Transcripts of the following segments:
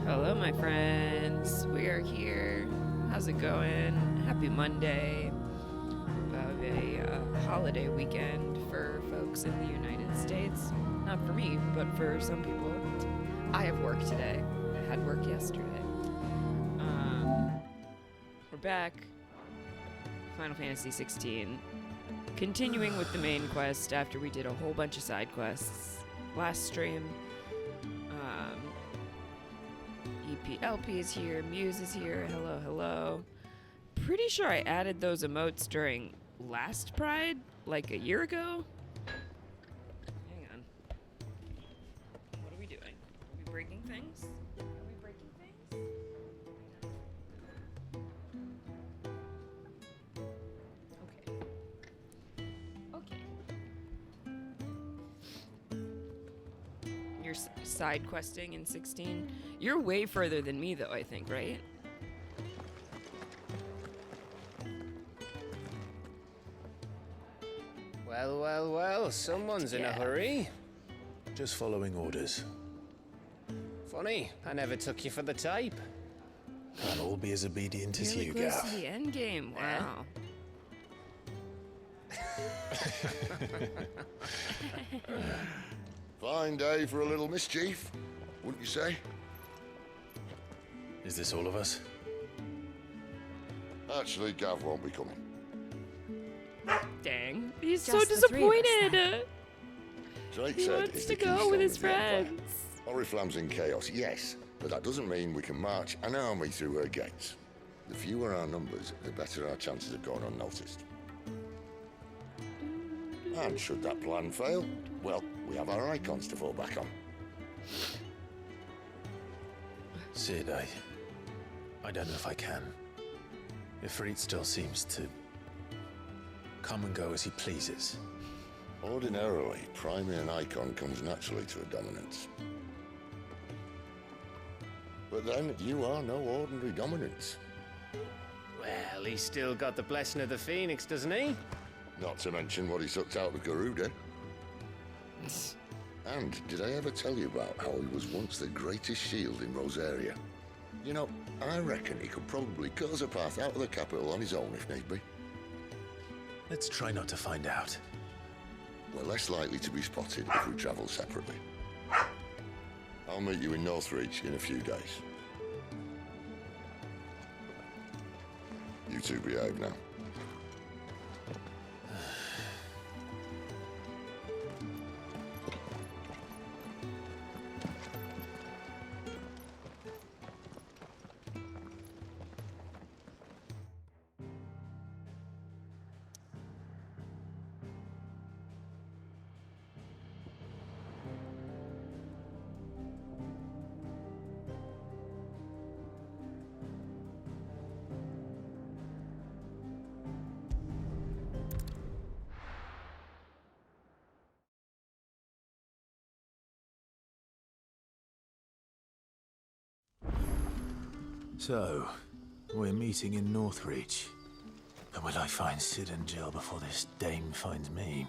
Hello, my friends. We are here. How's it going? Happy Monday of a holiday weekend for folks in the United States. Not for me, but for some people. I have work today. I had work yesterday. We're back. Final Fantasy XVI. Continuing with the main quest after we did a whole bunch of side quests last stream. LP is here, Muse is here, hello, hello. Pretty sure I added those emotes during last Pride, like a year ago. Hang on. What are we doing? Are we breaking things? Okay. You're side questing in 16? You're way further than me, though, I think, right? Well, someone's in a hurry. Just following orders. Funny, I never took you for the type. Can't all be as obedient as Really you, close Gav. to the end game. Wow. Fine day for a little mischief, wouldn't you say? Is this all of us? Actually, Gav won't be coming. Dang. He's Just so the three of us, disappointed. Drake He said wants it's to the go keystone with his of the Empire. friends. Oriflamme's in chaos, yes, but that doesn't mean we can march an army through her gates. The fewer our numbers, the better our chances of going unnoticed. And should that plan fail, well, we have our icons to fall back on. Sid, I don't know if I can. Ifrit still seems to come and go as he pleases. Ordinarily, priming an icon comes naturally to a dominance. But then, you are no ordinary dominance. Well, he's still got the blessing of the Phoenix, doesn't he? Not to mention what he sucked out of Garuda. And did I ever tell you about how he was once the greatest shield in Rosaria? You know, I reckon he could probably cut us a path out of the capital on his own if need be. Let's try not to find out. We're less likely to be spotted if we travel separately. I'll meet you in Northreach in a few days. You two behave now. So, we're meeting in Northreach. But will I find Sid and Jill before this dame finds me?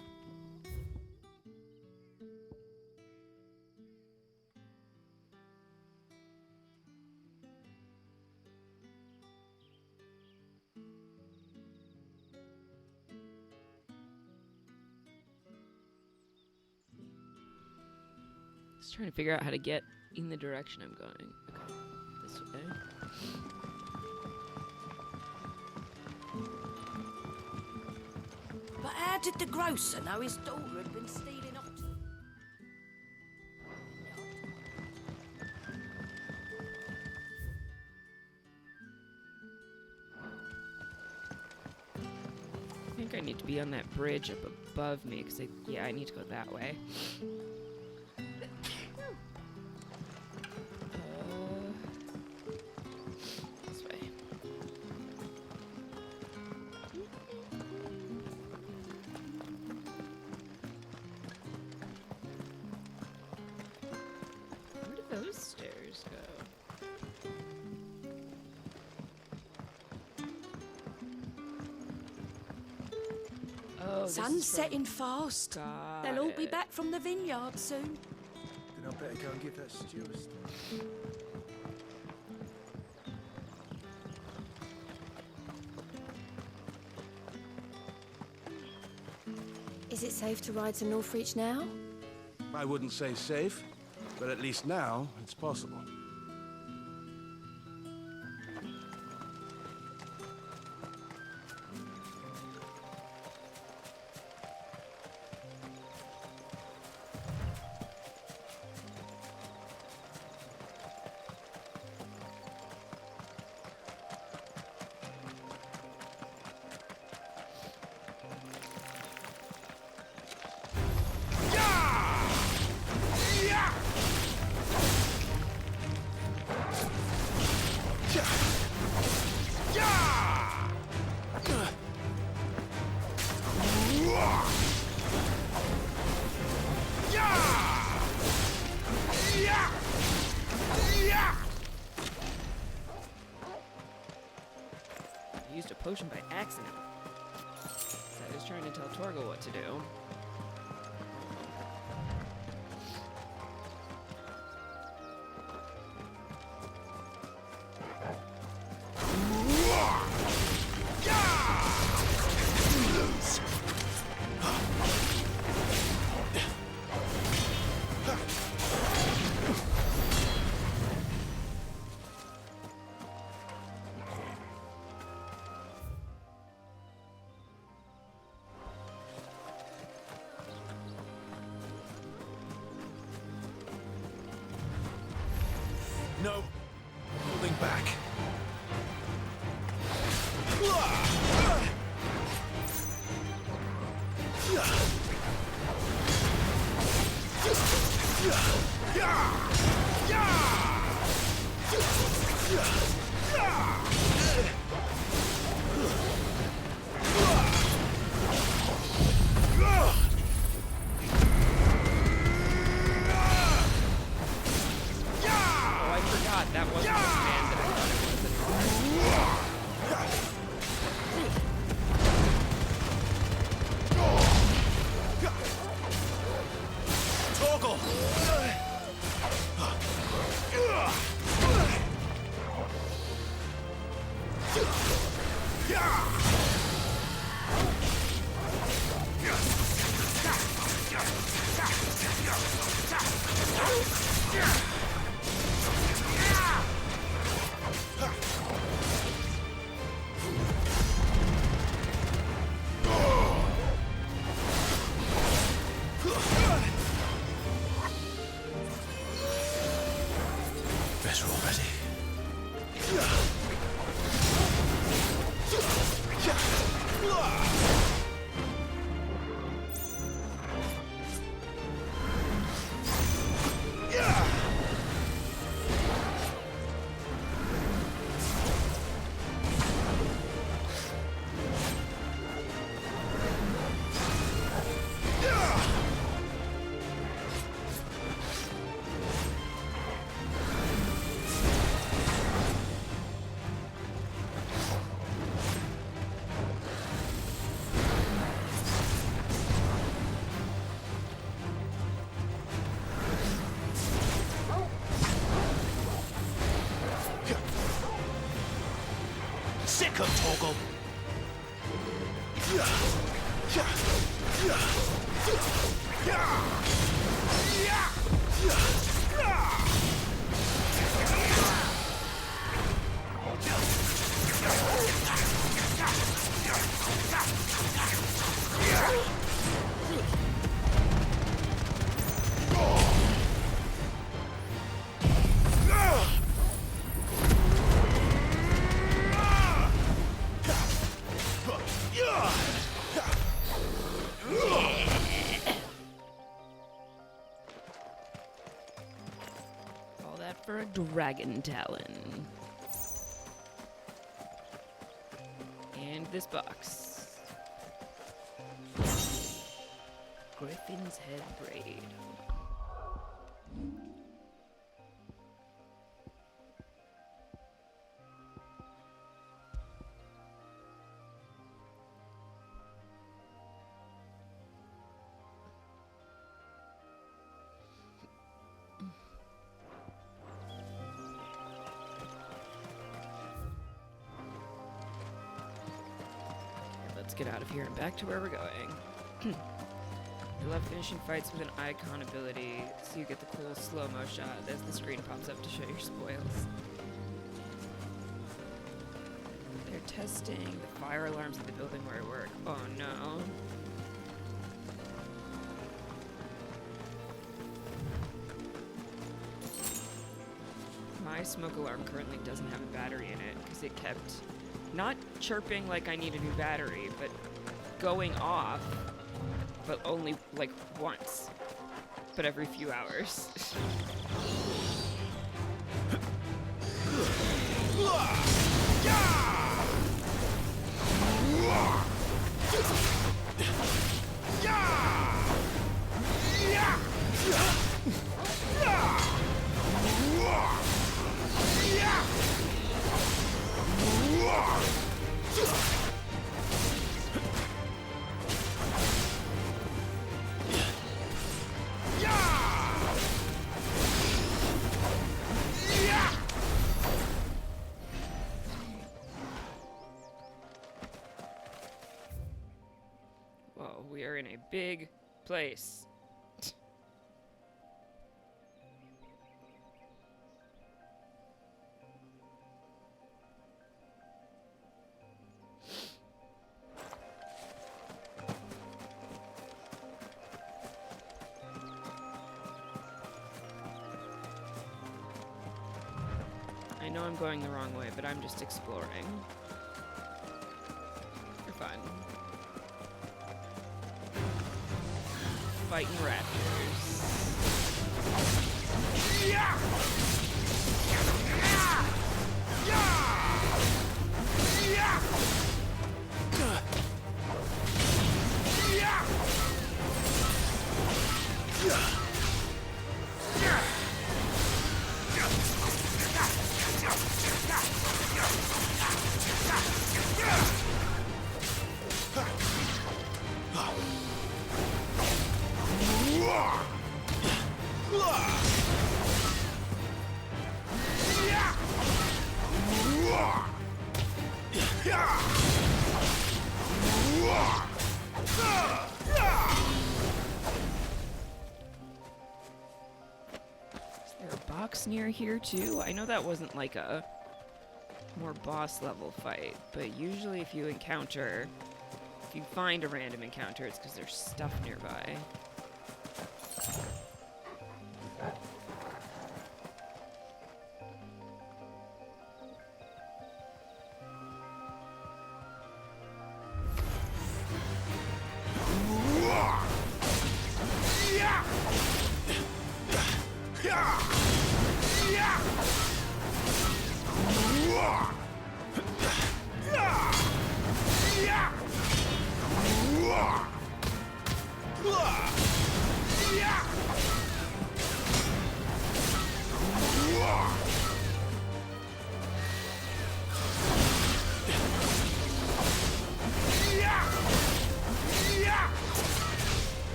Just trying to figure out how to get in the direction I'm going. Okay, this way. But how did the grocer know his daughter had been stealing ox? I think I need to be on that bridge up above me, because I need to go that way. This way. Where do those stairs go? Oh, this Sun's is from- setting fast. Got They'll all be it. back from the vineyard soon. Then I better go and give that stew a start. Is it safe to ride to Northreach now? I wouldn't say safe, but at least now it's possible. I used a potion by accident. So I was trying to tell Torgal what to do. No. Holding back. Oh, I forgot that wasn't the command that I thought it was. Torgal! Better already. Sick of Torgal! All that for a dragon talon. And this box. Griffin's head braid. Let's get out of here and back to where we're going. I love finishing fights with an icon ability, so you get the cool slow-mo shot as the screen pops up to show your spoils. They're testing the fire alarms at the building where I work. Oh no. My smoke alarm currently doesn't have a battery in it because it kept not chirping like I need a new battery, but going off, but only like once, but every few hours. Whoa, we are in a big place. I know I'm going the wrong way, but I'm just exploring. For fun. Fighting raptors. Near here too? I know that wasn't like a more boss level fight, but usually if you find a random encounter, it's because there's stuff nearby.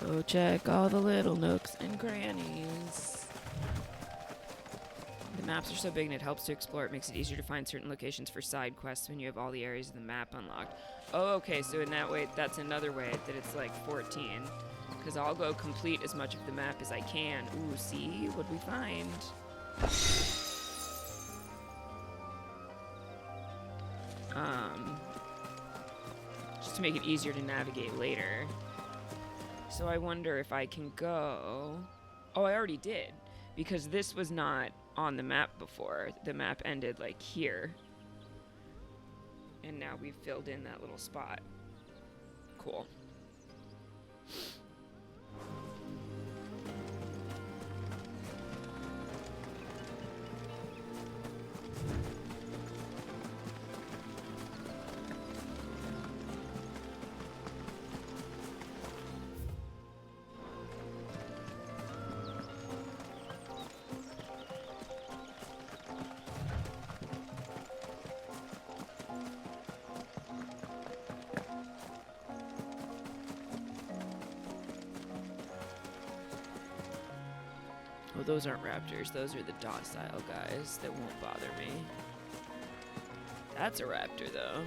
Go check all the little nooks and crannies. The maps are so big and it helps to explore. It makes it easier to find certain locations for side quests when you have all the areas of the map unlocked. Oh, okay, so in that way, that's another way that it's like 14. Because I'll go complete as much of the map as I can. Ooh, see? What'd we find? Just to make it easier to navigate later. So I wonder if I can go... Oh, I already did. Because this was not on the map before. The map ended like here. And now we've filled in that little spot. Cool. Oh, those aren't raptors. Those are the docile guys that won't bother me. That's a raptor, though.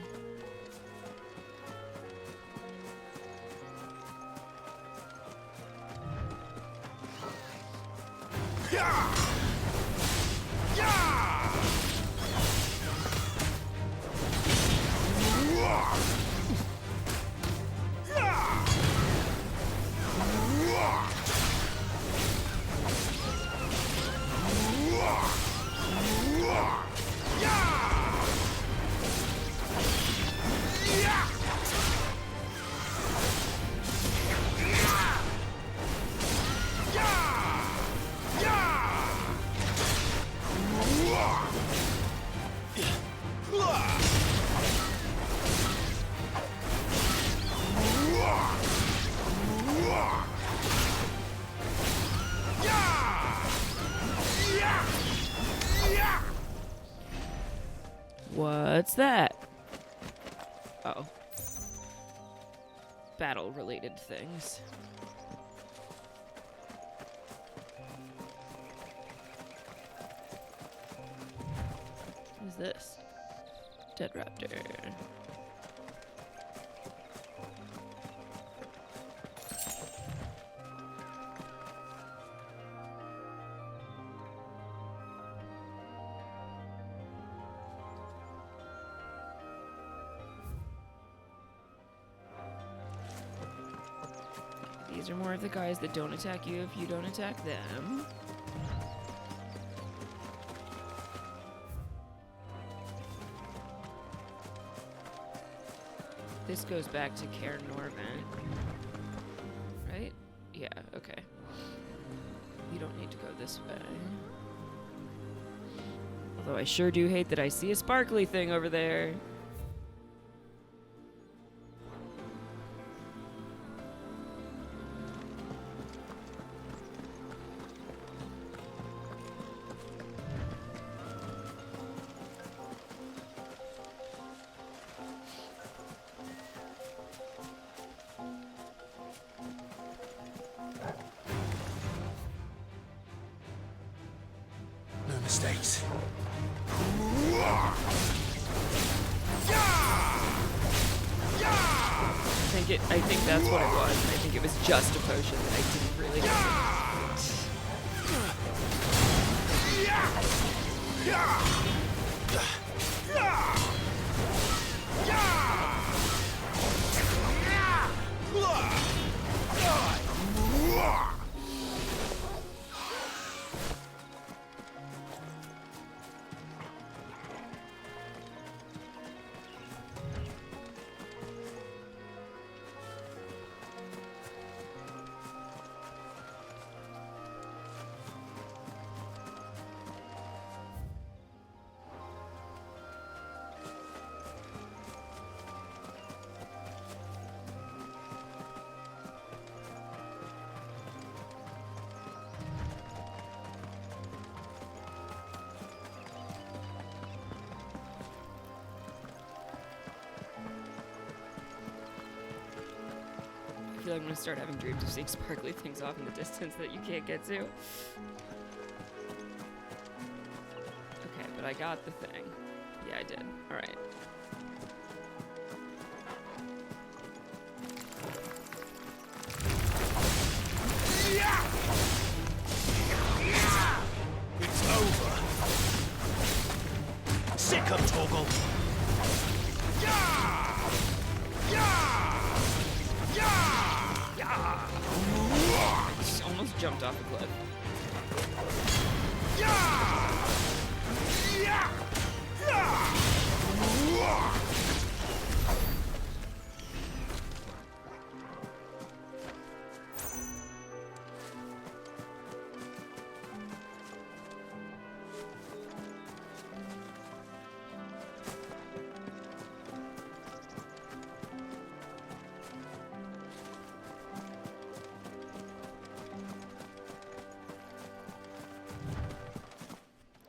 What's that? Oh. Battle-related things. Who's this? Dead raptor. These are more of the guys that don't attack you if you don't attack them. This goes back to Caer Norvent. Right? Yeah, okay. We don't need to go this way. Although I sure do hate that I see a sparkly thing over there. No mistakes. I think that's what it was. I think it was just a potion that I didn't really know. I feel like I'm gonna start having dreams of seeing sparkly things off in the distance that you can't get to. Okay, but I got the thing. Yeah, I did. Alright. It's over. Sick of Torgal. Almost jumped off a cliff.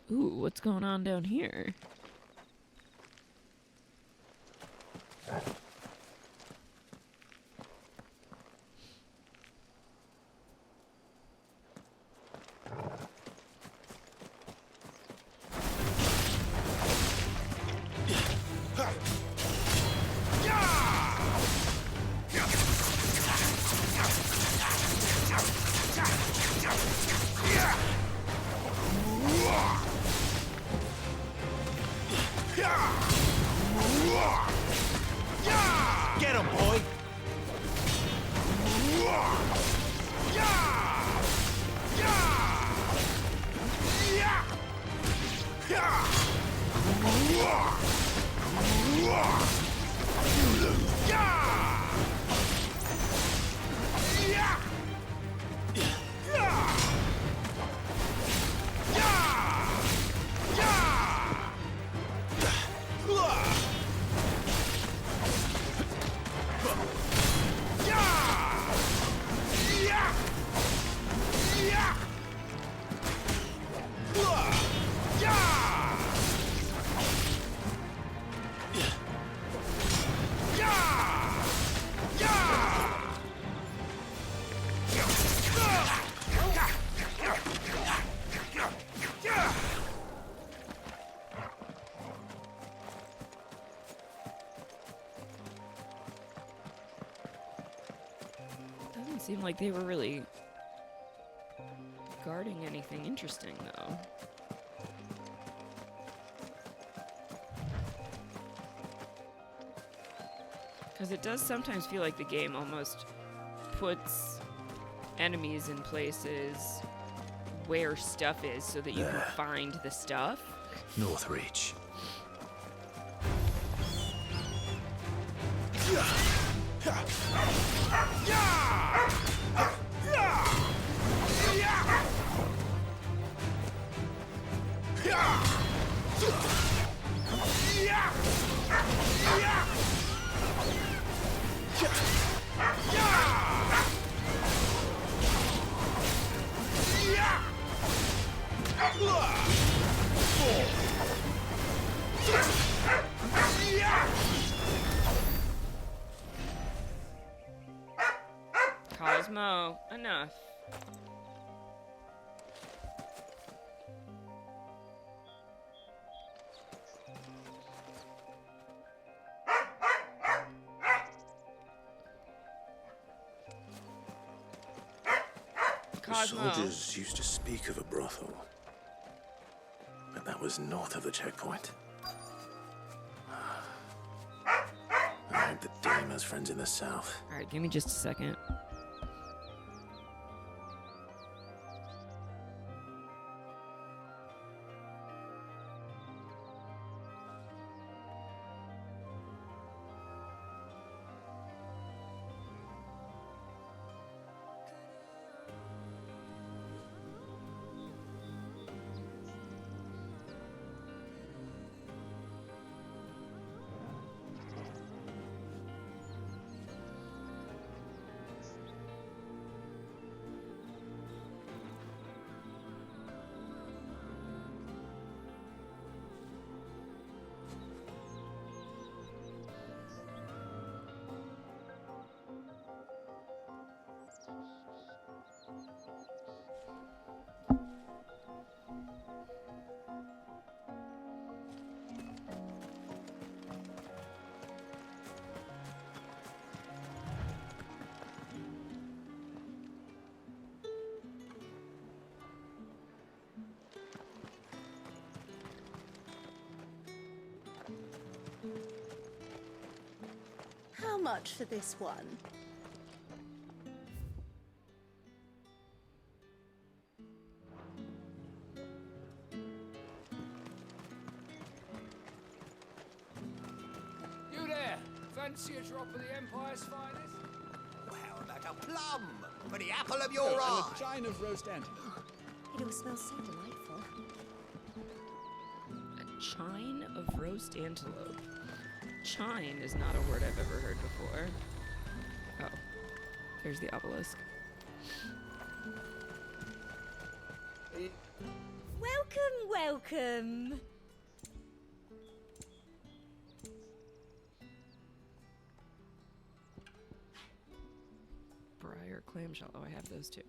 Ooh, what's going on down here? Get him, boy! Doesn't seem like they were really guarding anything interesting, though. Because it does sometimes feel like the game almost puts enemies in places where stuff is so that you can find the stuff. North Reach. Cosmo, enough. Cosmo. Soldiers used to speak of a brothel, but that was north of the checkpoint. I hope that Dame has friends in the south. Alright, give me just a second. How much for this one? fancy a drop of the Empire's finest? Well, like a plum for the apple of your eye. And a chine of roast antelope. It all smells so delightful. A chine of roast antelope. Chine is not a word I've ever heard before. Oh, there's the obelisk. Welcome, welcome. Briar clamshell. Oh, I have those too.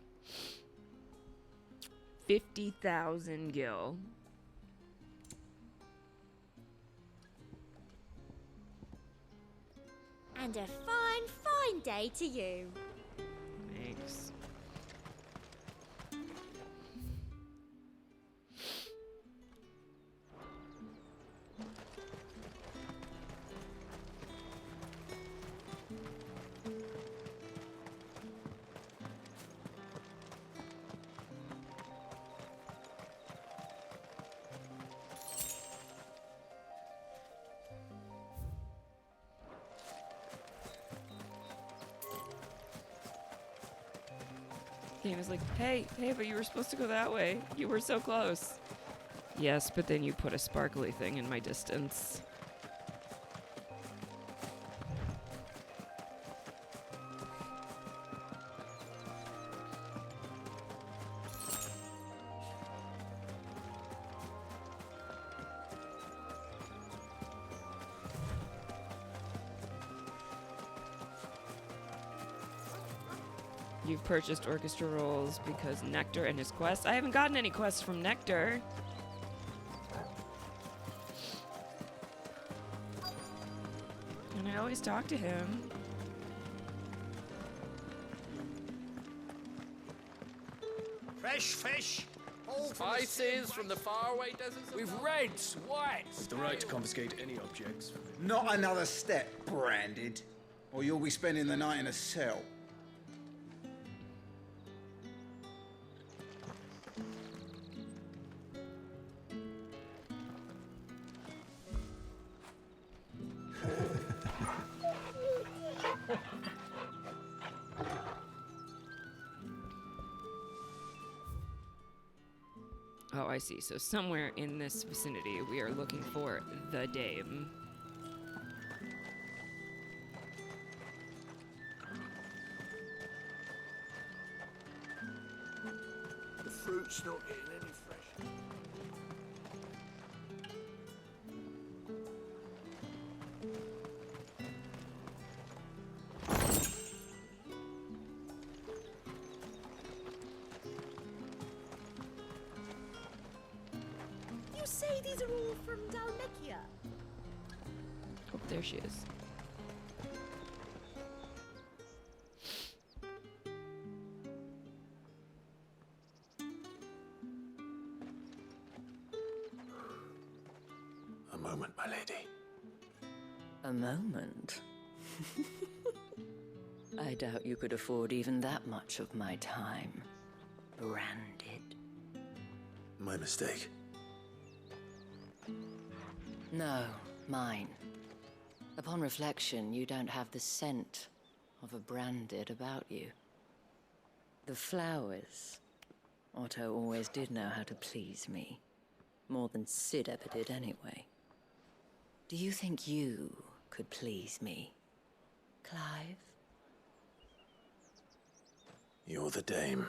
50,000 gil. And a fine, fine day to you. Thanks. Game is like, hey, but you were supposed to go that way. You were so close. Yes, but then you put a sparkly thing in my distance. You've purchased orchestra rolls because Nectar and his quests. I haven't gotten any quests from Nectar. And I always talk to him. Fresh fish. All from the Spices from the faraway deserts. With reds, whites. The right to confiscate any objects. Not another step, branded, or you'll be spending the night in a cell. Oh, I see. So somewhere in this vicinity, we are looking for the dame. The fruit's not getting any fresher. You say these are all from Dalmekia? Oh, there she is. A moment, my lady. A moment? I doubt you could afford even that much of my time. Branded. My mistake. No, mine. Upon reflection, you don't have the scent of a branded about you. The flowers. Otto always did know how to please me. More than Sid ever did anyway. Do you think you could please me, Clive? You're the dame.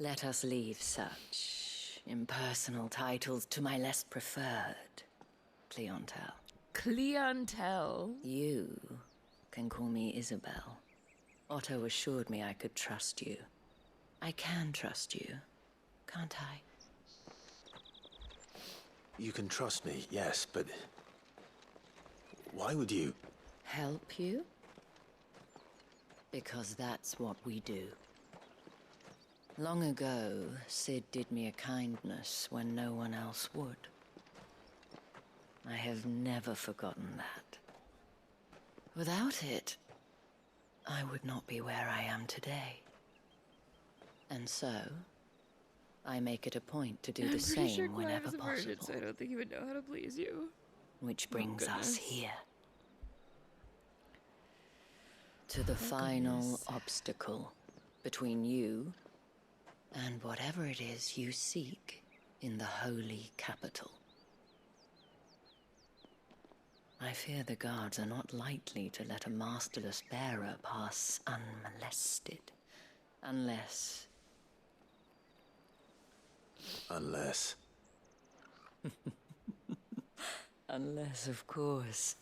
Let us leave such impersonal titles to my less preferred clientele. Clientele? You can call me Isabel. Otto assured me I could trust you. I can trust you, can't I? You can trust me, yes, but why would you? Help you? Because that's what we do. Long ago, Sid did me a kindness when no one else would. I have never forgotten that. Without it, I would not be where I am today. And so, I make it a point to do the same sure whenever Clive is a virgin, possible. so I don't think he would know how to please you. Which brings us goodness. here. To the final obstacle between you and whatever it is you seek in the holy capital. I fear the guards are not likely to let a masterless bearer pass unmolested. Unless... Unless, of course,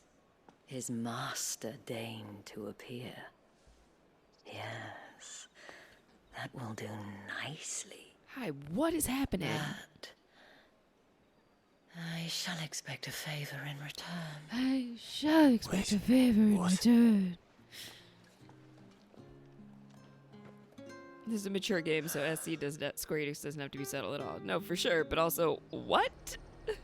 his master deigned to appear. Yes, that will do nicely. Hi, what is happening? But I shall expect a favor in return. I shall expect a favor in return. This is a mature game, so SC does not, Square Enix doesn't have to be subtle at all. No, for sure, but also, what? Okay,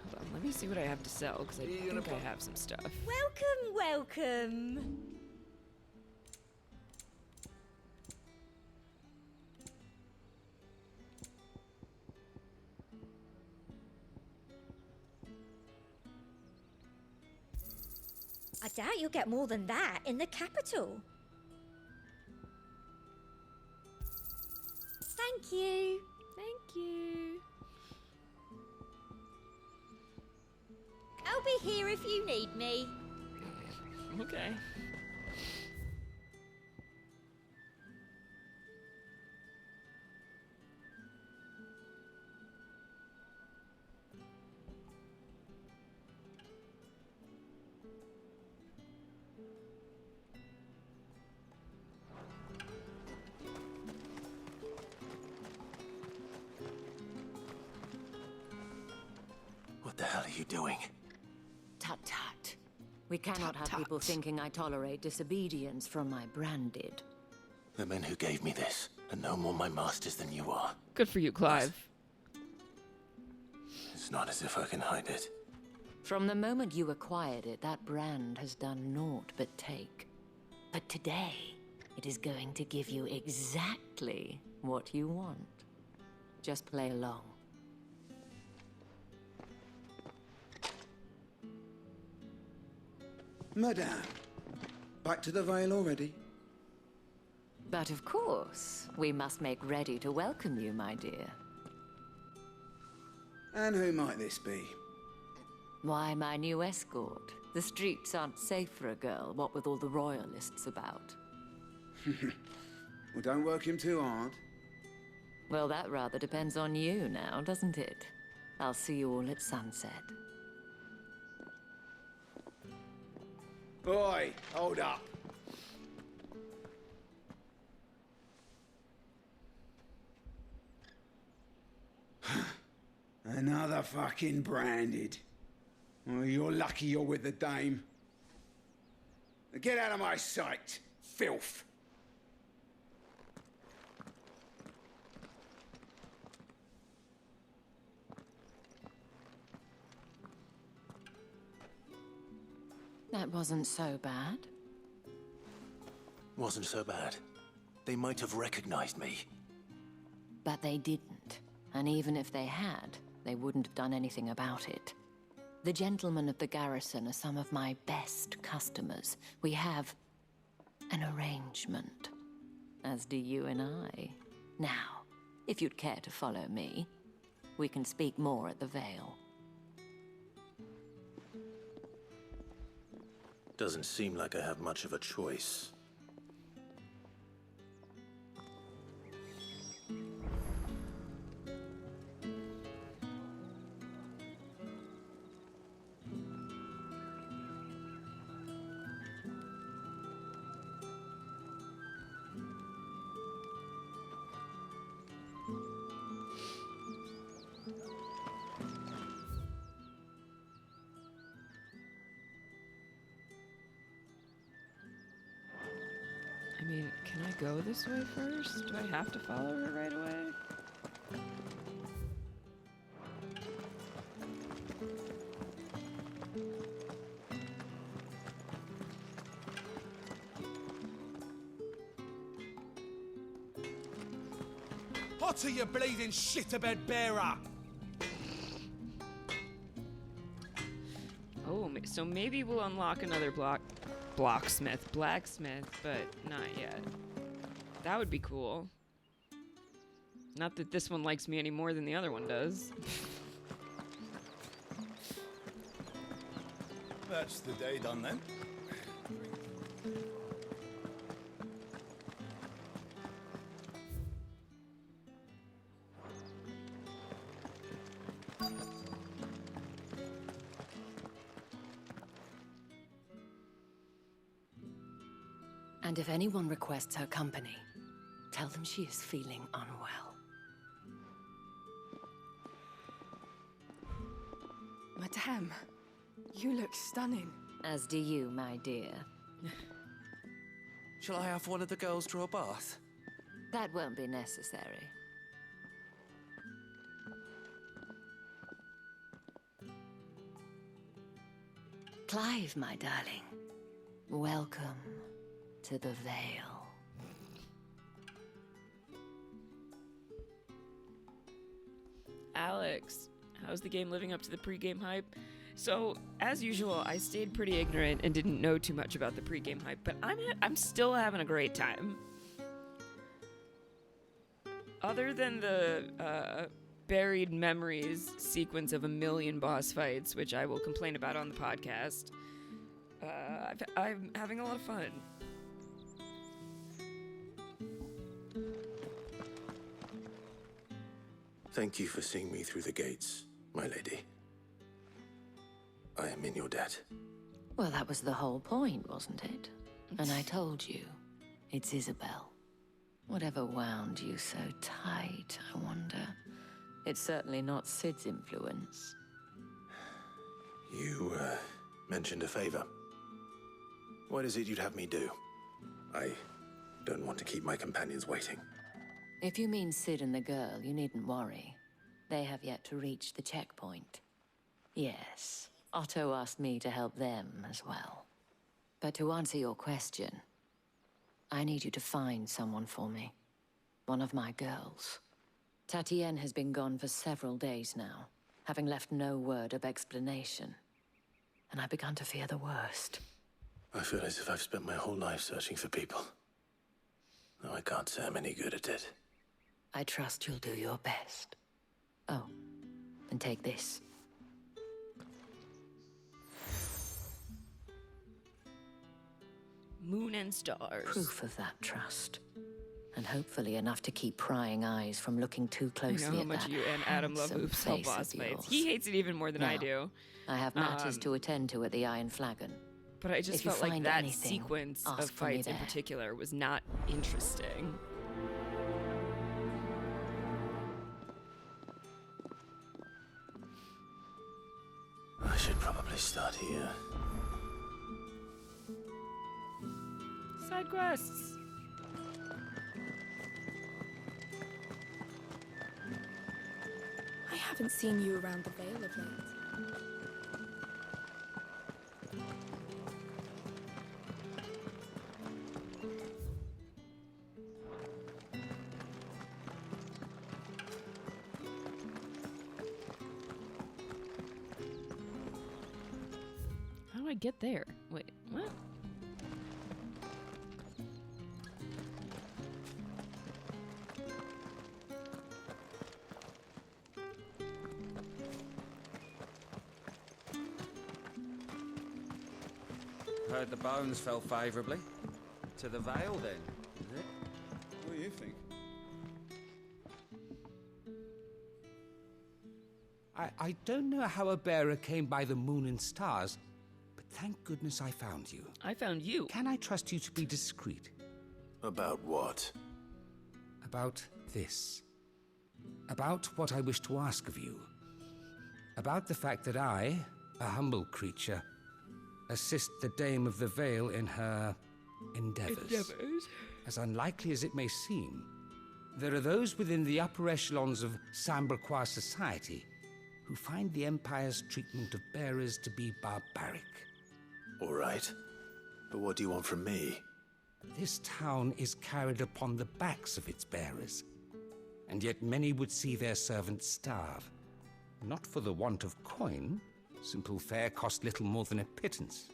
hold on. Let me see what I have to sell, because I think I have some stuff. Welcome, welcome. I doubt you'll get more than that in the capital. Thank you. Thank you. I'll be here if you need me. Okay. What the hell are you doing? Tut tut. We cannot have people thinking I tolerate disobedience from my branded. The men who gave me this are no more my masters than you are. Good for you, Clive. It's not as if I can hide it. From the moment you acquired it, that brand has done naught but take. But today, it is going to give you exactly what you want. Just play along. Madame, back to the Vale already? But of course, we must make ready to welcome you, my dear. And who might this be? Why, my new escort. The streets aren't safe for a girl, what with all the royalists about. Well, don't work him too hard. Well, that rather depends on you now, doesn't it? I'll see you all at sunset. Oi, hold up. Another fucking branded. Well, you're lucky you're with the dame. Get out of my sight, filth. That wasn't so bad. Wasn't so bad. They might have recognized me. But they didn't. And even if they had, they wouldn't have done anything about it. The gentlemen of the garrison are some of my best customers. We have an arrangement, as do you and I. Now, if you'd care to follow me, we can speak more at the Vale. Doesn't seem like I have much of a choice. I mean, can I go this way first? Do I have to follow her right away? Otter, you bleeding shit-a-bed bearer! Oh, so maybe we'll unlock another blacksmith, but not yet. That would be cool. Not that this one likes me any more than the other one does. That's the day done then. And if anyone requests her company, tell them she is feeling unwell. Madame, you look stunning. As do you, my dear. Shall I have one of the girls draw a bath? That won't be necessary. Clive, my darling. Welcome to the Vale. Alex, how's the game living up to the pre-game hype? So, as usual, I stayed pretty ignorant and didn't know too much about the pre-game hype, but I'm still having a great time. Other than the buried memories sequence of a million boss fights, which I will complain about on the podcast, I'm having a lot of fun. Thank you for seeing me through the gates, my lady. I am in your debt. Well, that was the whole point, wasn't it? And I told you, it's Isabel. Whatever wound you so tight, I wonder. It's certainly not Sid's influence. You, mentioned a favor. What is it you'd have me do? I don't want to keep my companions waiting. If you mean Sid and the girl, you needn't worry. They have yet to reach the checkpoint. Yes, Otto asked me to help them as well. But to answer your question, I need you to find someone for me. One of my girls. Tatienne has been gone for several days now, having left no word of explanation. And I began to fear the worst. I feel as if I've spent my whole life searching for people. Though I can't say I'm any good at it. I trust you'll do your best. Oh, and take this. Moon and stars. Proof of that trust. And hopefully enough to keep prying eyes from looking too closely at that. I know how much you and Adam love Oopsal boss fights. He hates it even more than I do. I have matters to attend to at the Iron Flagon. But I just felt like that sequence of fights in particular was not interesting. I should probably start here. Side quests. I haven't seen you around the Vale of late. How do I get there? Wait, what? Heard the bones fell favourably. To the Vale, then, is it? What do you think? I don't know how a bearer came by the moon and stars, but thank goodness I found you. I found you. Can I trust you to be discreet? About what? About this. About what I wish to ask of you. About the fact that I, a humble creature, assist the Dame of the Vale in her endeavors. As unlikely as it may seem, there are those within the upper echelons of Samberquois society who find the Empire's treatment of bearers to be barbaric. All right. But what do you want from me? This town is carried upon the backs of its bearers. and yet many would see their servants starve. Not for the want of coin, simple fare cost little more than a pittance,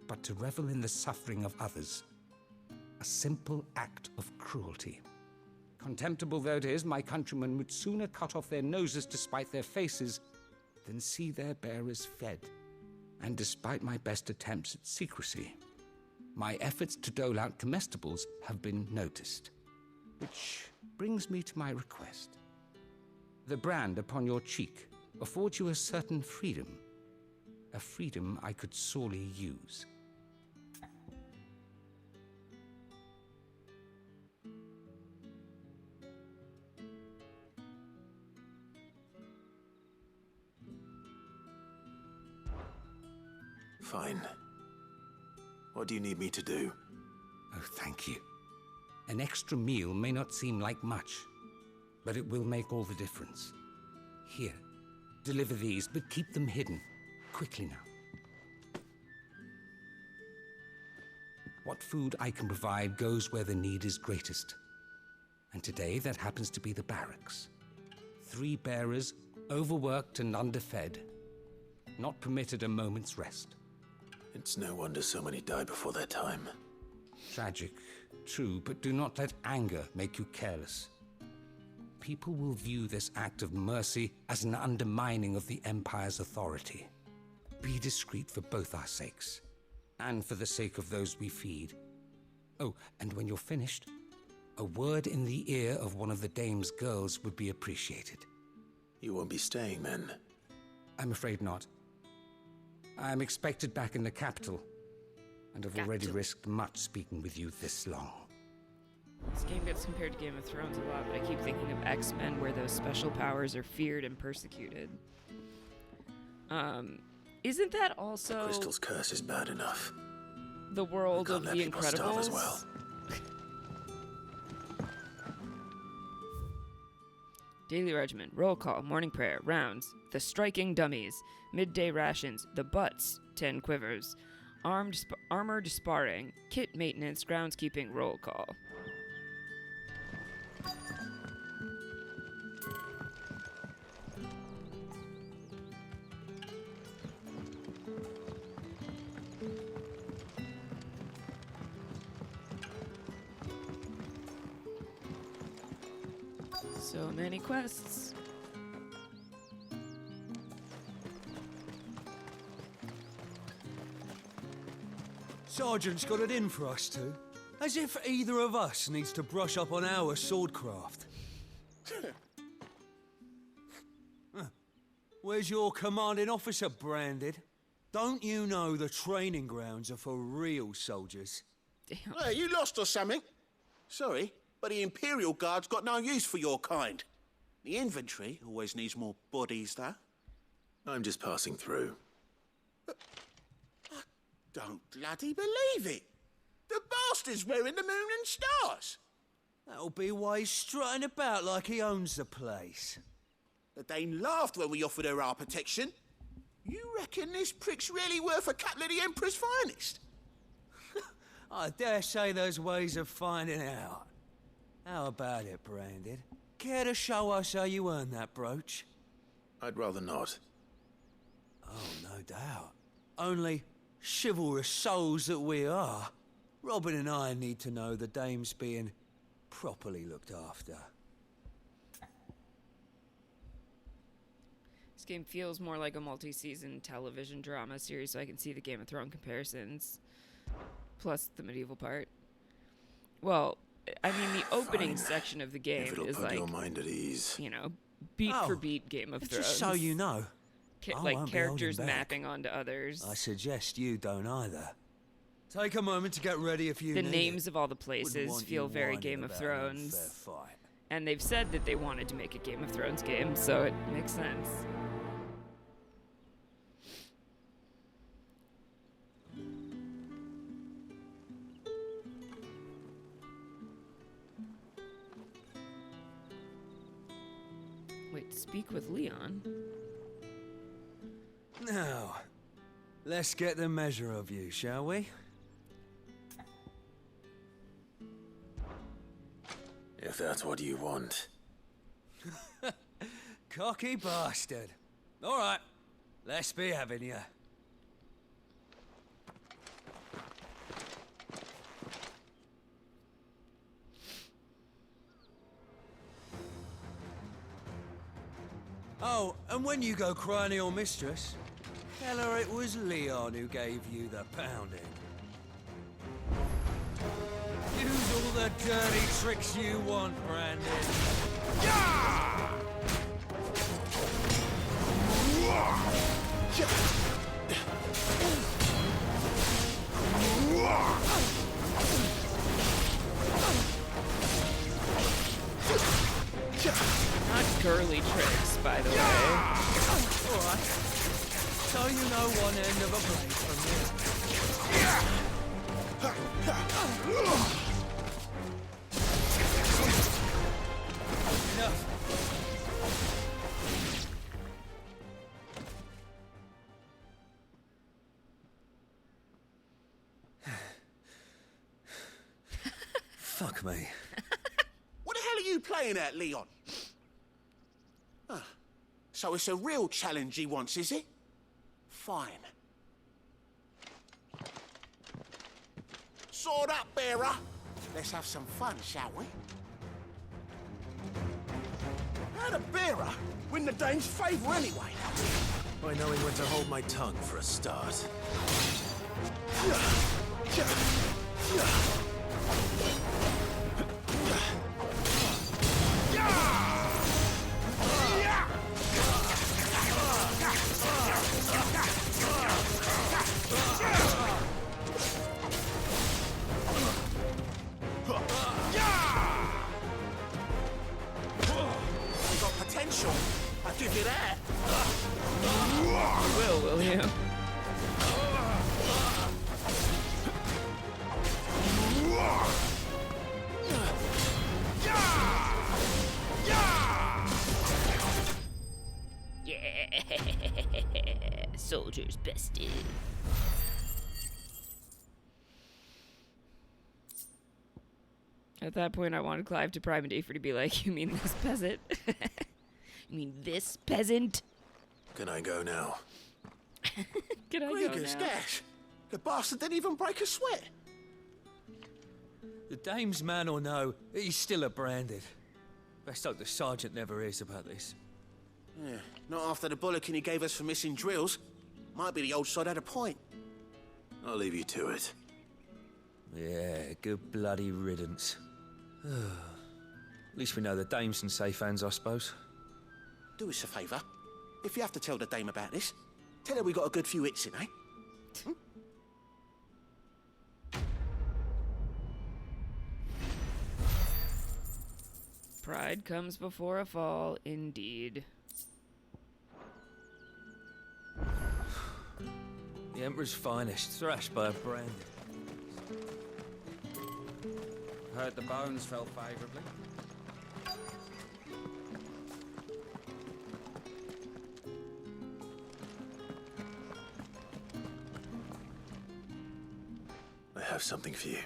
but to revel in the suffering of others, a simple act of cruelty. Contemptible though it is, my countrymen would sooner cut off their noses to spite their faces than see their bearers fed. And despite my best attempts at secrecy, my efforts to dole out comestibles have been noticed. Which brings me to my request. The brand upon your cheek affords you a certain freedom, a freedom I could sorely use. Fine. What do you need me to do? Oh, thank you. An extra meal may not seem like much, but it will make all the difference. Here, deliver these, but keep them hidden. Quickly now. What food I can provide goes where the need is greatest. And today, that happens to be the barracks. 3 bearers, overworked and underfed, not permitted a moment's rest. It's no wonder so many die before their time. Tragic, true, but do not let anger make you careless. People will view this act of mercy as an undermining of the Empire's authority. Be discreet for both our sakes, and for the sake of those we feed. Oh, and when you're finished, a word in the ear of one of the Dame's girls would be appreciated. You won't be staying then? I'm afraid not. I'm expected back in the capital, and I've already risked much speaking with you this long. This game gets compared to Game of Thrones a lot, but I keep thinking of X-Men, where those special powers are feared and persecuted. Isn't that also... The Crystal's curse is bad enough. The world of The Incredibles? As well. Daily regimen, roll call, morning prayer, rounds, the striking dummies, midday rations, the butts, 10 quivers, armored sparring, kit maintenance, groundskeeping, roll call. So many quests. Sergeant's got it in for us two. As if either of us needs to brush up on our swordcraft. Where's your commanding officer branded? Don't you know the training grounds are for real soldiers? Damn. Hey, you lost or something? Sorry, but the Imperial Guard's got no use for your kind. The infantry always needs more bodies, though. I'm just passing through. But I don't bloody believe it. The bastard's wearing the moon and stars. That'll be why he's strutting about like he owns the place. The Dane laughed when we offered her our protection. You reckon this prick's really worth a couple of the Emperor's finest? I dare say there's ways of finding out. How about it, Branded? Care to show us how you earned that brooch? I'd rather not. Oh, no doubt. Only chivalrous souls that we are, Robin and I need to know the dame's being properly looked after. This game feels more like a multi-season television drama series, so I can see the Game of Thrones comparisons. Plus the medieval part. Well, I mean, the opening section of the game is like, your mind at ease. You know, beat for beat Game of Thrones. Just so you know, like characters mapping onto others. I suggest you don't either. Take a moment to get ready if you The need names it. of all the places feel very Game of Thrones. And they've said that they wanted to make a Game of Thrones game, so it makes sense. Wait, speak with Leon? Now, let's get the measure of you, shall we? If that's what you want. Cocky bastard. All right, let's be having you. Oh, and when you go crying to your mistress, tell her it was Leon who gave you the pounding. Use all the dirty tricks you want, Brandon. Yeah! Not girly tricks, by the way. Alright. So you know one end of a blade from the Enough. Fuck me. What the hell are you playing at, Leon? So it's a real challenge he wants, is it? Fine. Sword up, bearer. Let's have some fun, shall we? How'd a bearer win the dame's favour anyway? By knowing when to hold my tongue for a start. Potential. I'll give you that. Will you? Yeah, soldiers bested. At that point, I wanted Clive to prime Dafer to be like, "You mean this peasant? You mean this peasant?" Can I go now? Can I go Gregor's now? gash. The bastard didn't even break a sweat. The dame's man or no, he's still a branded. Best hope the sergeant never hears about this. Yeah, not after the bullocking he gave us for missing drills. Might be the old sod had a point. I'll leave you to it. Yeah, good bloody riddance. At least we know the dame's in safe hands, I suppose. Do us a favour. If you have to tell the dame about this, tell her we got a good few hits in, eh? Pride comes before a fall, indeed. The Emperor's finest, thrashed by a branded. Heard the bones fell favourably. I have something for you.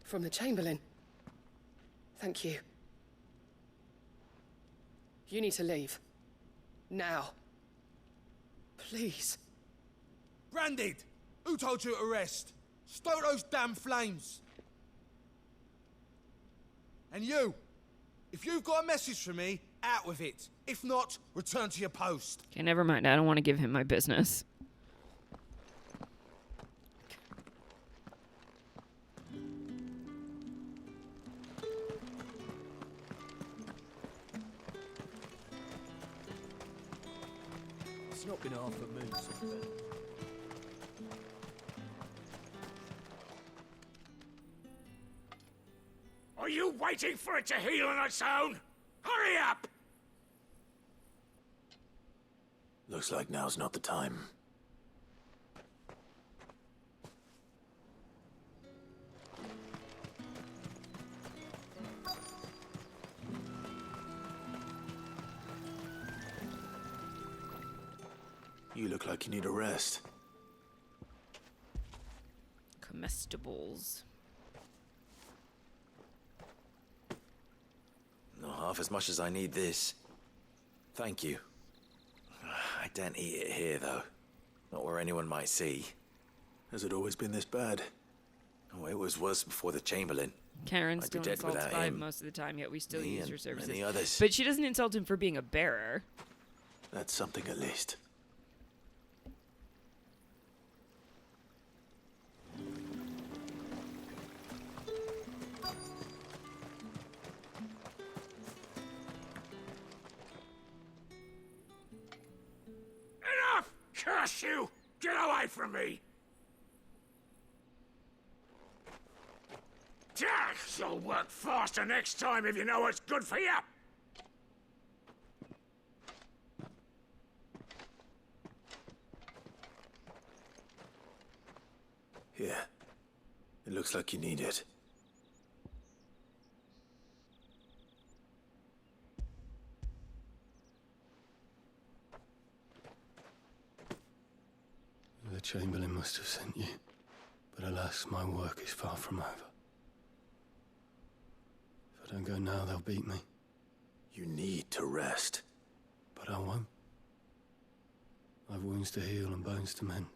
From the Chamberlain. Thank you. You need to leave. Now. Please. Branded! Who told you to rest? Stoke those damn flames! And you! If you've got a message for me, out with it. If not, return to your post. Okay, never mind. I don't want to give him my business. It's not been half a moon since then. Are you waiting for it to heal on its own? Hurry up! Looks like now's not the time. You look like you need a rest. vegetables. Not half as much as I need this. Thank you. I don't eat it here, though. Not where anyone might see. Has it always been this bad? Oh, it was worse before the Chamberlain. Karen I'd still be dead insults without Five him. most of the time, yet we still Me use and your services. many others. But she doesn't insult him for being a bearer. That's something at least. Enough! Curse you! Get away from me! You'll work faster next time if you know what's good for you! Here. It looks like you need it. The Chamberlain must have sent you. But alas, my work is far from over. If I don't go now, they'll beat me. You need to rest. But I won't. I've wounds to heal and bones to mend.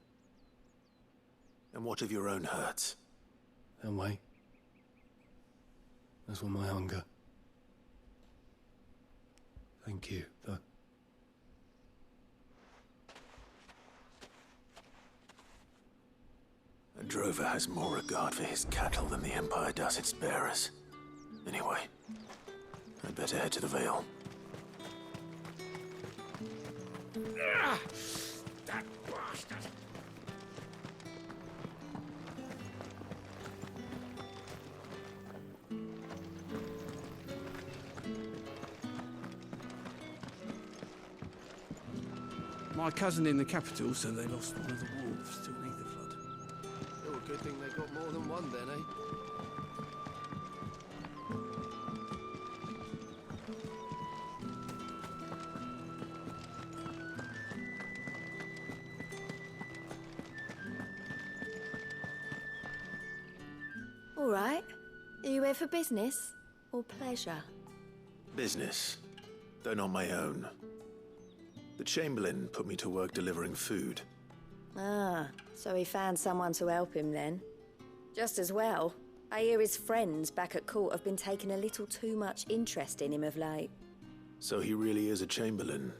And what of your own hurts? They'll wait. As will my hunger. Thank you, though. A drover has more regard for his cattle than the Empire does its bearers. Anyway, I'd better head to the Vale. That bastard! My cousin in the capital said they lost one of the wolves to an ether flood. Oh, good thing they got more than one then, eh? All right. Are you here for business or pleasure? Business, though not my own. The Chamberlain put me to work delivering food. Ah, so he found someone to help him then. Just as well. I hear his friends back at court have been taking a little too much interest in him of late. So he really is a Chamberlain.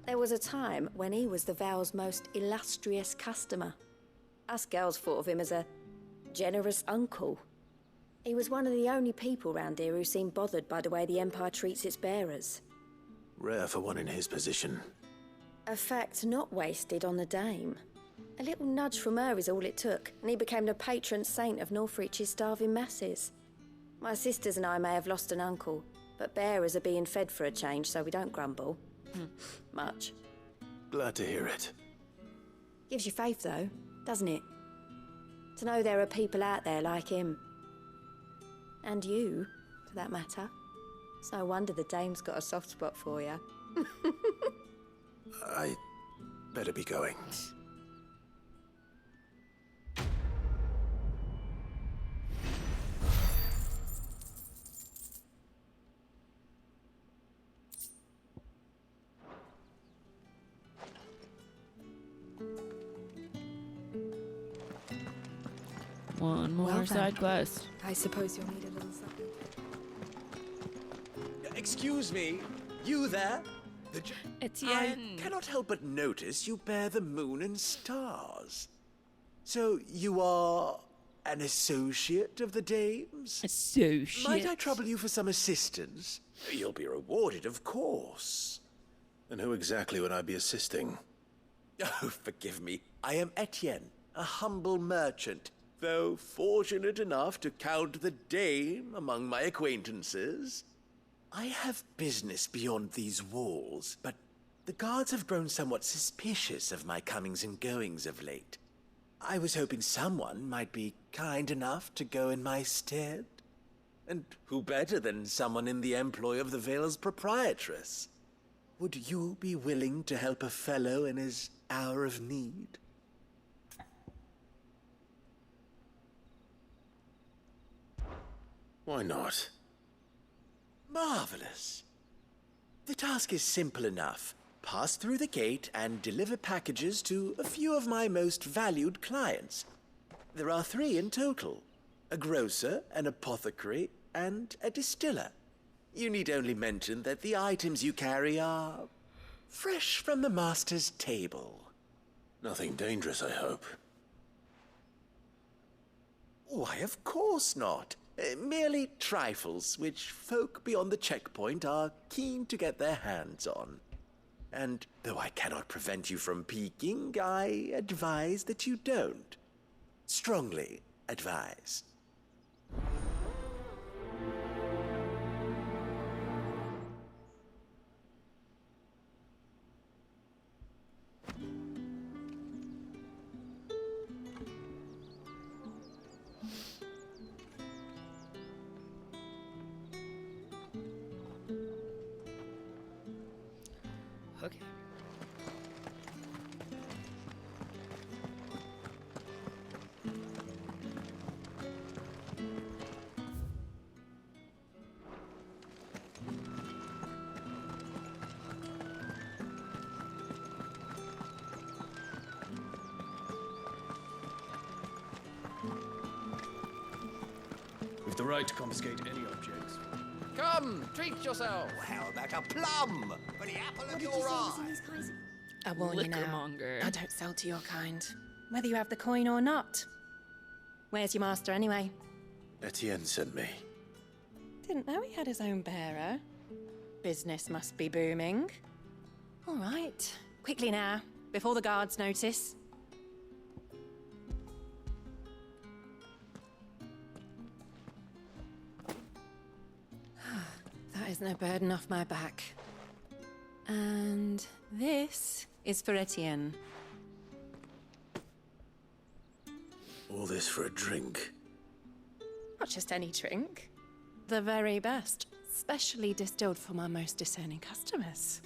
There was a time when he was the Vale's most illustrious customer. Us girls thought of him as a generous uncle. He was one of the only people round here who seemed bothered by the way the Empire treats its bearers. Rare for one in his position. A fact not wasted on the dame. A little nudge from her is all it took, and he became the patron saint of Northreach's starving masses. My sisters and I may have lost an uncle, but bearers are being fed for a change, so we don't grumble. Much. Glad to hear it. Gives you faith, though, doesn't it? To know there are people out there like him. And you, for that matter. It's no wonder the dame's got a soft spot for you. I better be going. One more Well side then. quest. I suppose you'll need a little something. Excuse me, you there? Etienne. I cannot help but notice you bear the moon and stars. So you are an associate of the dame's? Associate? Might I trouble you for some assistance? You'll be rewarded, of course. And who exactly would I be assisting? Oh, forgive me. I am Etienne, a humble merchant, though fortunate enough to count the dame among my acquaintances. I have business beyond these walls, but the guards have grown somewhat suspicious of my comings and goings of late. I was hoping someone might be kind enough to go in my stead. And who better than someone in the employ of the Vale's proprietress? Would you be willing to help a fellow in his hour of need? Why not? Marvelous. The task is simple enough. Pass through the gate and deliver packages to a few of my most valued clients. There are 3 in total. A grocer, an apothecary, and a distiller. You need only mention that the items you carry are fresh from the master's table. Nothing dangerous, I hope. Why, of course not. Merely trifles which folk beyond the checkpoint are keen to get their hands on. And though I cannot prevent you from peeking, I advise that you don't. Strongly advise. Okay. We've the right to confiscate any objects. Come, treat yourself. How about a plum for the apple of your eye? I warn you now, Liquormonger. I don't sell to your kind, whether you have the coin or not. Where's your master anyway? Etienne sent me. Didn't know he had his own bearer. Business must be booming. All right, quickly now, before the guards notice. That is no burden off my back. And this is for Etienne. All this for a drink. Not just any drink. The very best. Specially distilled for my most discerning customers.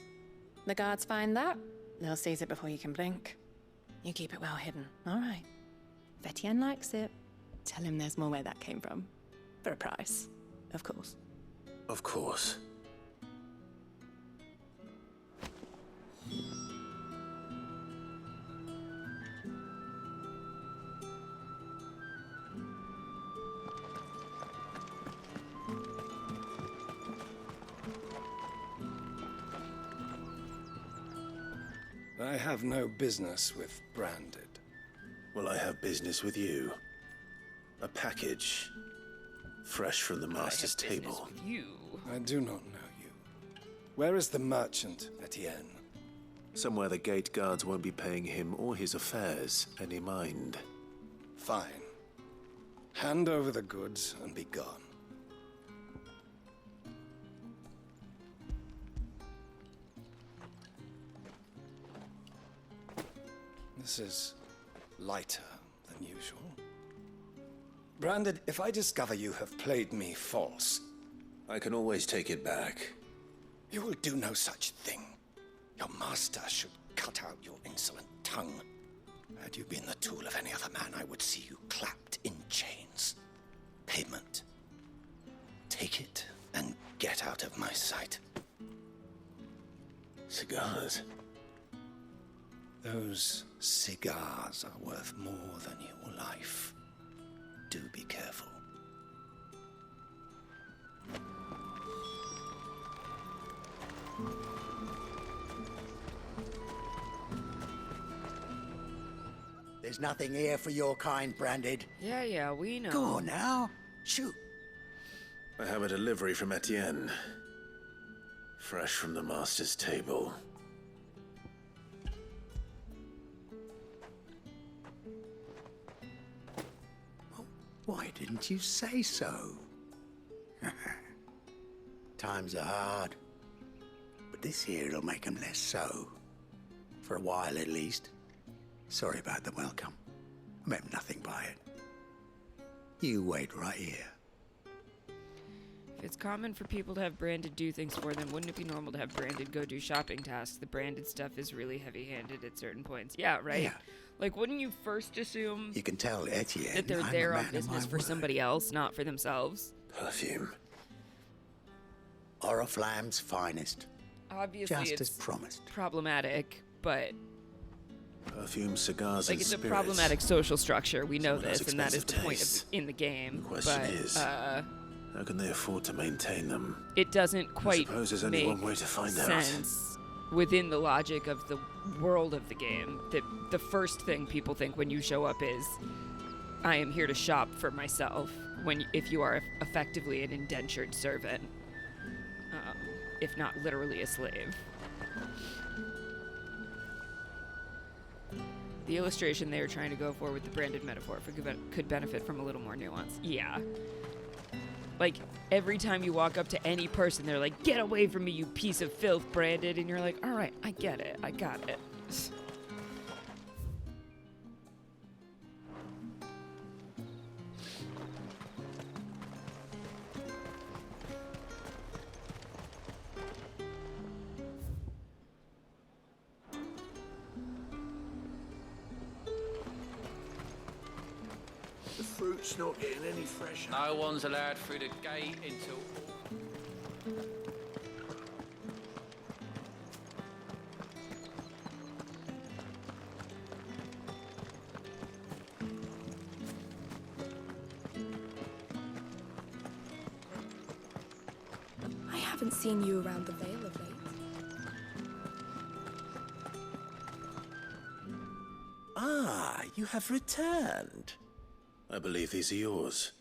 The guards find that, they'll seize it before you can blink. You keep it well hidden, all right? If Etienne likes it, tell him there's more where that came from. For a price, of course. Of course. I have no business with Branded. Well, I have business with you. A package. Fresh from the master's table. You. I do not know you. Where is the merchant, Etienne? Somewhere the gate guards won't be paying him or his affairs any mind. Fine. Hand over the goods and be gone. This is lighter than usual. Branded, if I discover you have played me false... I can always take it back. You will do no such thing. Your master should cut out your insolent tongue. Had you been the tool of any other man, I would see you clapped in chains. Payment. Take it and get out of my sight. Cigars? Those cigars are worth more than your life. Do be careful. There's nothing here for your kind, Branded. Yeah, we know. Go on now. Shoot. I have a delivery from Etienne. Fresh from the master's table. Why didn't you say so? Times are hard. But this here'll make 'em less so. For a while, at least. Sorry about the welcome. I meant nothing by it. You wait right here. If it's common for people to have Branded do things for them, wouldn't it be normal to have Branded go do shopping tasks? The Branded stuff is really heavy-handed at certain points. Yeah, right? Yeah. Like, wouldn't you first assume You can tell Etienne that they're I'm a there man on of business my for word. somebody else, not for themselves? Perfume. Oriflamme's finest. Obviously, Just it's as promised. problematic, but Perfume, cigars, like and it's a spirits. problematic social structure. We know Someone has this, and that is the expensive point tastes. in the game. The question but, is, how can they afford to maintain them? it doesn't quite suppose there's only make one way to find out. sense within the logic of the world of the game that the first thing people think when you show up is, I am here to shop for myself, if you are effectively an indentured servant, if not literally a slave. The illustration they were trying to go for with the branded metaphor could benefit from a little more nuance. Yeah. Like, every time you walk up to any person, they're like, get away from me, you piece of filth, branded. And you're like, all right, I get it. I got it. The fruit's not getting any fresher. No one's allowed through the gate until... I haven't seen you around the Vale of late. Ah, you have returned. I believe these are yours.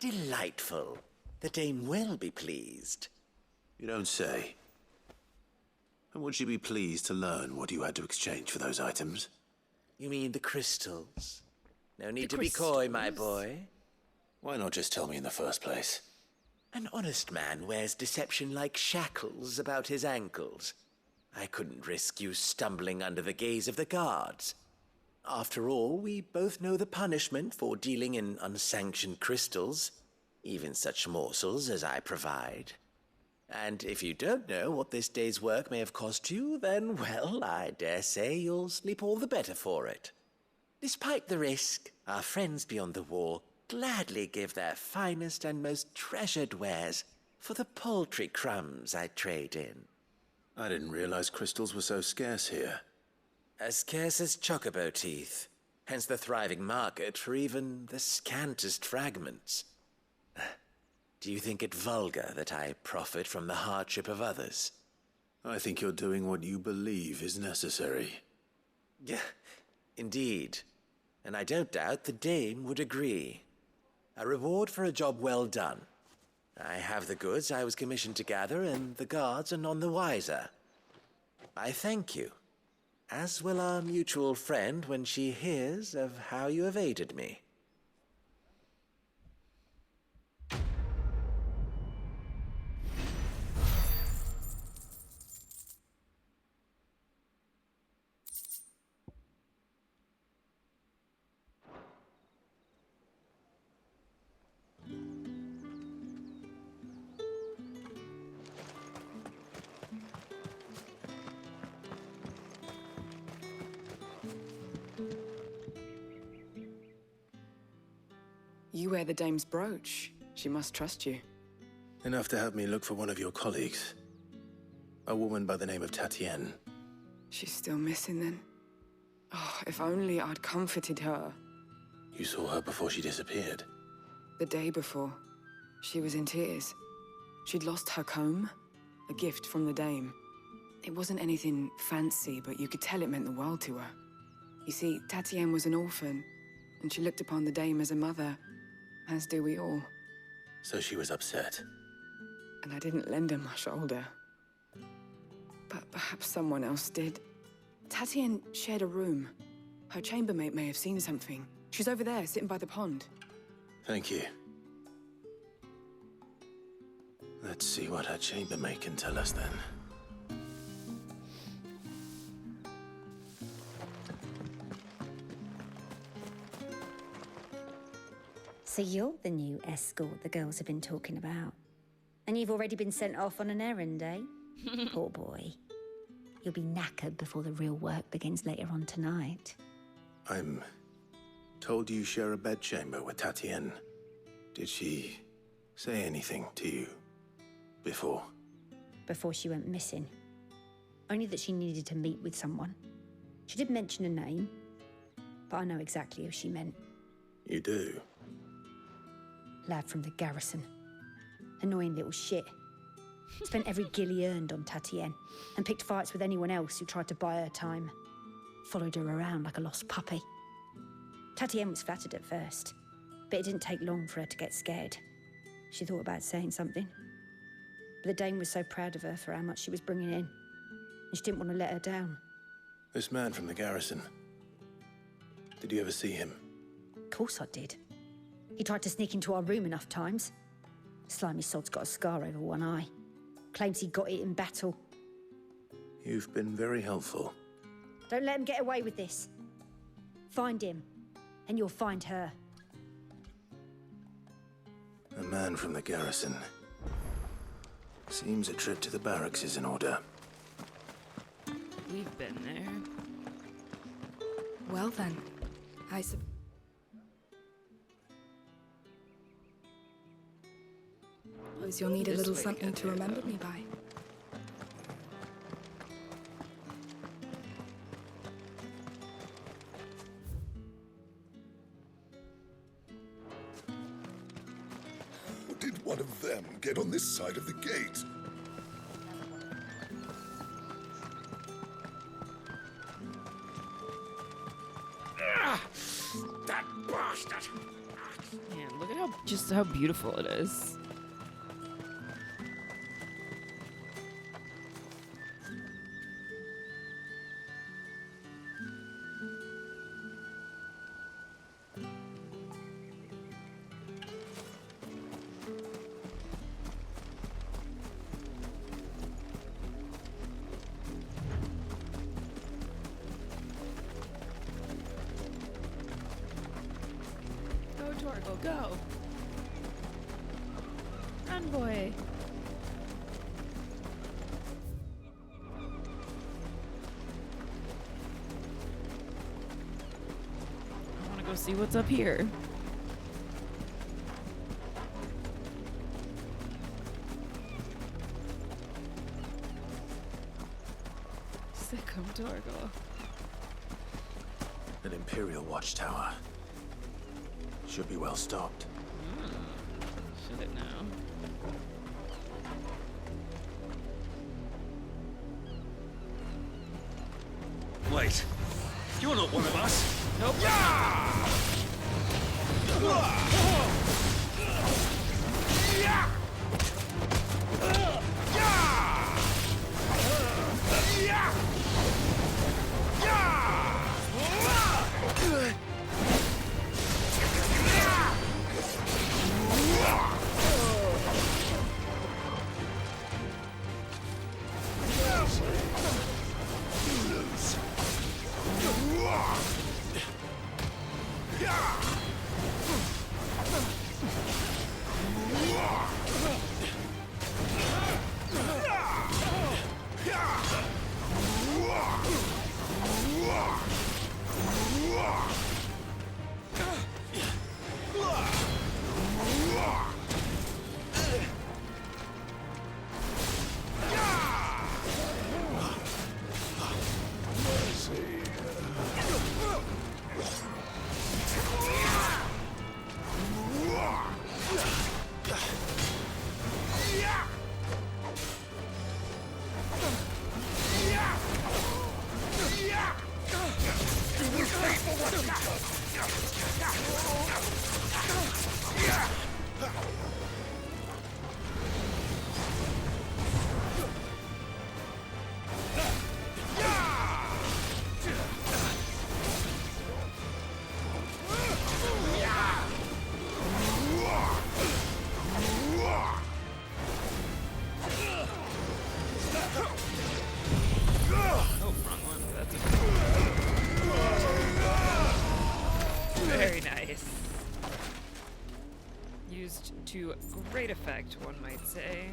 Delightful. The dame will be pleased. You don't say. And would she be pleased to learn what you had to exchange for those items? You mean the crystals? No need to be coy, my boy. Why not just tell me in the first place? An honest man wears deception like shackles about his ankles. I couldn't risk you stumbling under the gaze of the guards. After all, we both know the punishment for dealing in unsanctioned crystals, even such morsels as I provide. And if you don't know what this day's work may have cost you, then, well, I dare say you'll sleep all the better for it. Despite the risk, our friends beyond the wall gladly give their finest and most treasured wares for the paltry crumbs I trade in. I didn't realize crystals were so scarce here. As scarce as chocobo teeth, hence the thriving market for even the scantest fragments. Do you think it vulgar that I profit from the hardship of others? I think you're doing what you believe is necessary. Yeah, indeed. And I don't doubt the dame would agree. A reward for a job well done. I have the goods I was commissioned to gather, and the guards are none the wiser. I thank you, as will our mutual friend when she hears of how you have aided me. You wear the dame's brooch. She must trust you. Enough to have me look for one of your colleagues. A woman by the name of Tatienne. She's still missing then. Oh, if only I'd comforted her. You saw her before she disappeared. The day before, she was in tears. She'd lost her comb, a gift from the dame. It wasn't anything fancy, but you could tell it meant the world to her. You see, Tatienne was an orphan, and she looked upon the dame as a mother, as do we all. So she was upset. And I didn't lend her my shoulder. But perhaps someone else did. Tatienne shared a room. Her chambermaid may have seen something. She's over there, sitting by the pond. Thank you. Let's see what her chambermaid can tell us then. So you're the new escort the girls have been talking about. And you've already been sent off on an errand, eh? Poor boy. You'll be knackered before the real work begins later on tonight. I'm told you share a bedchamber with Tatienne. Did she say anything to you before? Before she went missing. Only that she needed to meet with someone. She did mention a name, but I know exactly who she meant. You do? Lad from the garrison. Annoying little shit. Spent every gil he earned on Tatienne, and picked fights with anyone else who tried to buy her time. Followed her around like a lost puppy. Tatienne was flattered at first, but it didn't take long for her to get scared. She thought about saying something. But the Dane was so proud of her for how much she was bringing in, and she didn't want to let her down. This man from the garrison. Did you ever see him? Of course I did. He tried to sneak into our room enough times. Slimy sod's got a scar over one eye. Claims he got it in battle. You've been very helpful. Don't let him get away with this. Find him, and you'll find her. A man from the garrison. Seems a trip to the barracks is in order. We've been there. Well then, I suppose you'll need a little something to remember me by. Did one of them get on this side of the gate? That bastard! Man, look at how beautiful it is. Go, Torgal, go! Run, boy! I want to go see what's up here. Sickum Torgal. An Imperial watchtower. Should be well stocked. Should it now? Wait, you're not one of us. Nope. Very nice. Used to great effect, one might say.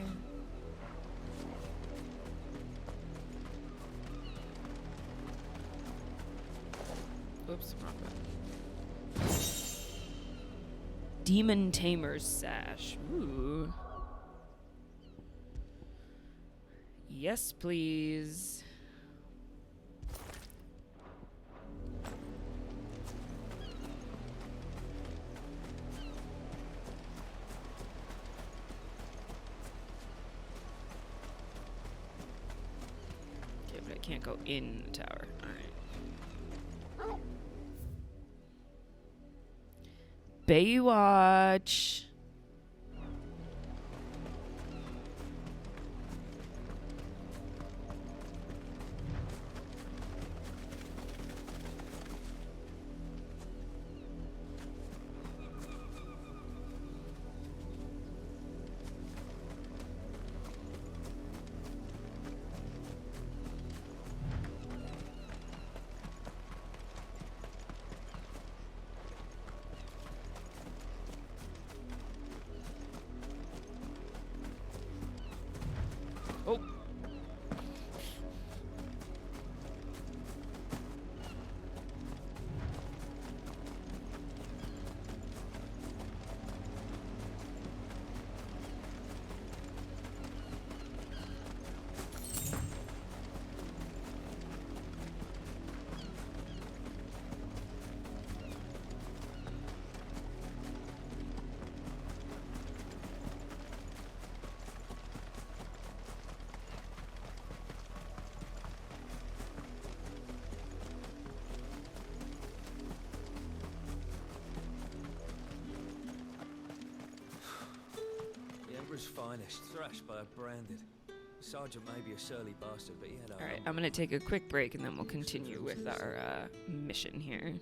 Demon Tamer's sash. Ooh. Yes, please. Okay, but I can't go in the tower. Alright. Baywatch. Oh. The Emperor's finest, thrashed by a branded. Sergeant may be a surly bastard, but he had a... Alright, I'm gonna take a quick break and then we'll continue with our mission here.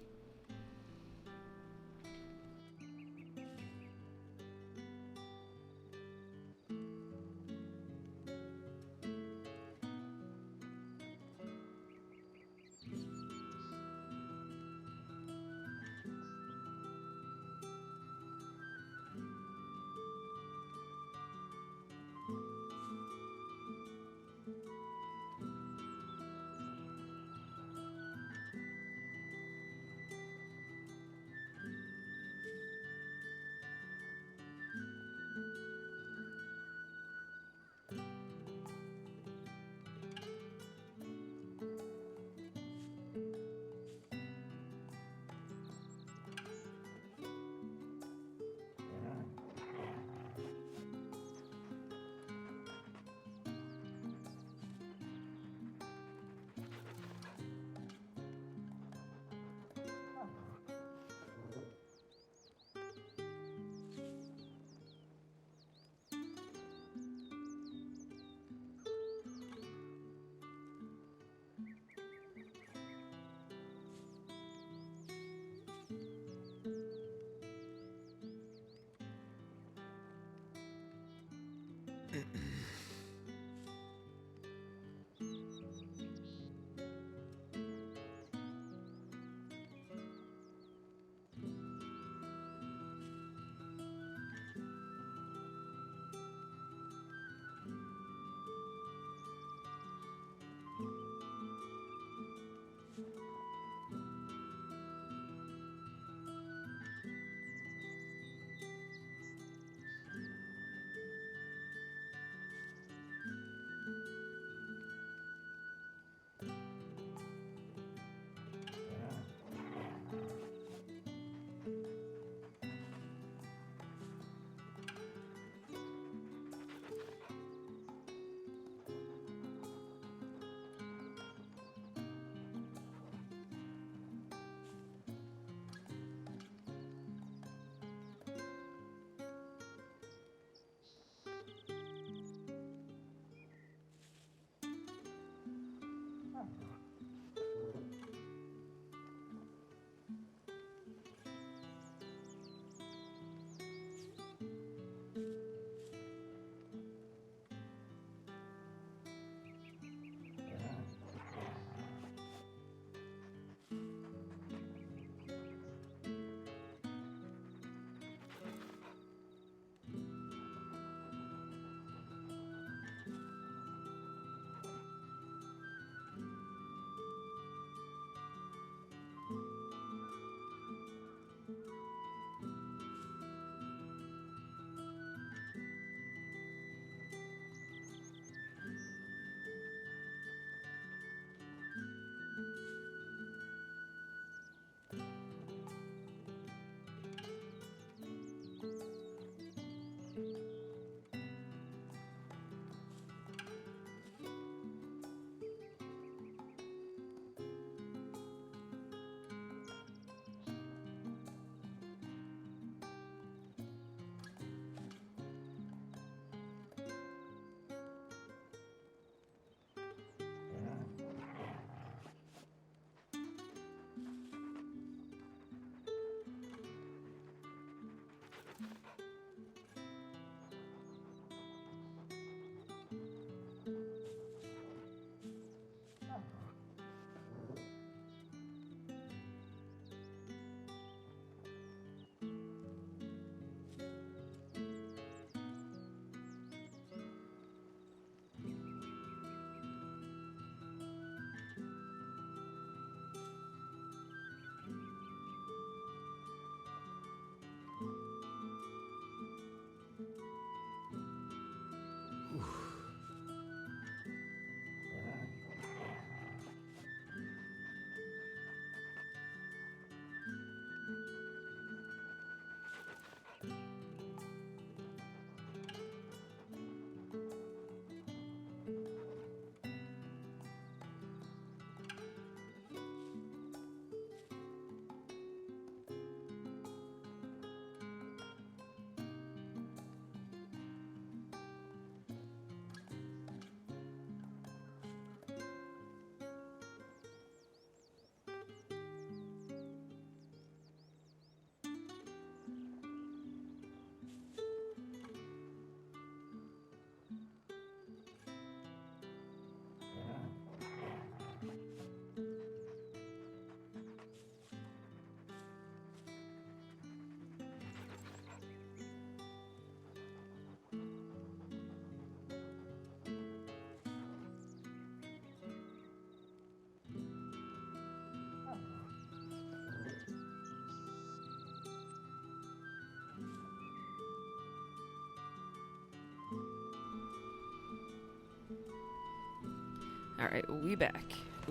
Alright, we back.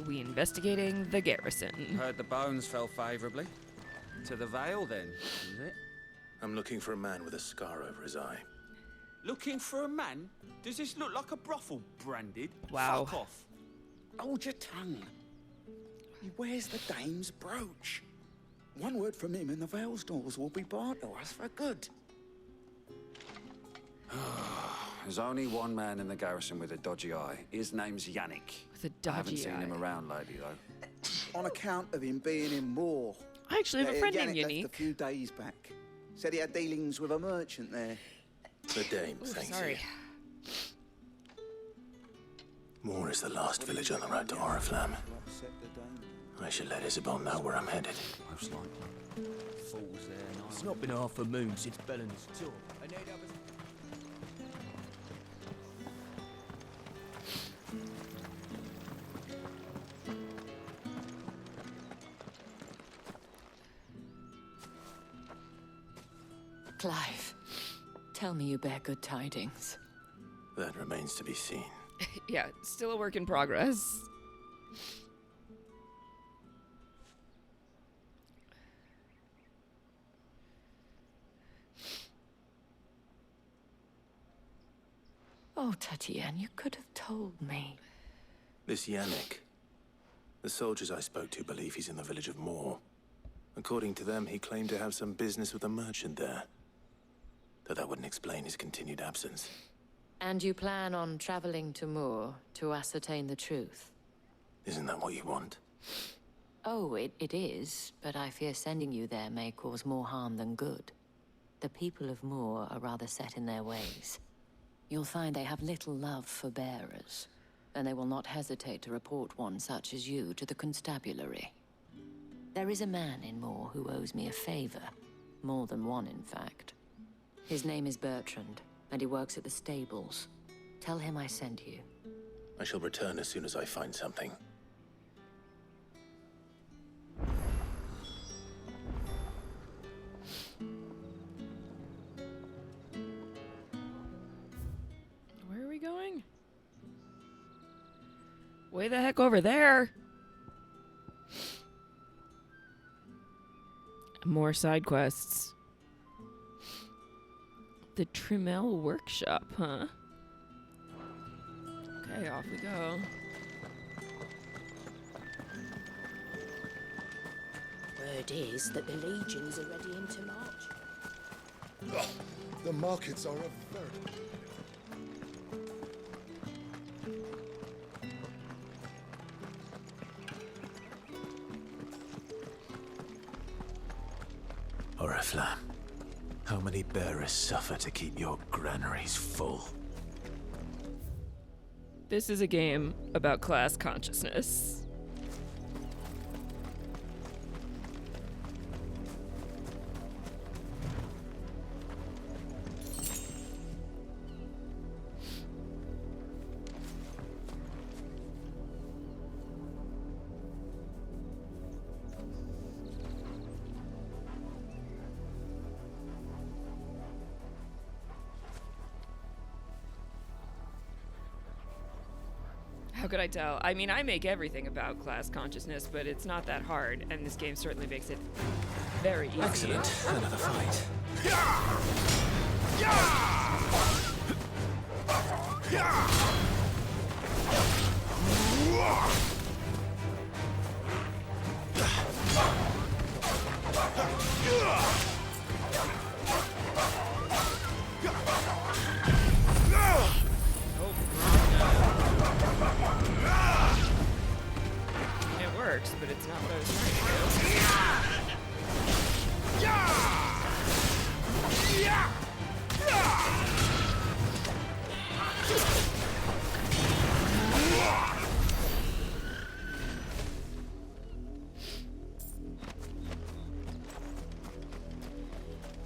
We investigating the garrison. Heard the bones fell favorably. To the Vale, then, is it? I'm looking for a man with a scar over his eye. Looking for a man? Does this look like a brothel, Branded? Wow. Fuck off. Hold your tongue. He wears the dame's brooch. One word from him and the Vale's doors will be barred to us for good. There's only one man in the garrison with a dodgy eye. His name's Yannick. With a I haven't dodgy seen him eye. around lately, though. On account of him being in Moor. I actually have a friend named Yannick Yannick. left a few days back. Said he had dealings with a merchant there. The dame, Ooh, thanks sorry. Moor is the last village on the road to Oriflamme. I should let Isabel know where I'm headed. Most likely. Falls there. It's not been half a moon since Belen's tour. Clive, tell me you bear good tidings. That remains to be seen. Yeah, still a work in progress. Oh, Tatienne, you could have told me. This Yannick. The soldiers I spoke to believe he's in the village of Moor. According to them, he claimed to have some business with a merchant there. Though that wouldn't explain his continued absence. And you plan on traveling to Moor to ascertain the truth? Isn't that what you want? Oh, it is, but I fear sending you there may cause more harm than good. The people of Moor are rather set in their ways. You'll find they have little love for bearers, and they will not hesitate to report one such as you to the constabulary. There is a man in Moor who owes me a favor. More than one, in fact. His name is Bertrand, and he works at the stables. Tell him I sent you. I shall return as soon as I find something. Where are we going? Way the heck over there. More side quests. The Trimmel Workshop, huh? Okay, off we go. Word is that the legions are ready into March. Ugh, the markets are a very... Oriflamme, how many bearers suffer to keep your granaries full? This is a game about class consciousness. How could I tell? I mean, I make everything about class consciousness, but it's not that hard, and this game certainly makes it very easy. Excellent. Another fight. It works, but it's not what I was trying to do.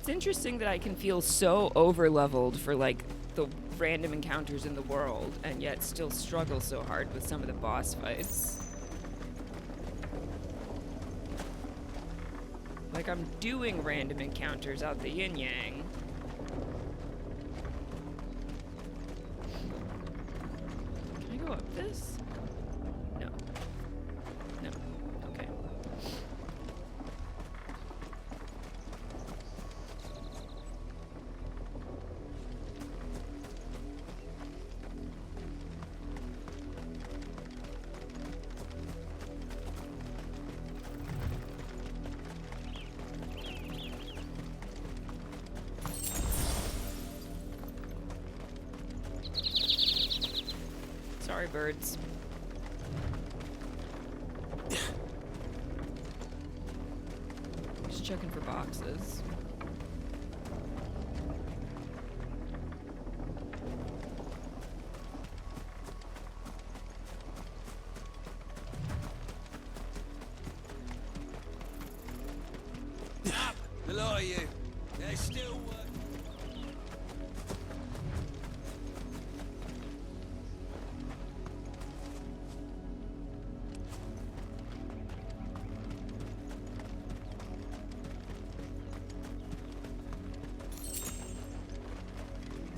It's interesting that I can feel so over-leveled for, like, the random encounters in the world, and yet still struggle so hard with some of the boss fights. Like, I'm doing random encounters out the yin-yang. Can I go up this? Sorry, birds. Just checking for boxes. The lot of you, there's still work.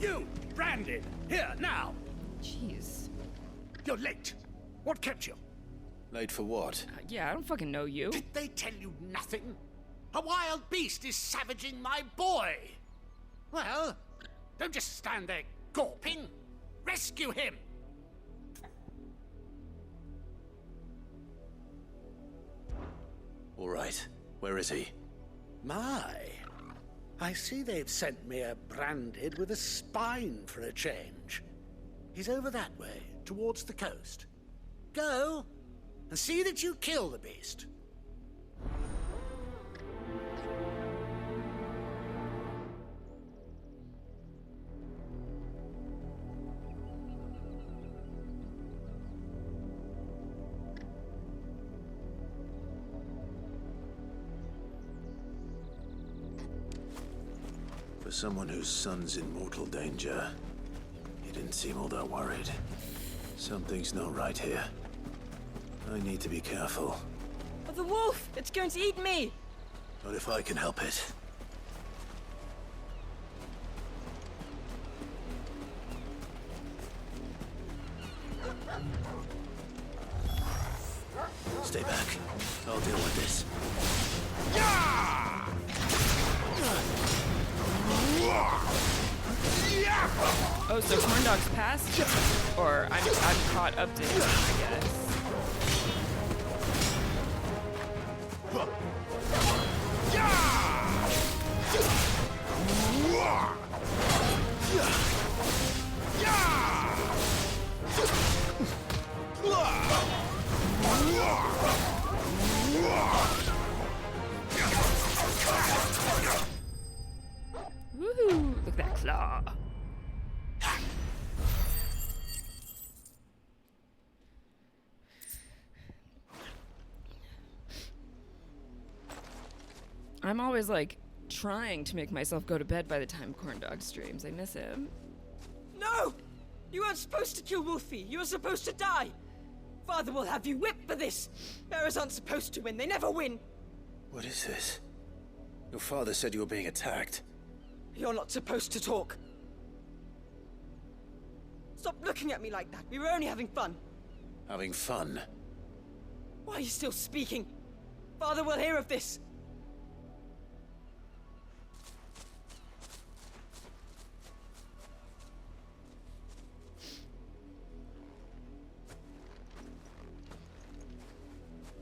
You, Brandon, here, now! Jeez. You're late. What kept you? Late for what? Yeah, I don't fucking know you. Did they tell you nothing? A wild beast is savaging my boy! Well, don't just stand there gawping. Rescue him! All right. Where is he? My, I see they've sent me a branded with a spine for a change. He's over that way, towards the coast. Go, and see that you kill the beast. For someone whose son's in mortal danger, he didn't seem all that worried. Something's not right here. I need to be careful. Oh, the wolf! It's going to eat me! Not if I can help it. Stay back. I'll deal with this. Oh, so corn dogs passed? Or I'm caught up to him, I guess. Woohoo! Look at that claw. I'm always like trying to make myself go to bed by the time Corndog streams. I miss him. No! You weren't supposed to kill Wolfie. You were supposed to die. Father will have you whipped for this. Bearers aren't supposed to win. They never win. What is this? Your father said you were being attacked. You're not supposed to talk. Stop looking at me like that. We were only having fun. Having fun? Why are you still speaking? Father will hear of this.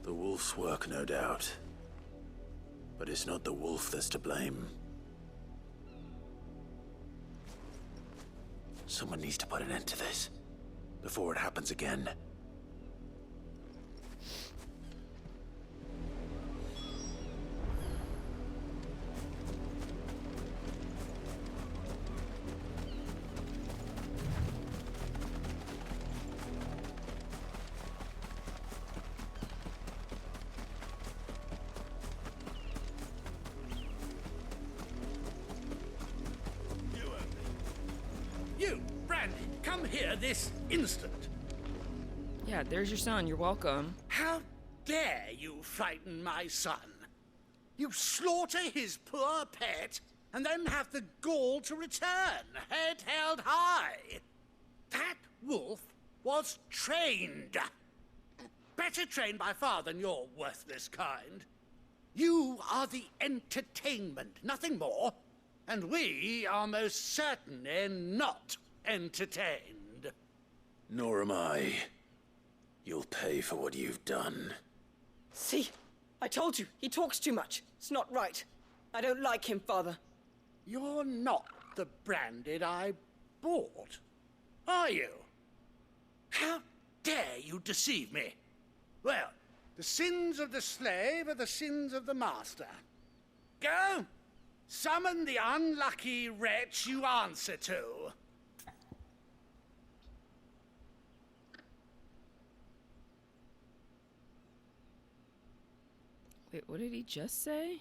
The wolf's work, no doubt. But it's not the wolf that's to blame. Someone needs to put an end to this, before it happens again. You, Brandy, come here this instant. Yeah, there's your son. You're welcome. How dare you frighten my son? You slaughter his poor pet, and then have the gall to return, head held high. That wolf was trained. Better trained by far than your worthless kind. You are the entertainment, nothing more. And we are most certainly not entertained. Nor am I. You'll pay for what you've done. See? I told you. He talks too much. It's not right. I don't like him, Father. You're not the branded I bought, are you? How you'd deceive me. Well, the sins of the slave are the sins of the master. Go, summon the unlucky wretch you answer to. Wait, what did he just say?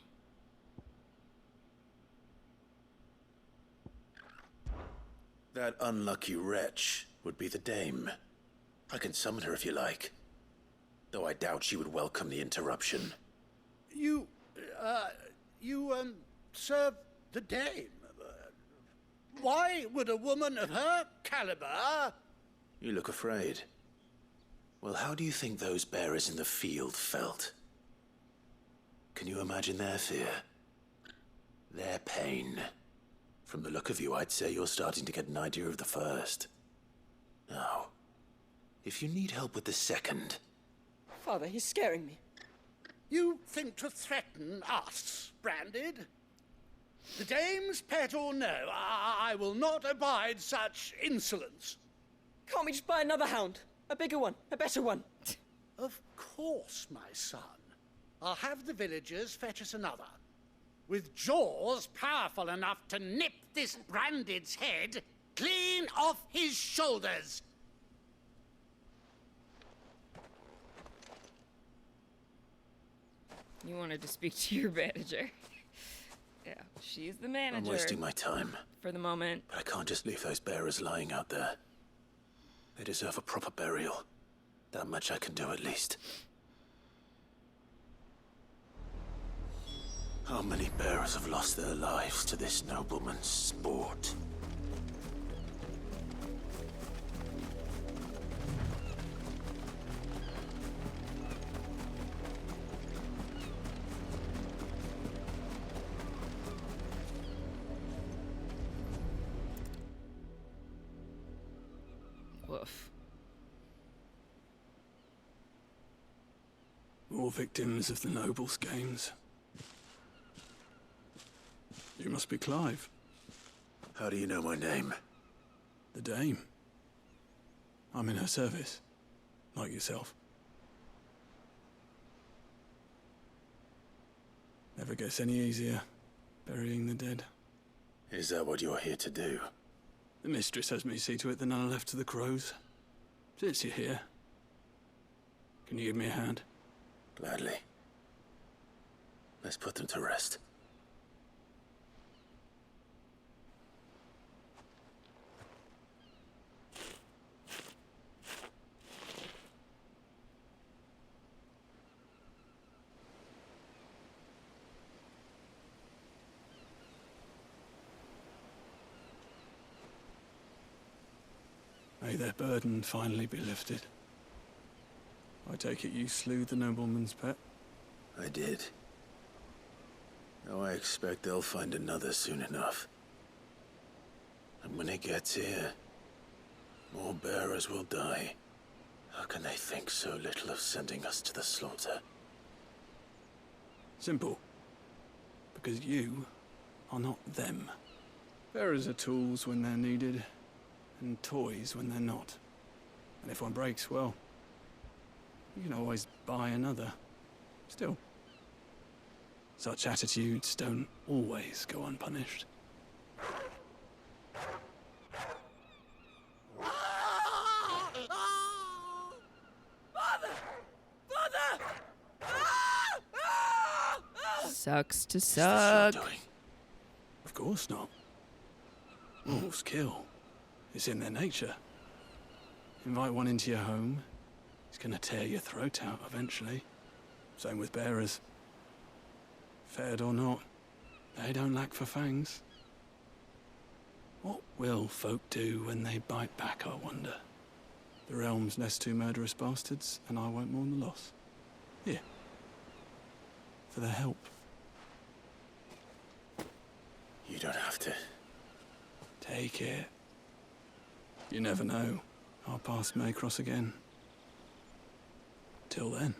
That unlucky wretch would be the dame. I can summon her if you like. Though I doubt she would welcome the interruption. You serve the dame. Why would a woman of her caliber... You look afraid. Well, how do you think those bearers in the field felt? Can you imagine their fear? Their pain? From the look of you, I'd say you're starting to get an idea of the first. Now, if you need help with the second... Father, he's scaring me. You think to threaten us, Branded? The dame's pet or no, I will not abide such insolence. Can't we just buy another hound? A bigger one, a better one. Of course, my son. I'll have the villagers fetch us another. With jaws powerful enough to nip this Branded's head clean off his shoulders. You wanted to speak to your manager. Yeah, she's the manager. I'm wasting my time. For the moment. But I can't just leave those bearers lying out there. They deserve a proper burial. That much I can do at least. How many bearers have lost their lives to this nobleman's sport? Woof. More victims of the nobles' games. You must be Clive. How do you know my name? The Dame. I'm in her service, like yourself. Never gets any easier, burying the dead. Is that what you're here to do? The mistress has me see to it that none are left to the crows. Since you're here, can you give me a hand? Gladly. Let's put them to rest. May their burden finally be lifted. I take it you slew the nobleman's pet? I did. Now I expect they'll find another soon enough. And when it gets here, more bearers will die. How can they think so little of sending us to the slaughter? Simple. Because you are not them. Bearers are tools when they're needed, and toys when they're not. And if one breaks, well, you can always buy another. Still, such attitudes don't always go unpunished. Father! Father! Sucks to suck. Of course not. Wolves kill. It's in their nature. Invite one into your home, he's gonna tear your throat out eventually. Same with bearers. Fed or not, they don't lack for fangs. What will folk do when they bite back, I wonder? The realm's nest two murderous bastards, and I won't mourn the loss. Here. For their help. You don't have to. Take it. You never know. Our paths may cross again. Till then.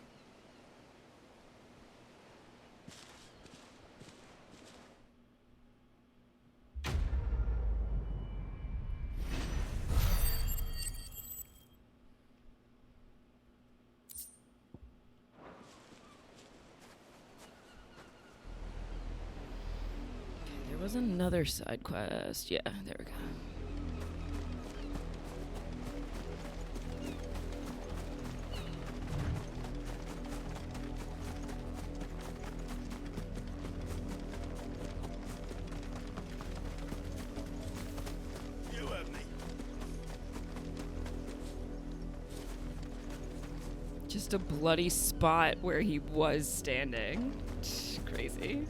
was another side quest. Yeah, there we go. Just a bloody spot where he was standing. Crazy.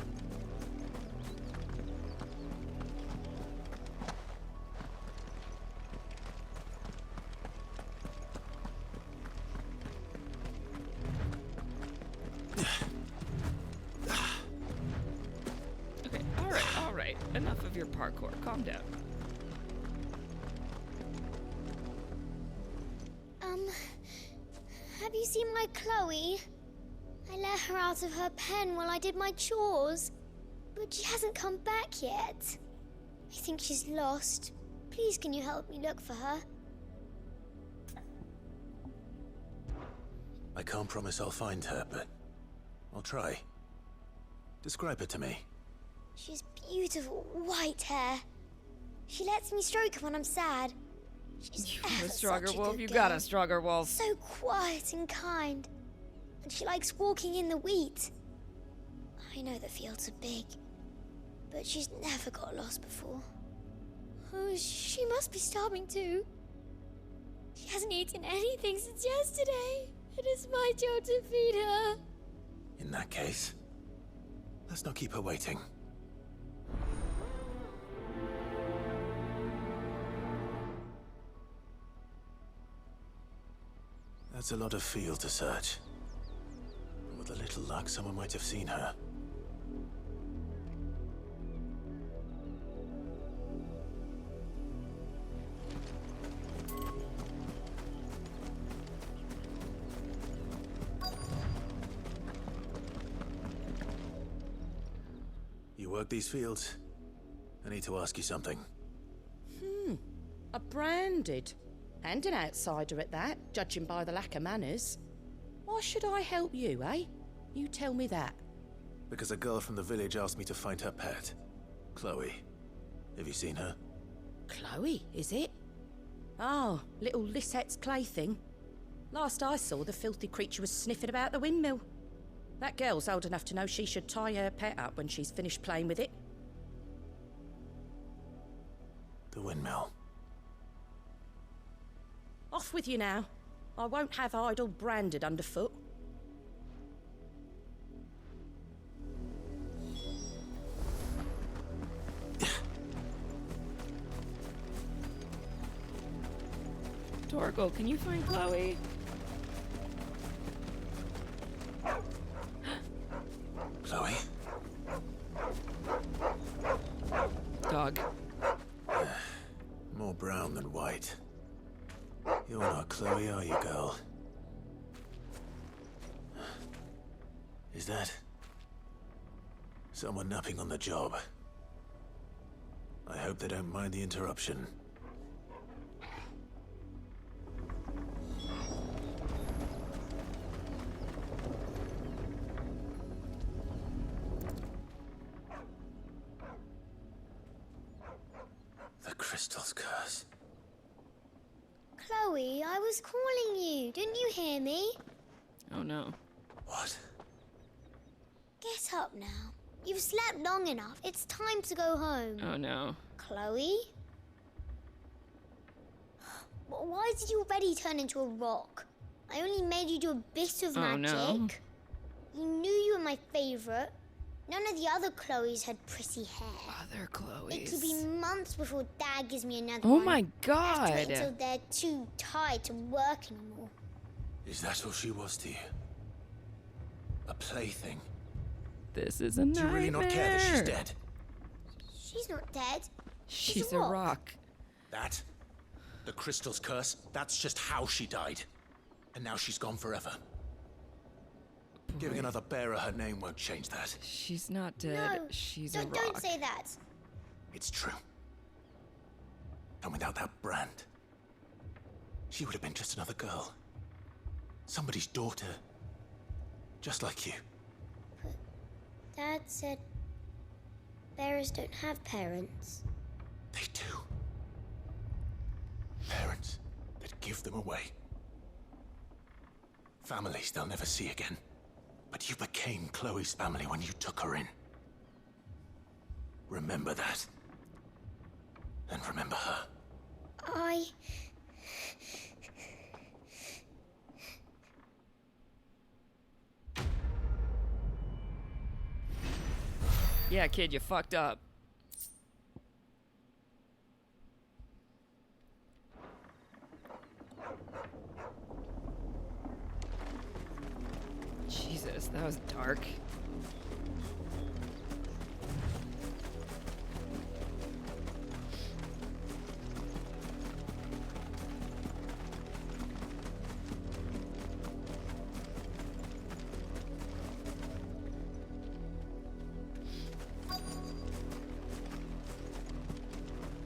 Okay, all right. Enough of your parkour. Calm down. Have you seen my Chloe? I let her out of her pen while I did my chores, but she hasn't come back yet. I think she's lost. Please, can you help me look for her? I can't promise I'll find her, but I'll try. Describe her to me. She has beautiful white hair. She lets me stroke her when I'm sad. She's You got a ever stronger such a wolf. good You got girl. a stronger wolf. So quiet and kind. And she likes walking in the wheat. I know the fields are big, but she's never got lost before. Oh, she must be starving too. She hasn't eaten anything since yesterday. It is my job to feed her. In that case, let's not keep her waiting. That's a lot of field to search. With a little luck, someone might have seen her. You work these fields? I need to ask you something. A branded. And an outsider at that, judging by the lack of manners. Why should I help you, eh? You tell me that. Because a girl from the village asked me to find her pet, Chloe. Have you seen her? Chloe, is it? Oh, little Lisette's plaything. Last I saw, the filthy creature was sniffing about the windmill. That girl's old enough to know she should tie her pet up when she's finished playing with it. The windmill. Off with you now. I won't have idle branded underfoot. Torgal, can you find Chloe? Chloe? Dog. More brown than white. You're not Chloe, are you, girl? Is that someone napping on the job? I hope they don't mind the interruption. The crystal's curse. Chloe, I was calling you. Didn't you hear me? Oh no. What? Get up now. You've slept long enough. It's time to go home. Oh no. Chloe? Why did you already turn into a rock? I only made you do a bit of Oh, magic. no. You knew you were my favorite. None of the other Chloes had pretty hair. Other Chloes. It could be months before Dad gives me another Oh one. my I have to wait God. until they're too tired to work anymore. Is that all she was to you? A plaything? This is a Do you really not care that she's nightmare. dead? She's not dead. She's a rock. That? The crystal's curse? That's just how she died. And now she's gone forever. Giving another bearer her name won't change that. She's not dead. No, She's a rock. don't say that. It's true. And without that brand, she would have been just another girl. Somebody's daughter. Just like you. Dad said Bearers don't have parents. They do. Parents that give them away. Families they'll never see again. But you became Chloe's family when you took her in. Remember that. And remember her. Yeah, kid, you fucked up. Jesus, that was dark.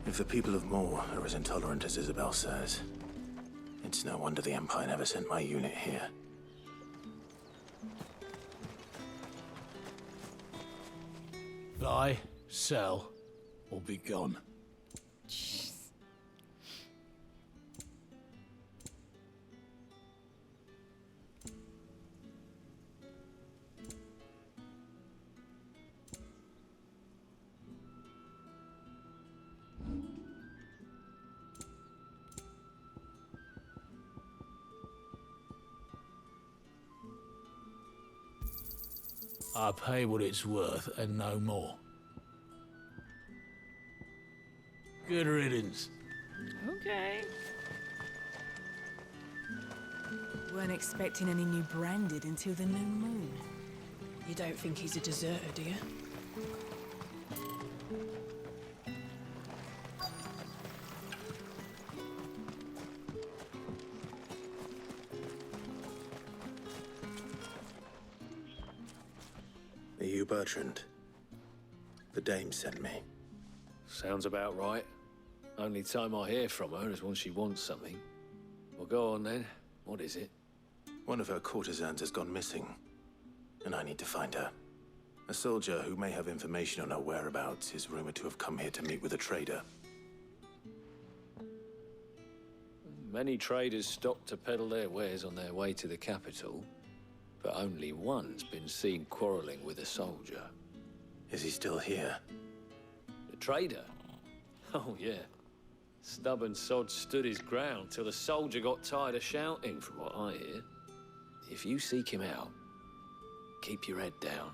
If the people of Moor are as intolerant as Isabel says, it's no wonder the Empire never sent my unit here. Buy, sell, or be gone. I pay what it's worth and no more. Good riddance. Okay. Weren't expecting any new branded until the new moon. You don't think he's a deserter, do you? Are you Bertrand? The dame sent me. Sounds about right. Only time I hear from her is when she wants something. Well, go on then. What is it? One of her courtesans has gone missing, and I need to find her. A soldier who may have information on her whereabouts is rumored to have come here to meet with a trader. Many traders stop to peddle their wares on their way to the capital, but only one's been seen quarreling with a soldier. Is he still here? The trader? Oh, yeah. Stubborn sod stood his ground till the soldier got tired of shouting, from what I hear. If you seek him out, keep your head down.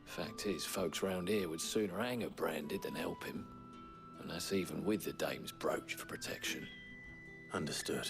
Fact is, folks round here would sooner hang a branded than help him. And that's even with the dame's brooch for protection. Understood.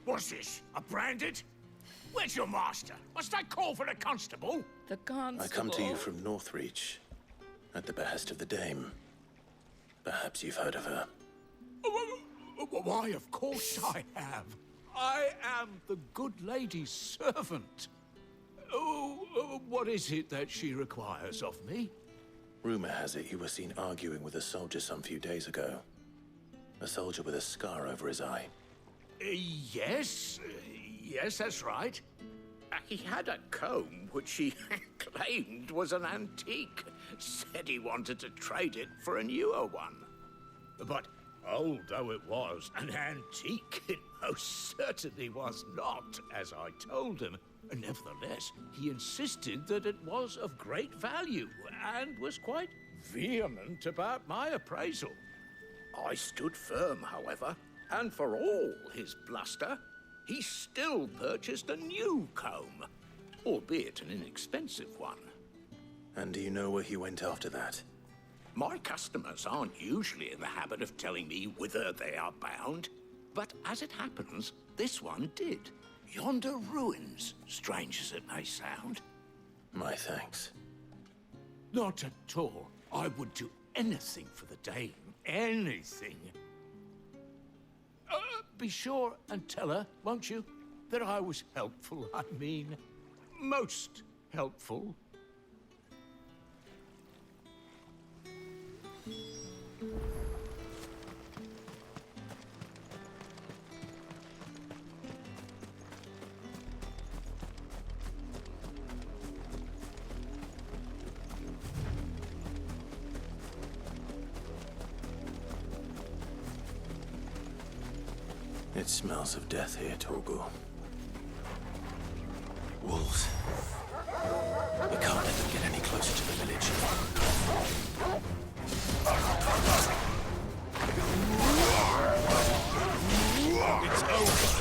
What's this? A branded? Where's your master? Must I call for the constable? The constable. I come to you from Northreach, at the behest of the dame. Perhaps you've heard of her. Why, of course I have. I am the good lady's servant. What is it that she requires of me? Rumor has it you were seen arguing with a soldier some few days ago. A soldier with a scar over his eye. Yes, that's right. He had a comb which he claimed was an antique. Said he wanted to trade it for a newer one. But old though it was, an antique it most certainly was not, as I told him. Nevertheless, he insisted that it was of great value and was quite vehement about my appraisal. I stood firm, however, and for all his bluster, he still purchased a new comb, albeit an inexpensive one. And do you know where he went after that? My customers aren't usually in the habit of telling me whither they are bound, but as it happens, this one did. Yonder ruins, strange as it may sound. My thanks. Not at all. I would do anything for the dame. Anything. be sure and tell her, won't you, that I was helpful. I mean, most helpful. It smells of death here, Torgal. Wolves. We can't let them get any closer to the village. It's over.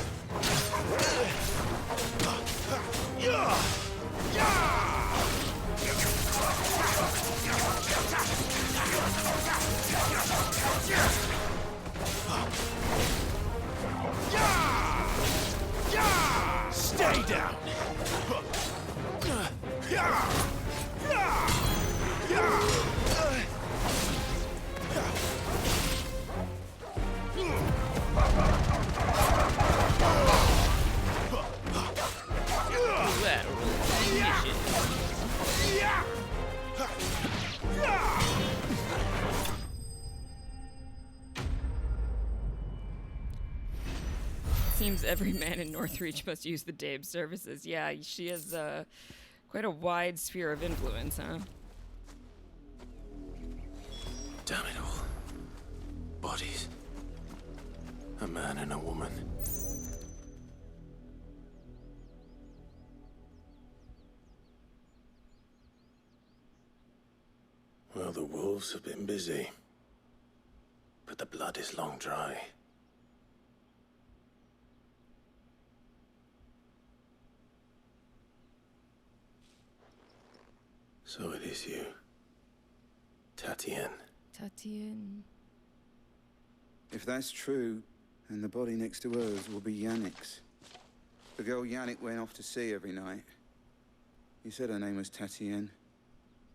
Stay down! Seems every man in Northreach must use the Dame's services. Yeah, she has quite a wide sphere of influence, huh? Damn it all. Bodies. A man and a woman. Well, the wolves have been busy. But the blood is long dry. So it is you. Tatien. Tatien. If that's true, then the body next to hers will be Yannick's. The girl Yannick went off to sea every night. You said her name was Tatien.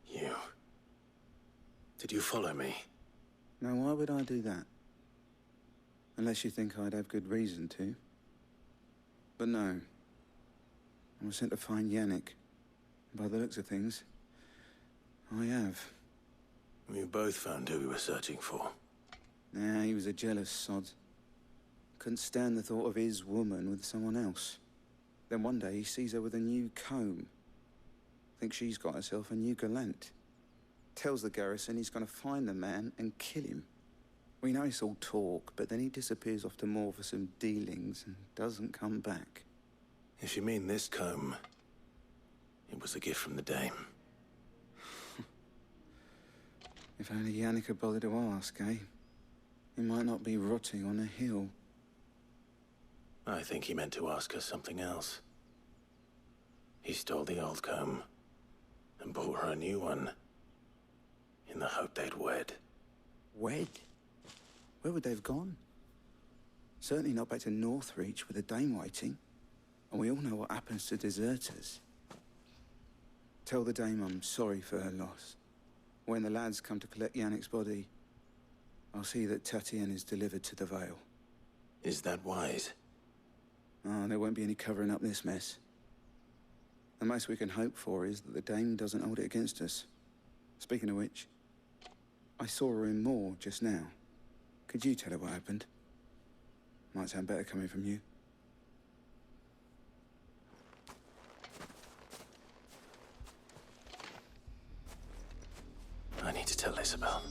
You. Did you follow me? Now, why would I do that? Unless you think I'd have good reason to. But no. I was sent to find Yannick. By the looks of things, I have. We both found who we were searching for. Nah, he was a jealous sod. Couldn't stand the thought of his woman with someone else. Then one day he sees her with a new comb. Thinks she's got herself a new gallant. Tells the garrison he's gonna find the man and kill him. We know it's all talk, but then he disappears off to Moor for some dealings and doesn't come back. If you mean this comb, it was a gift from the Dame. If only Yannick had bothered to ask, eh? He might not be rotting on a hill. I think he meant to ask her something else. He stole the old comb and bought her a new one in the hope they'd wed. Wed? Where would they have gone? Certainly not back to Northreach with a Dame waiting. And we all know what happens to deserters. Tell the Dame I'm sorry for her loss. When the lads come to collect Yannick's body, I'll see that Tatien is delivered to the Vale. Is that wise? Oh, there won't be any covering up this mess. The most we can hope for is that the Dame doesn't hold it against us. Speaking of which, I saw her in Moor just now. Could you tell her what happened? Might sound better coming from you. I need to tell Isabel.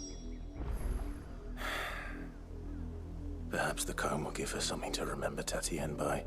Perhaps the comb will give her something to remember Tatien by.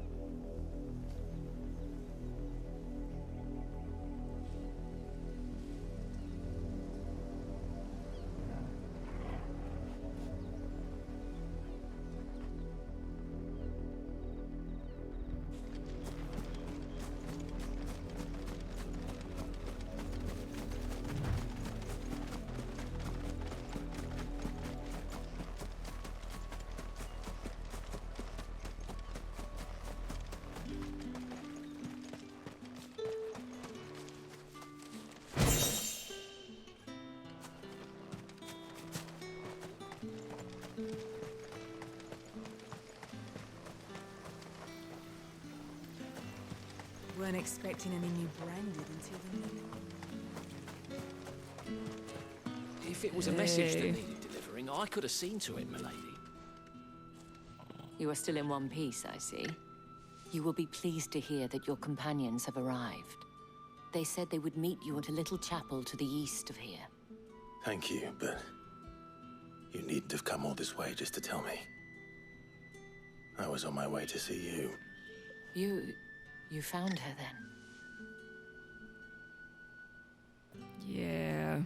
weren't expecting any new branded until the minute. If it was a message that Hey. needed delivering, I could have seen to it, milady. You are still in one piece, I see. You will be pleased to hear that your companions have arrived. They said they would meet you at a little chapel to the east of here. Thank you, but you needn't have come all this way just to tell me. I was on my way to see you. You found her then? Yeah.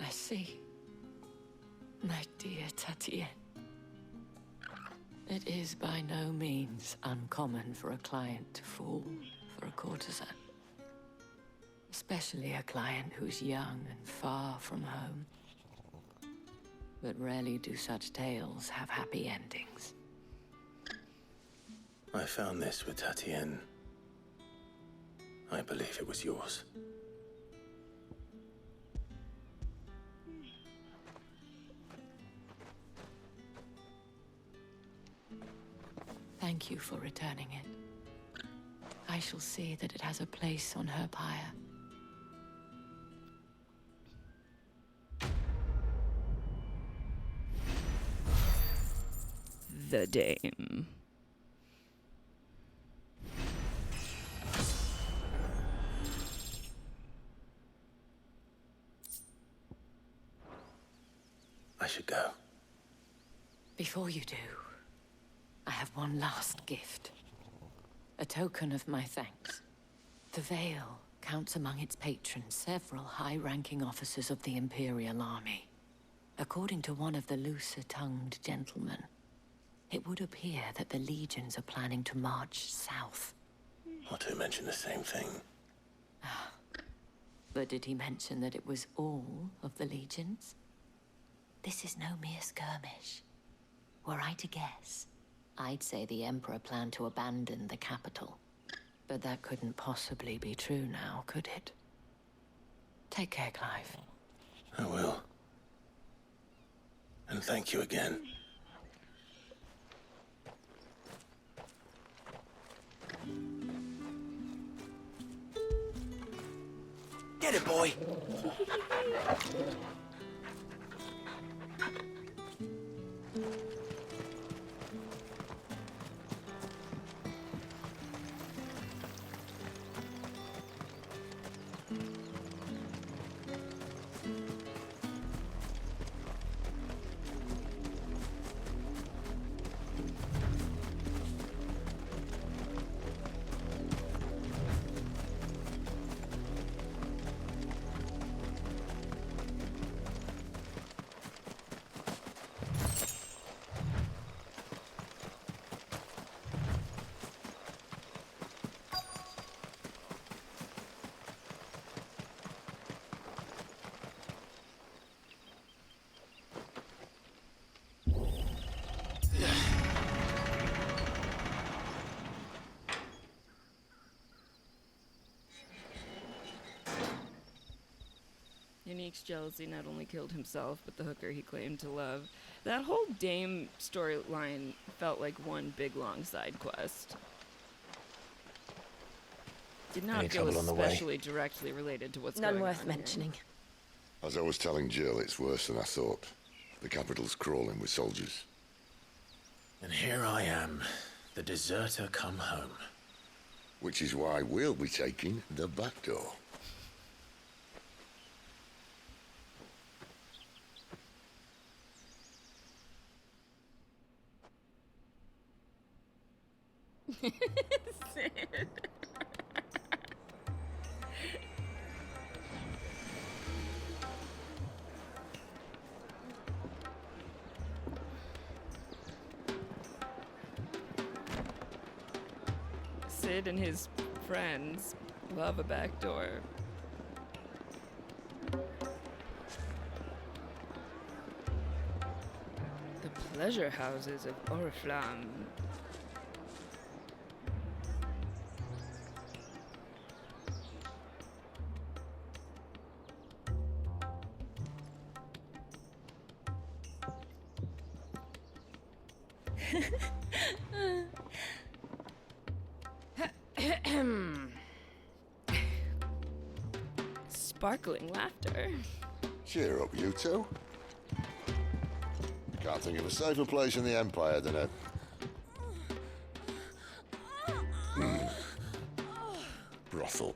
I see. My dear Tatienne. It is by no means uncommon for a client to fall for a courtesan. Especially a client who's young and far from home. But rarely do such tales have happy endings. I found this with Tatienne. I believe it was yours. Thank you for returning it. I shall see that it has a place on her pyre. The Dame. I should go. Before you do, I have one last gift. A token of my thanks. The Vale counts among its patrons several high-ranking officers of the Imperial Army. According to one of the looser-tongued gentlemen, it would appear that the legions are planning to march south. Otto mentioned the same thing. But did he mention that it was all of the legions? This is no mere skirmish. Were I to guess, I'd say the Emperor planned to abandon the capital. But that couldn't possibly be true now, could it? Take care, Clive. I will. And thank you again. Get it, boy! Unique's jealousy not only killed himself, but the hooker he claimed to love. That whole Dame storyline felt like one big long side quest. Did not Any feel trouble on the way? especially directly related to what's None going on. worth here. mentioning. As I was telling Jill, it's worse than I thought. The capital's crawling with soldiers. And here I am, the deserter come home. Which is why we'll be taking the back door. Sid. Sid and his friends love a back door. The pleasure houses of Oriflamme. Sparkling laughter. Cheer up, you two. Can't think of a safer place in the Empire than a... brothel.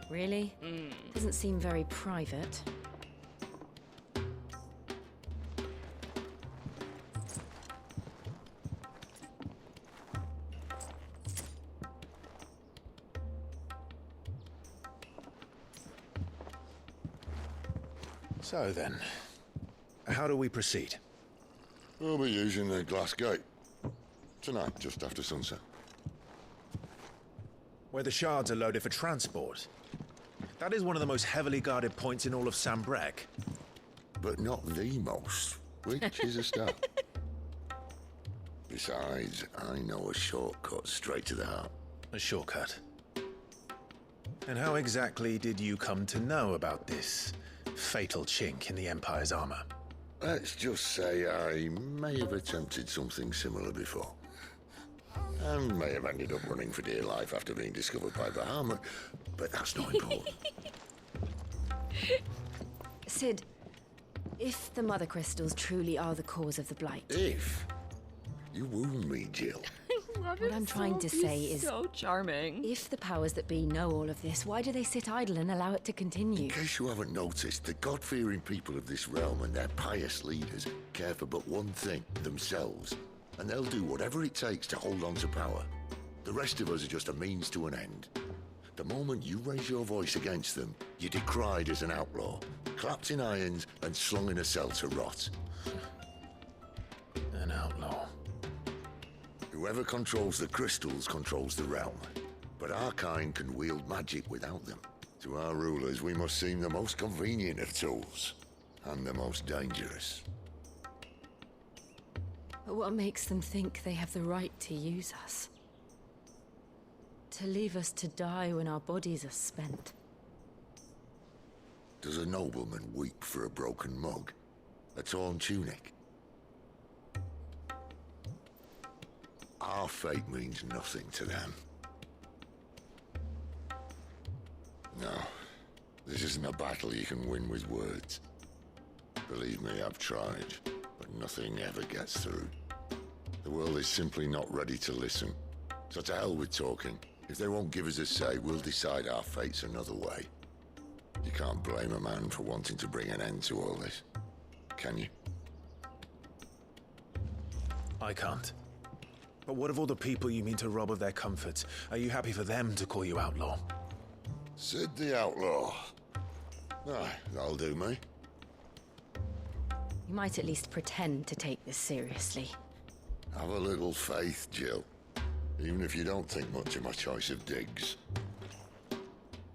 Really? Doesn't seem very private. So then, how do we proceed? We'll be using the glass gate. Tonight, just after sunset. Where the shards are loaded for transport. That is one of the most heavily guarded points in all of Sambrek. But not the most, which is a start. Besides, I know a shortcut straight to the heart. A shortcut? And how exactly did you come to know about this fatal chink in the Empire's armor? Let's just say I may have attempted something similar before. And may have ended up running for dear life after being discovered by Bahamut, but that's not important. Sid, if the Mother Crystals truly are the cause of the Blight... If? You wound me, Jill. What I'm trying to say is... so charming. If the powers that be know all of this, why do they sit idle and allow it to continue? In case you haven't noticed, the God-fearing people of this realm and their pious leaders care for but one thing, themselves. And they'll do whatever it takes to hold on to power. The rest of us are just a means to an end. The moment you raise your voice against them, you're decried as an outlaw, clapped in irons and slung in a cell to rot. An outlaw. Whoever controls the crystals controls the realm. But our kind can wield magic without them. To our rulers, we must seem the most convenient of tools. And the most dangerous. But what makes them think they have the right to use us? To leave us to die when our bodies are spent? Does a nobleman weep for a broken mug? A torn tunic? Our fate means nothing to them. No, this isn't a battle you can win with words. Believe me, I've tried, but nothing ever gets through. The world is simply not ready to listen. So to hell with talking. If they won't give us a say, we'll decide our fates another way. You can't blame a man for wanting to bring an end to all this, can you? I can't. But what of all the people you mean to rob of their comforts? Are you happy for them to call you outlaw? Sid the Outlaw. Aye, that'll do me. You might at least pretend to take this seriously. Have a little faith, Jill. Even if you don't think much of my choice of digs.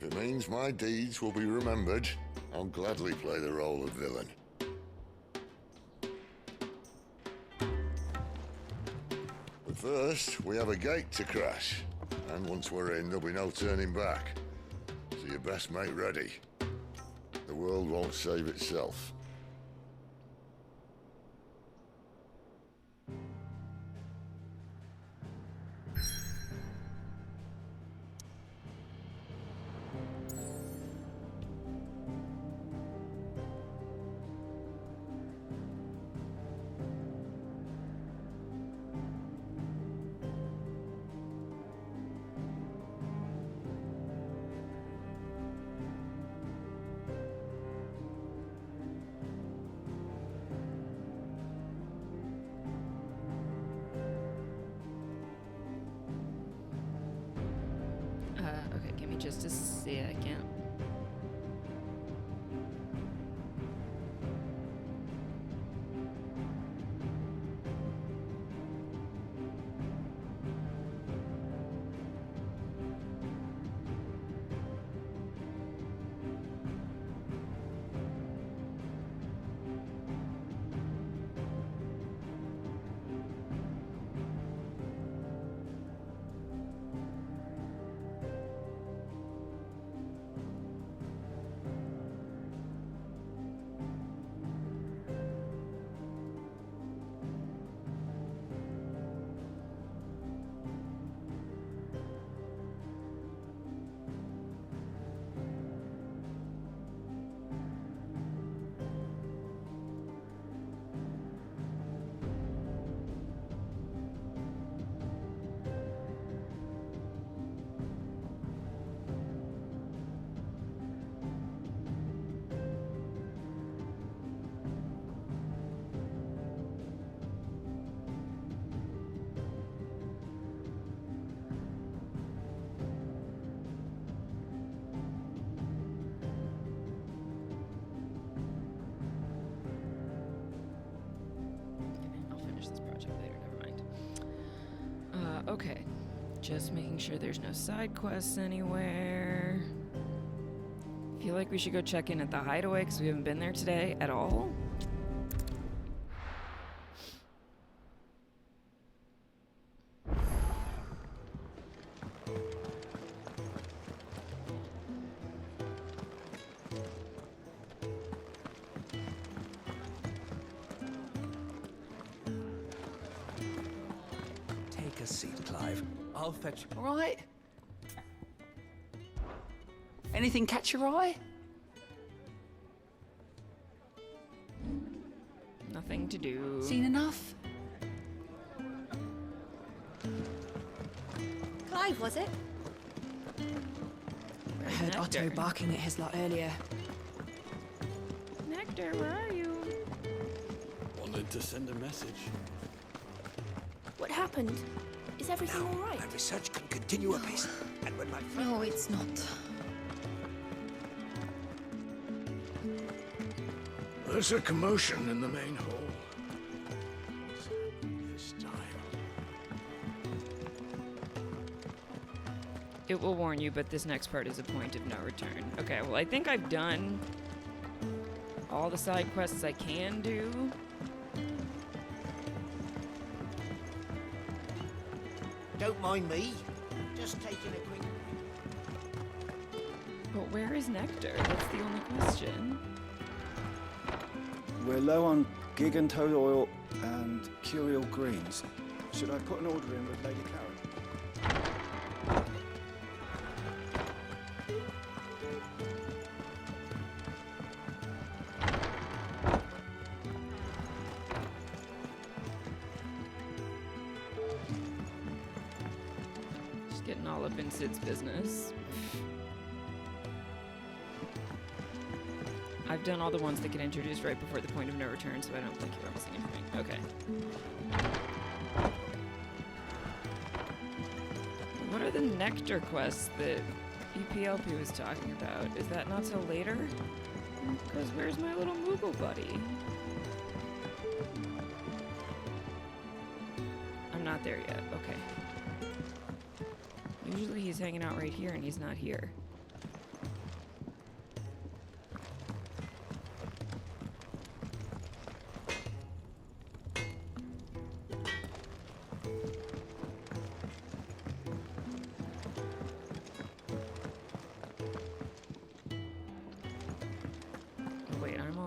If it means my deeds will be remembered, I'll gladly play the role of villain. But first, we have a gate to crash. And once we're in, there'll be no turning back. So you best make ready. The world won't save itself. Okay, give me just a second. this project later. Never mind. Okay. Just making sure there's no side quests anywhere. Feel like we should go check in at the hideaway because we haven't been there today at all. Take a seat, Clive. I'll fetch. All right. Anything catch your eye? Nothing to do. Seen enough? Clive, was it? I heard Otto barking at his lot earlier. Nectar, where are you? Wanted to send a message. What happened? Is everything all right? My research can continue apace. And when my No, it's not. There's a commotion in the main hall. This time. It will warn you, but this next part is a point of no return. Okay, well, I think I've done all the side quests I can do. Don't mind me. Just taking a quick... But where is Nectar? That's the only question. We're low on gig and toad oil and curial greens. Should I put an order in with Lady Clara? Just getting all up in Sid's business. I've done all the ones that get introduced right before the point of no return, so I don't think you're missing anything. Okay. What are the Nectar quests that EPLP was talking about? Is that not till later? Because where's my little Moogle buddy? I'm not there yet. Okay. Usually he's hanging out right here, and he's not here.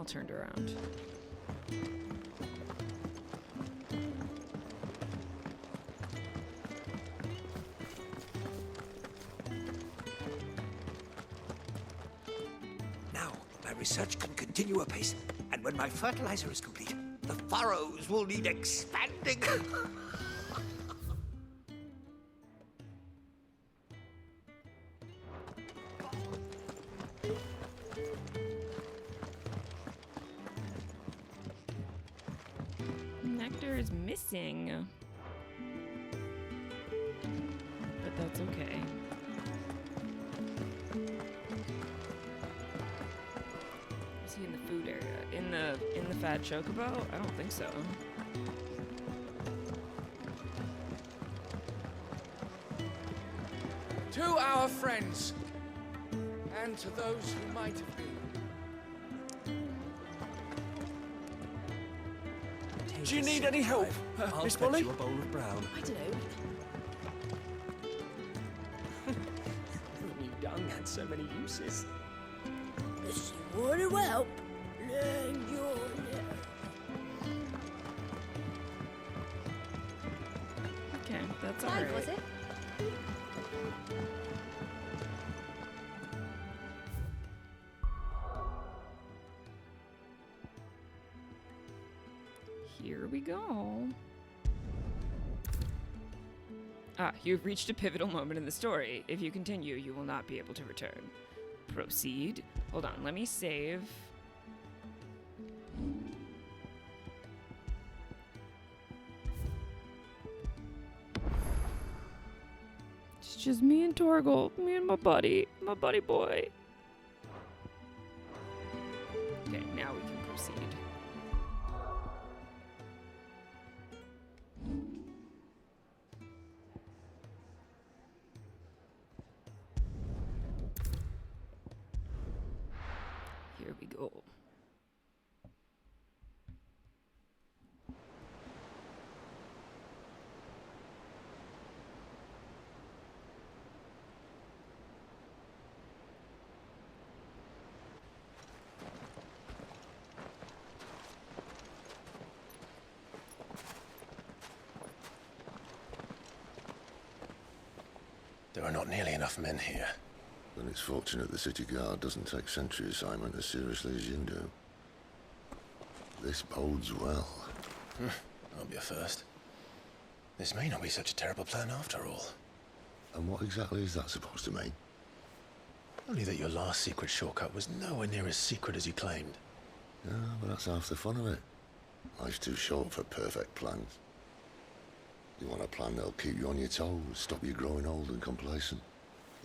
Turned around. Now, my research can continue apace, and when my fertilizer is complete, the furrows will need expanding. Nectar is missing. But that's okay. Is he in the food area? In the fat chocobo? I don't think so. To our friends, and to those who might have been. Do you need any help, Miss Molly? A bowl of brown. I don't know. New dung had so many uses. If you want to help, learn your Okay, that's Clive, alright. was it? Here we go. You've reached a pivotal moment in the story. If you continue, you will not be able to return. Proceed. Hold on, let me save. It's just me and Torgal, me and my buddy boy. Okay, now we can proceed. Here we go. There are not nearly enough men here. Then it's fortunate the city guard doesn't take sentry assignment as seriously as you do. This bodes well. I'll be a first. This may not be such a terrible plan after all. And what exactly is that supposed to mean? Only that your last secret shortcut was nowhere near as secret as you claimed. Yeah, but that's half the fun of it. Life's too short for perfect plans. You want a plan that'll keep you on your toes, stop you growing old and complacent.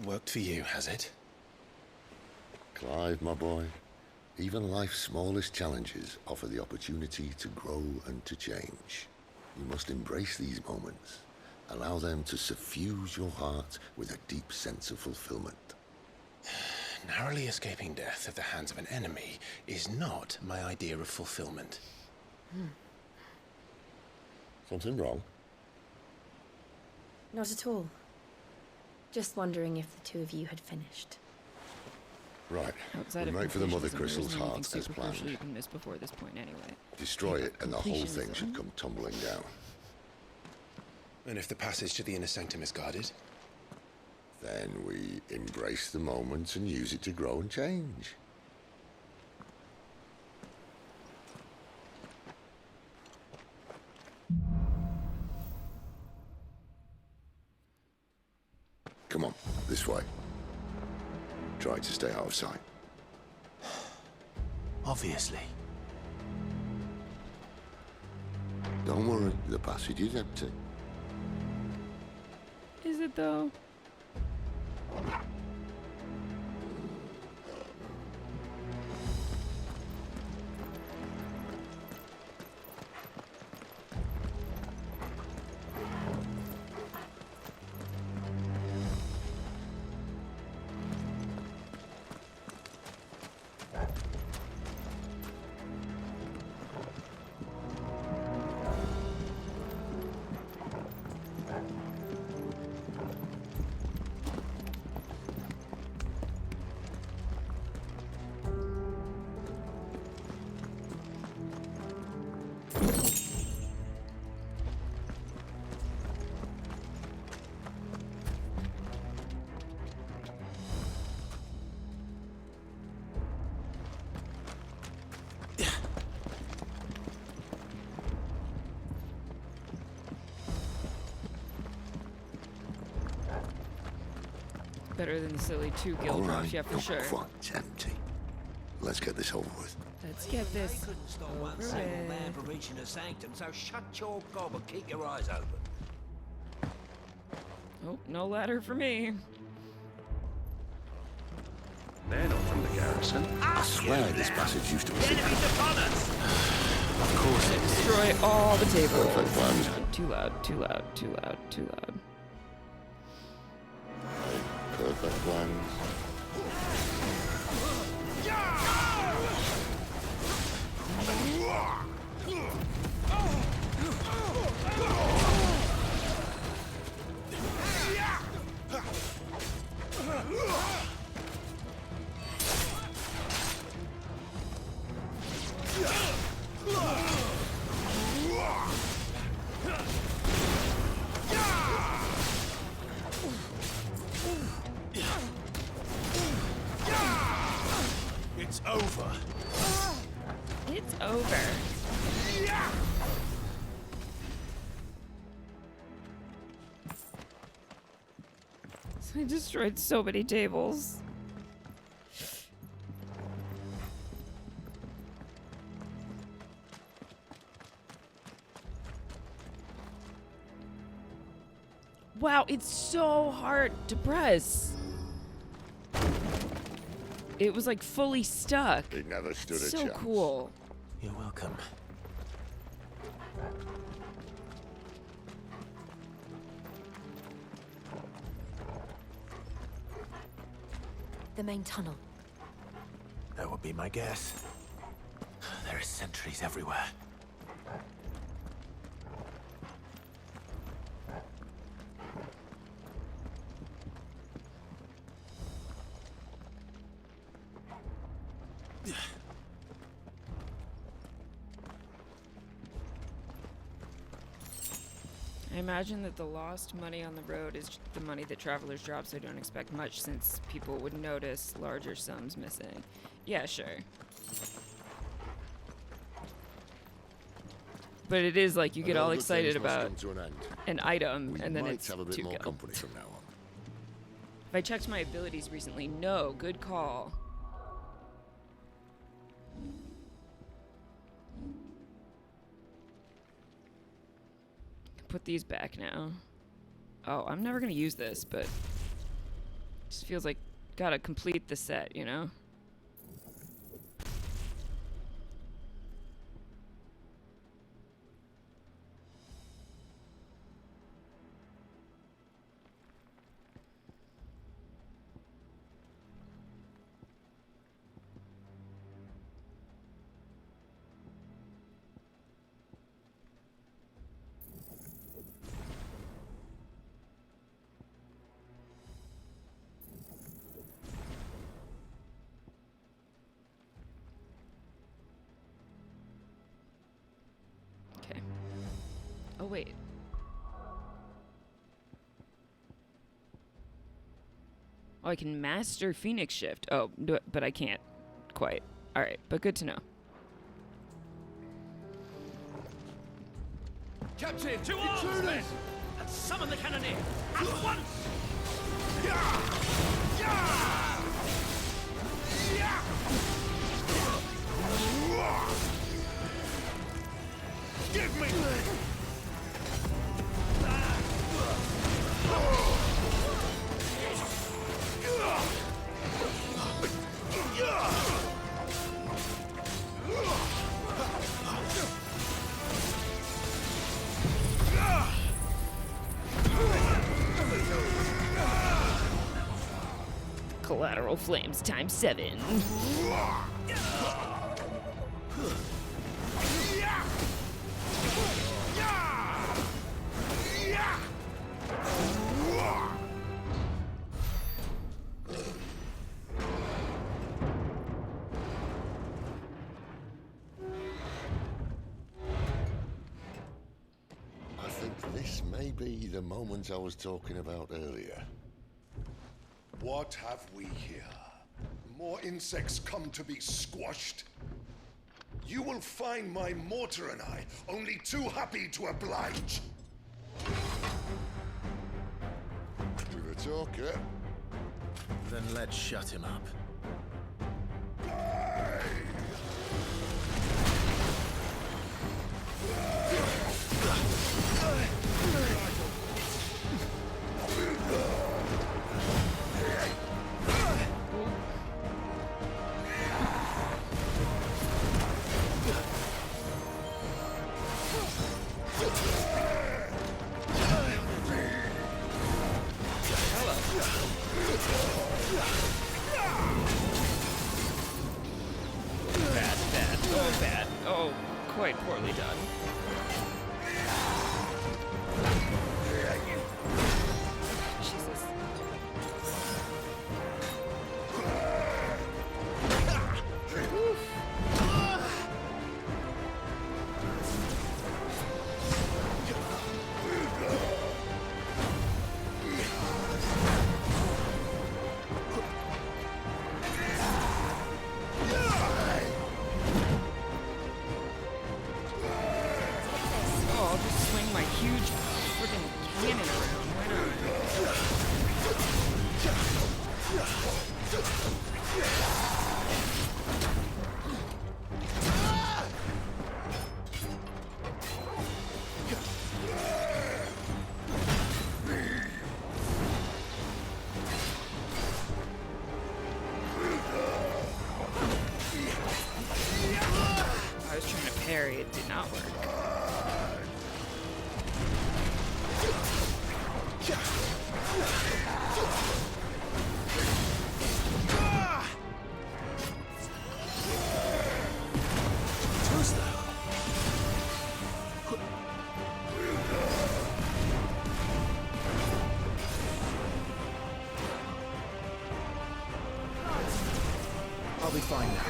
Worked for you, has it? Clive, my boy, even life's smallest challenges offer the opportunity to grow and to change. You must embrace these moments. Allow them to suffuse your heart with a deep sense of fulfillment. Narrowly escaping death at the hands of an enemy is not my idea of fulfillment. Something wrong? Not at all. Just wondering if the two of you had finished. Right. Outside We'll of make for the Mother completion, Crystal's there isn't heart anything as super crucial planned. you can miss before this point anyway. Destroy it and the whole thing Completionism. should come tumbling down. And if the passage to the inner sanctum is guarded? Then we embrace the moment and use it to grow and change. Come on, this way. Try to stay out of sight. Obviously. Don't worry, the passage is empty. Is it though? Better than the silly 2 guild All rush, right, yeah, for not sure. quite empty. Let's get this over with. Let's get this They couldn't stop one over single with. man from reaching the sanctum, so shut your gob and keep your eyes open. Oh, no ladder for me. They're not from the garrison. I swear this passage used to be secret. Of course it is. Destroy all the tables. Perfect plans. Too loud, too loud, too loud, too loud. Perfect plans. It's over. It's over. So I destroyed so many tables. Wow, it's so hard to press. It was like fully stuck. It never stood a So chance. cool. You're welcome. The main tunnel. There would be my guess. There are sentries everywhere. I imagine that the lost money on the road is the money that travelers drop, so don't expect much since people would notice larger sums missing. Yeah, sure. But it is like you get all excited about an item and then it's have a bit two more gil. company from now on. If I checked my abilities recently, no, good call. Put these back now. Oh, I'm never gonna use this, but it just feels like gotta complete the set, you know? Oh, wait. Oh, I can master Phoenix Shift. Oh, but I can't quite. Alright, but good to know. Captain, to arms, men! And summon the cannoneer! At once! Give me! Collateral flames times 7. I think this may be the moment I was talking about earlier. What have we here? More insects come to be squashed? You will find my mortar and I only too happy to oblige. Do the talk, yeah? Then let's shut him up. Bad. Oh, quite poorly done. Jesus. It did not work. be fine now.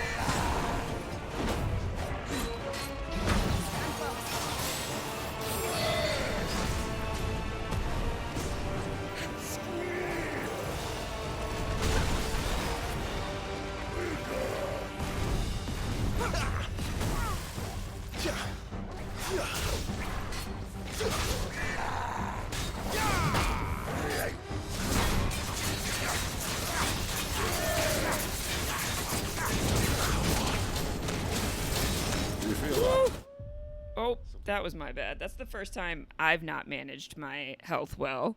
Oh, that was my bad. That's the first time I've not managed my health well.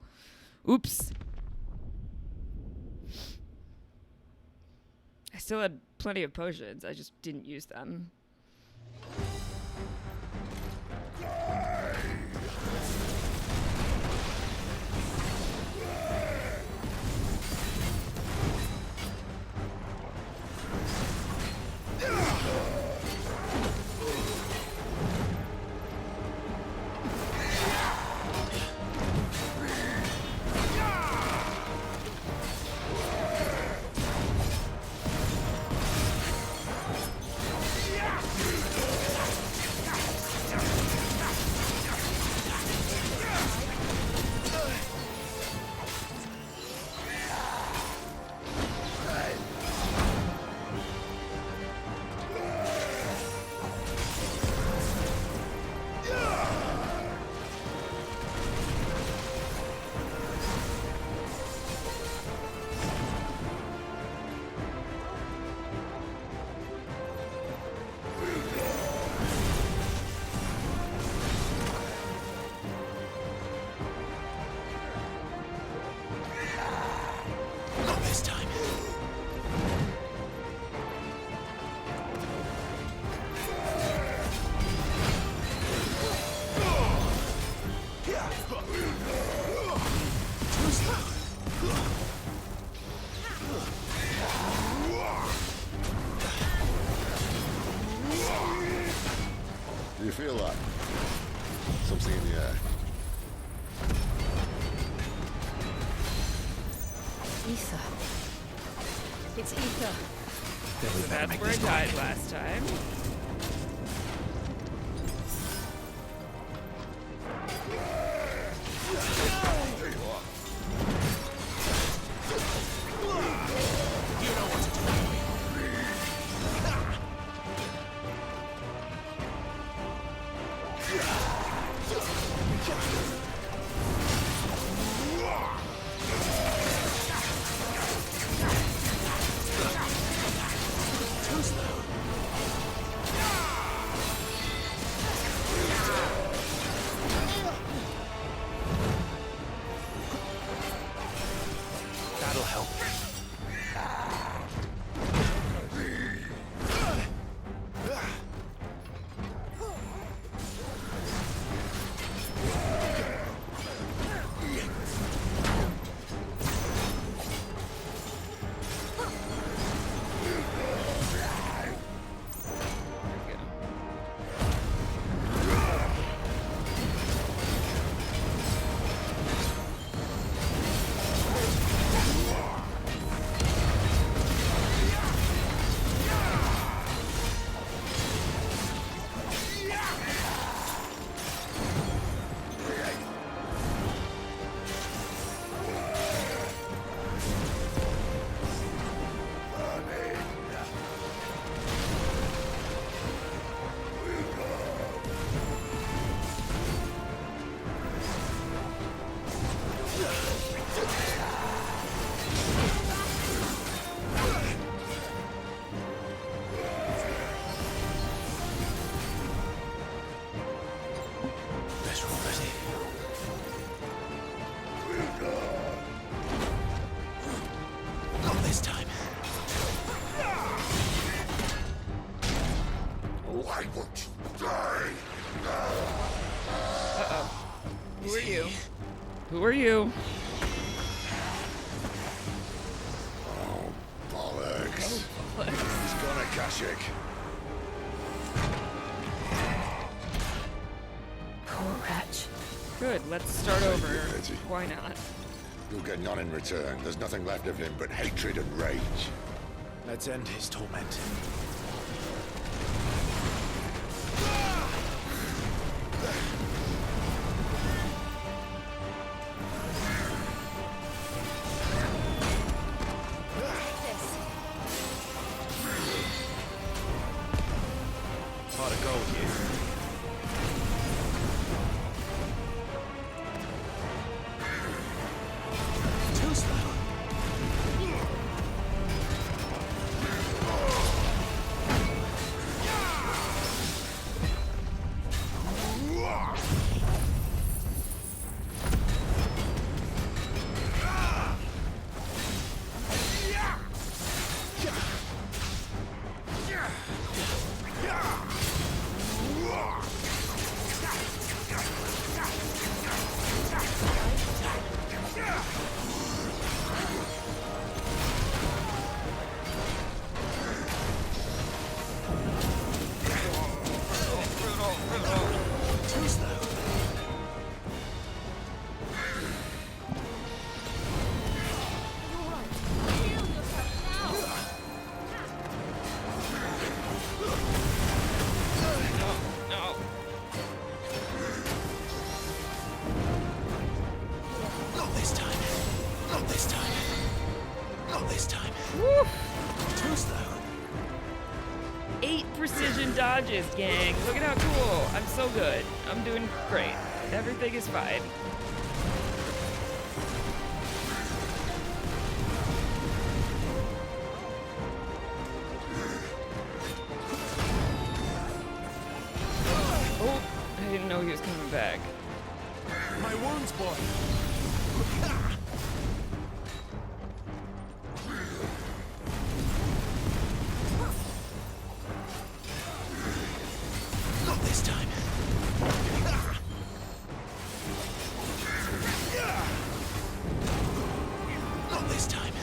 Oops. I still had plenty of potions. I just didn't use them. Do you feel that? Something in the air. Ether. It's ether. So that's where I died last time. That'll help. Who are you? Who are you? Oh, bollocks. He's gonna Kashik. Poor wretch. Good, let's start over. Why not? You'll get none in return. There's nothing left of him but hatred and rage. Let's end his torment. Pot of gold here. Too slow. Not this time. Not this time. Not this time. Woo! Too slow. 8 precision dodges, gang. Look at how cool. I'm so good. I'm doing great. Everything is fine. Oh, I didn't know he was coming back. My wounds, boy. Not this time. Not this time.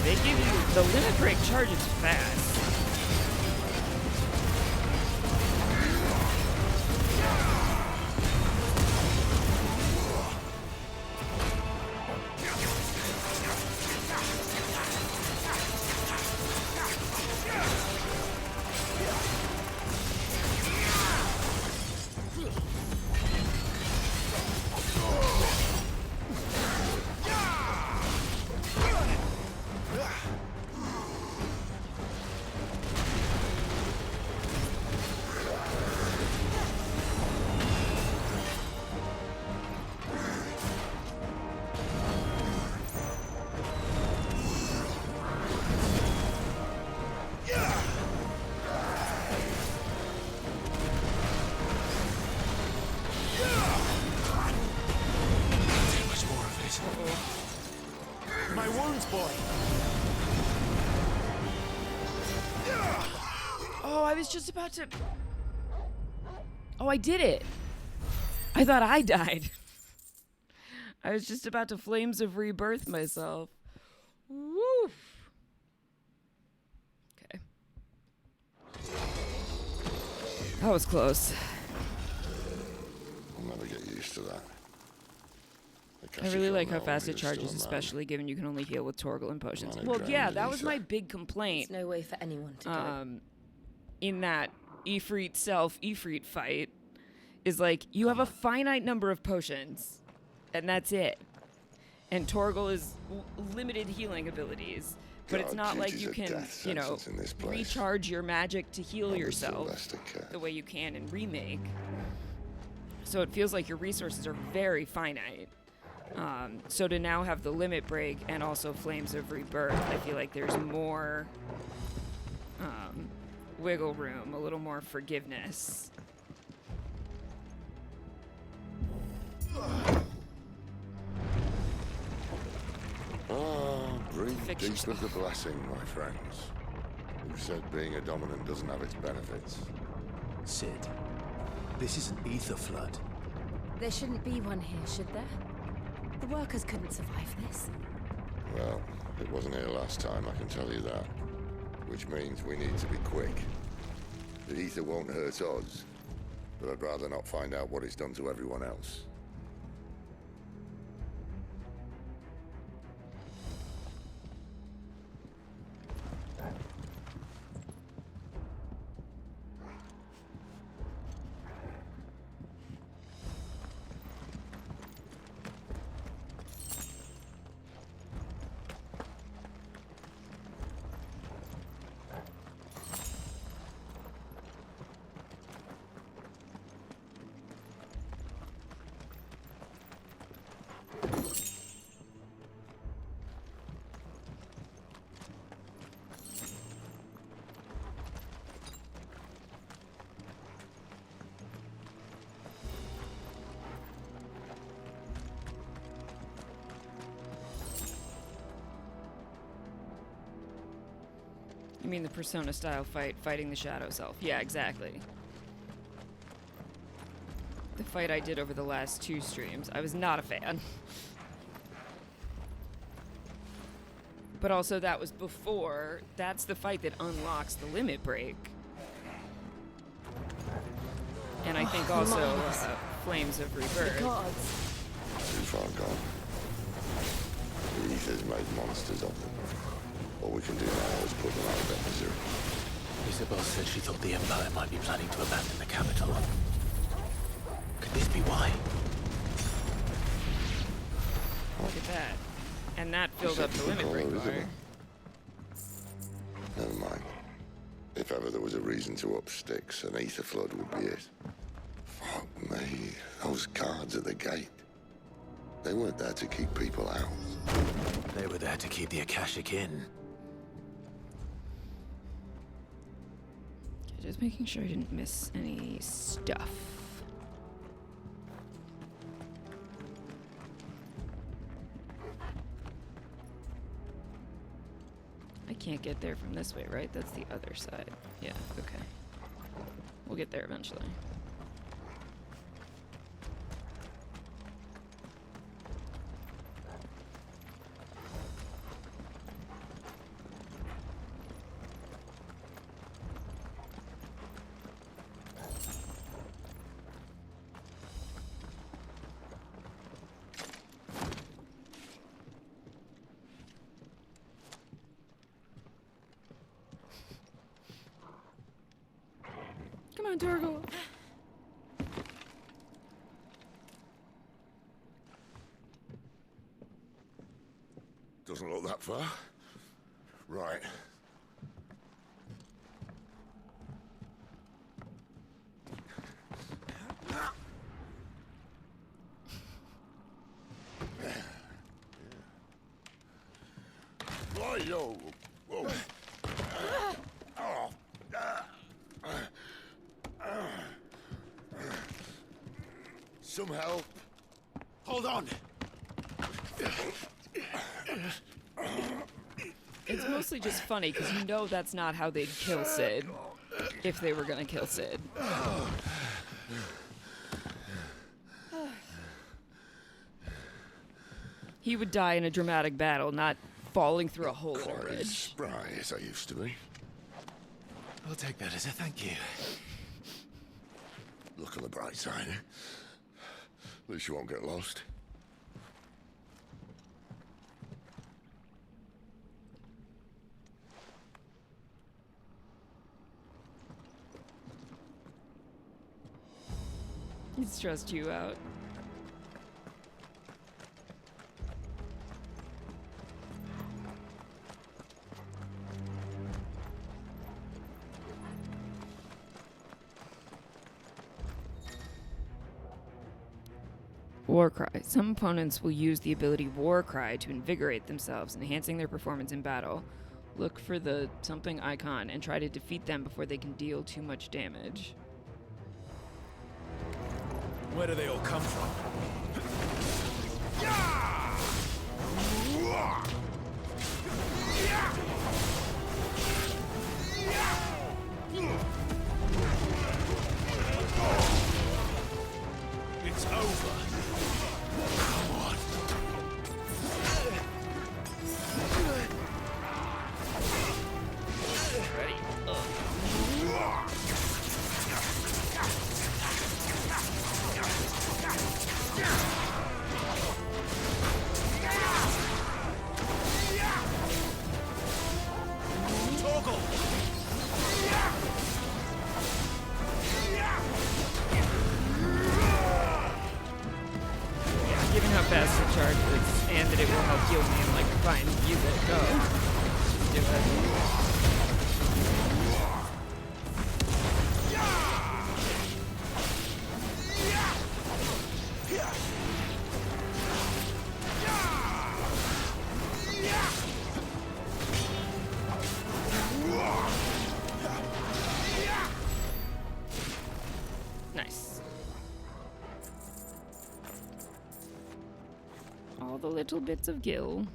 they give you the limit break charges fast. My wounds, boy. Oh, I was just about to... Oh, I did it. I thought I died. I was just about to Flames of Rebirth myself. Woo! Okay. That was close. I'll never get used to that. I really like how fast it charges, especially given you can only heal with Torgal and potions. Well, yeah, that was my big complaint. There's no way for anyone to do it. In that Ifrit self-Ifrit fight, is like, you have a finite number of potions, and that's it. And Torgal is limited healing abilities, but it's not like you can, you know, recharge your magic to heal yourself the way you can in Remake. So it feels like your resources are very finite. So to now have the limit break and also Flames of Rebirth, I feel like there's more wiggle room, a little more forgiveness. Breathe deep of the blessing, my friends. Who said being a dominant doesn't have its benefits? Sid, this is an ether flood. There shouldn't be one here, should there? The workers couldn't survive this. Well, it wasn't here last time, I can tell you that. Which means we need to be quick. The ether won't hurt us, but I'd rather not find out what it's done to everyone else. You mean the Persona-style fight, fighting the Shadow Self? Yeah, exactly. The fight I did over the last 2 streams, I was not a fan. But also that was before, that's the fight that unlocks the limit break. And I think also Flames of Rebirth. Too far gone. The ether's made monsters of them. All we can do now is put them out of their misery. Isabel said she thought the Empire might be planning to abandon the capital. Could this be why? Look at that. And that filled up the limit break bar. Never mind. If ever there was a reason to up sticks, an ether flood would be it. Fuck me. Those guards at the gate. They weren't there to keep people out. They were there to keep the Akashic in. Just making sure I didn't miss any stuff. I can't get there from this way, right? That's the other side. Yeah, okay. We'll get there eventually. on, Torgal. Doesn't look that far. Right. Right, yo. Whoa. Some help. Hold on. It's mostly just funny because you know that's not how they'd kill Sid if they were gonna kill Sid. He would die in a dramatic battle, not falling through a hole in a Quite as ridge. spry as I used to be. I'll take that as a thank you. Look on the bright side, eh? At least you won't get lost. He stressed you out. Warcry. Some opponents will use the ability Warcry to invigorate themselves, enhancing their performance in battle. Look for the something icon and try to defeat them before they can deal too much damage. Where do they all come from? It's over. Come on. Ready? Given how fast the charge is, and that it will help heal me, I'm like, fine, use it, go. Just do it. Nice. All the little bits of gil.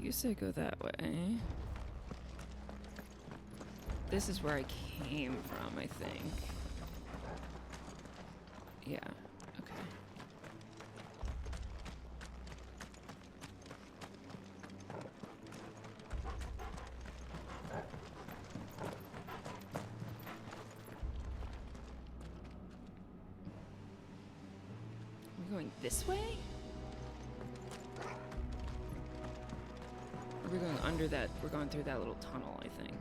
You say go that way. This is where I came from, I think. Yeah, okay. going this way? Or we're going under that. We're going through that little tunnel, I think.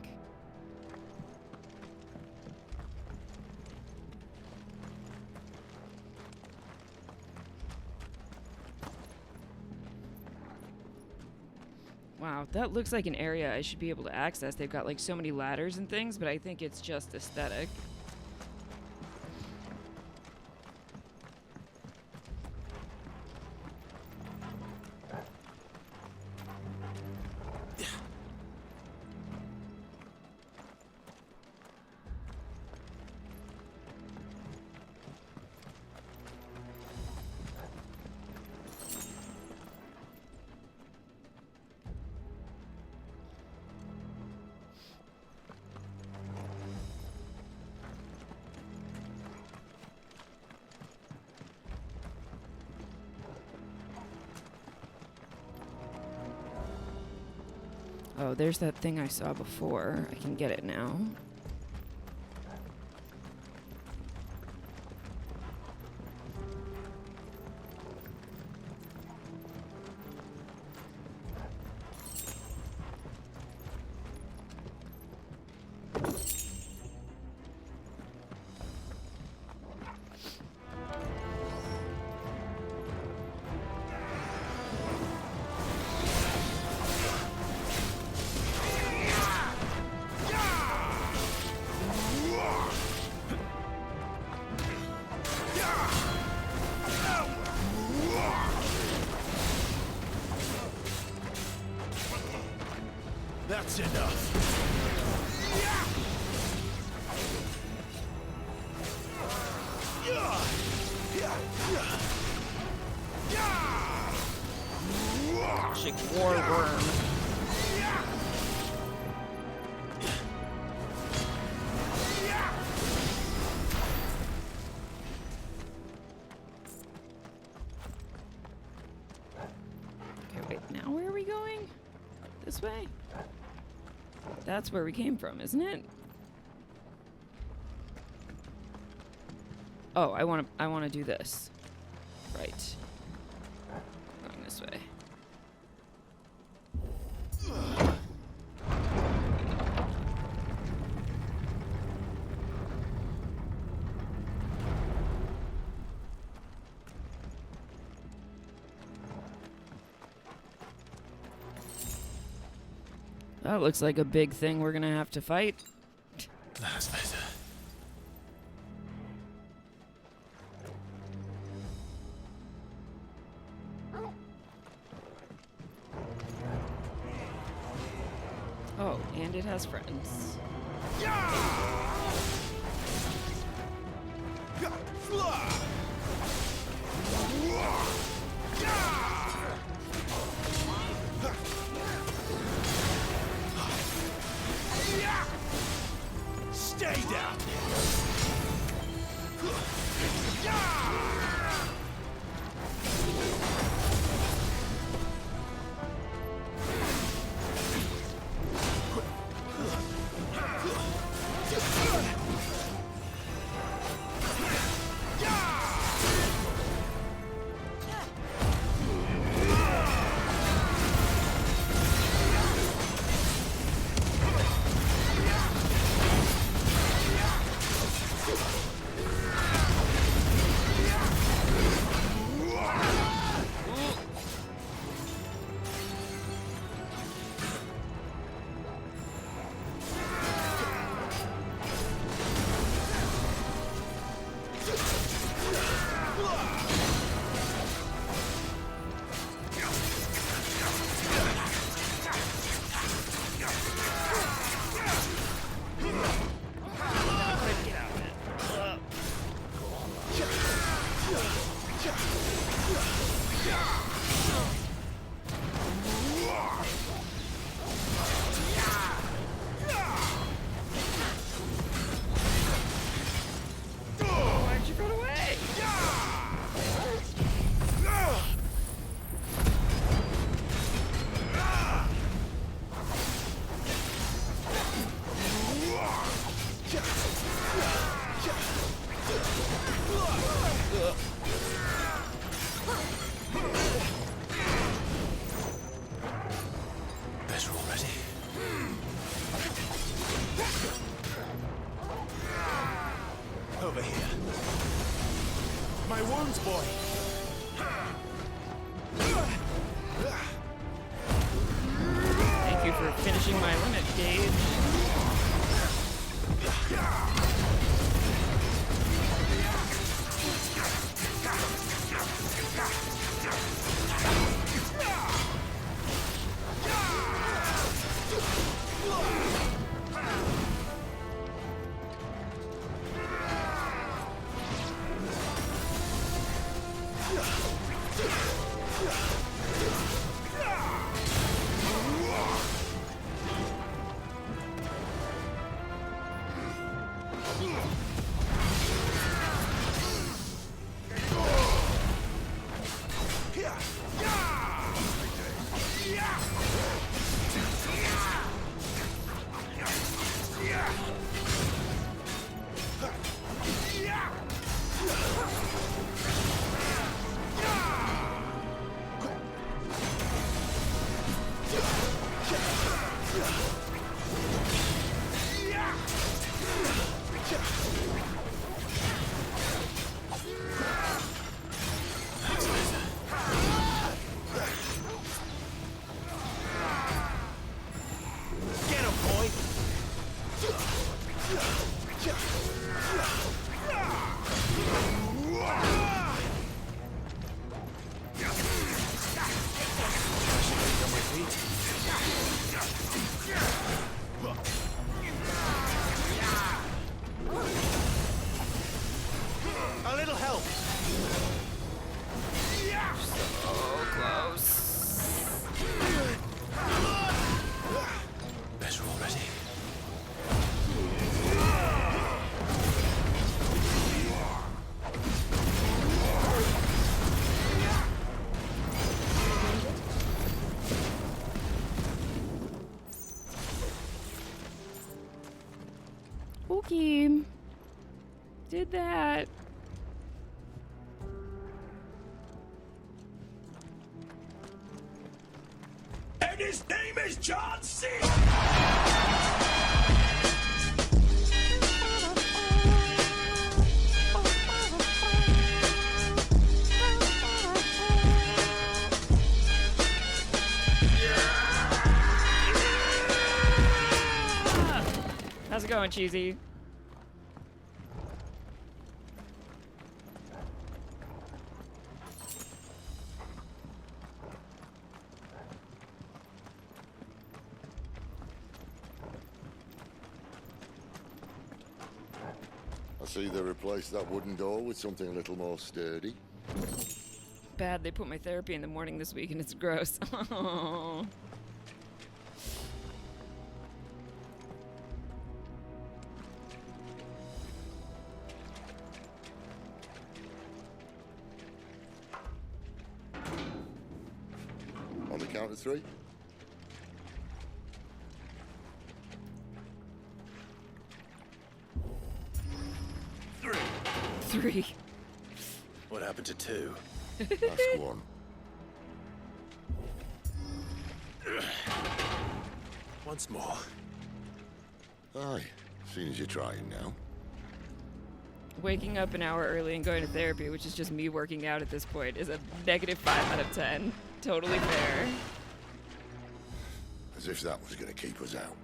Wow, that looks like an area I should be able to access. They've got like so many ladders and things, but I think it's just aesthetic. Oh, there's that thing I saw before. I can get it now. That's enough. Chick war worm. Okay, wait, now where are we going? This way? That's where we came from, isn't it? Oh, I want to do this. Right. Going this way. That looks like a big thing we're gonna have to fight. That's better. Oh, and it has friends. Stay down. Why'd you run away? Jones boy. Thank you for finishing my limit, Gage. A little help. So close. Better already. Okay. Did that. And his name is John C. How's it going, Cheesy? I see they replaced that wooden door with something a little more sturdy. Bad, they put my therapy in the morning this week and it's gross. Oh. On the count of three? Three. What happened to two? Ask one. Once more. Aye, seeing as you're trying now. Waking up an hour early and going to therapy, which is just me working out at this point, is a -5 out of 10. Totally fair. As if that was gonna keep us out.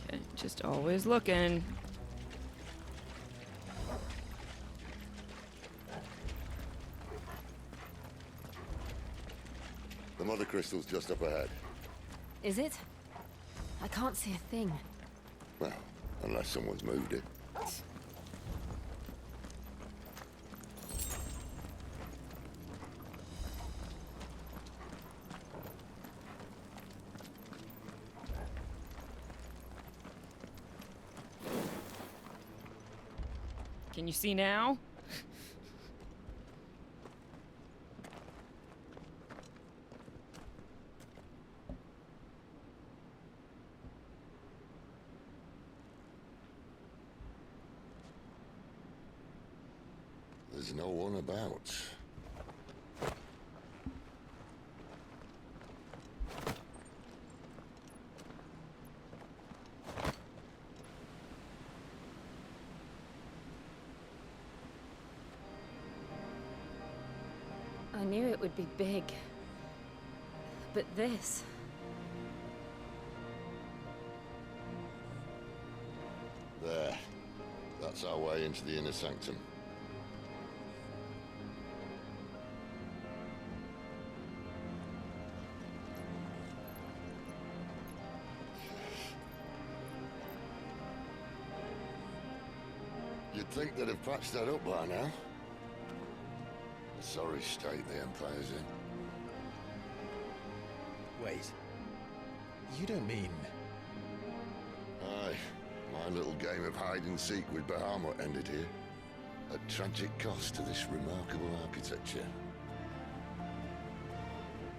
Okay, just always looking. The mother crystal's just up ahead. Is it? I can't see a thing. Well, unless someone's moved it. Can you see now? There's no one about. I knew it would be big. But this... There. That's our way into the inner sanctum. You'd think they'd have patched that up by now. A sorry state the Empire's in. Wait. You don't mean... Aye. My little game of hide-and-seek with Bahamut ended here. At tragic cost to this remarkable architecture.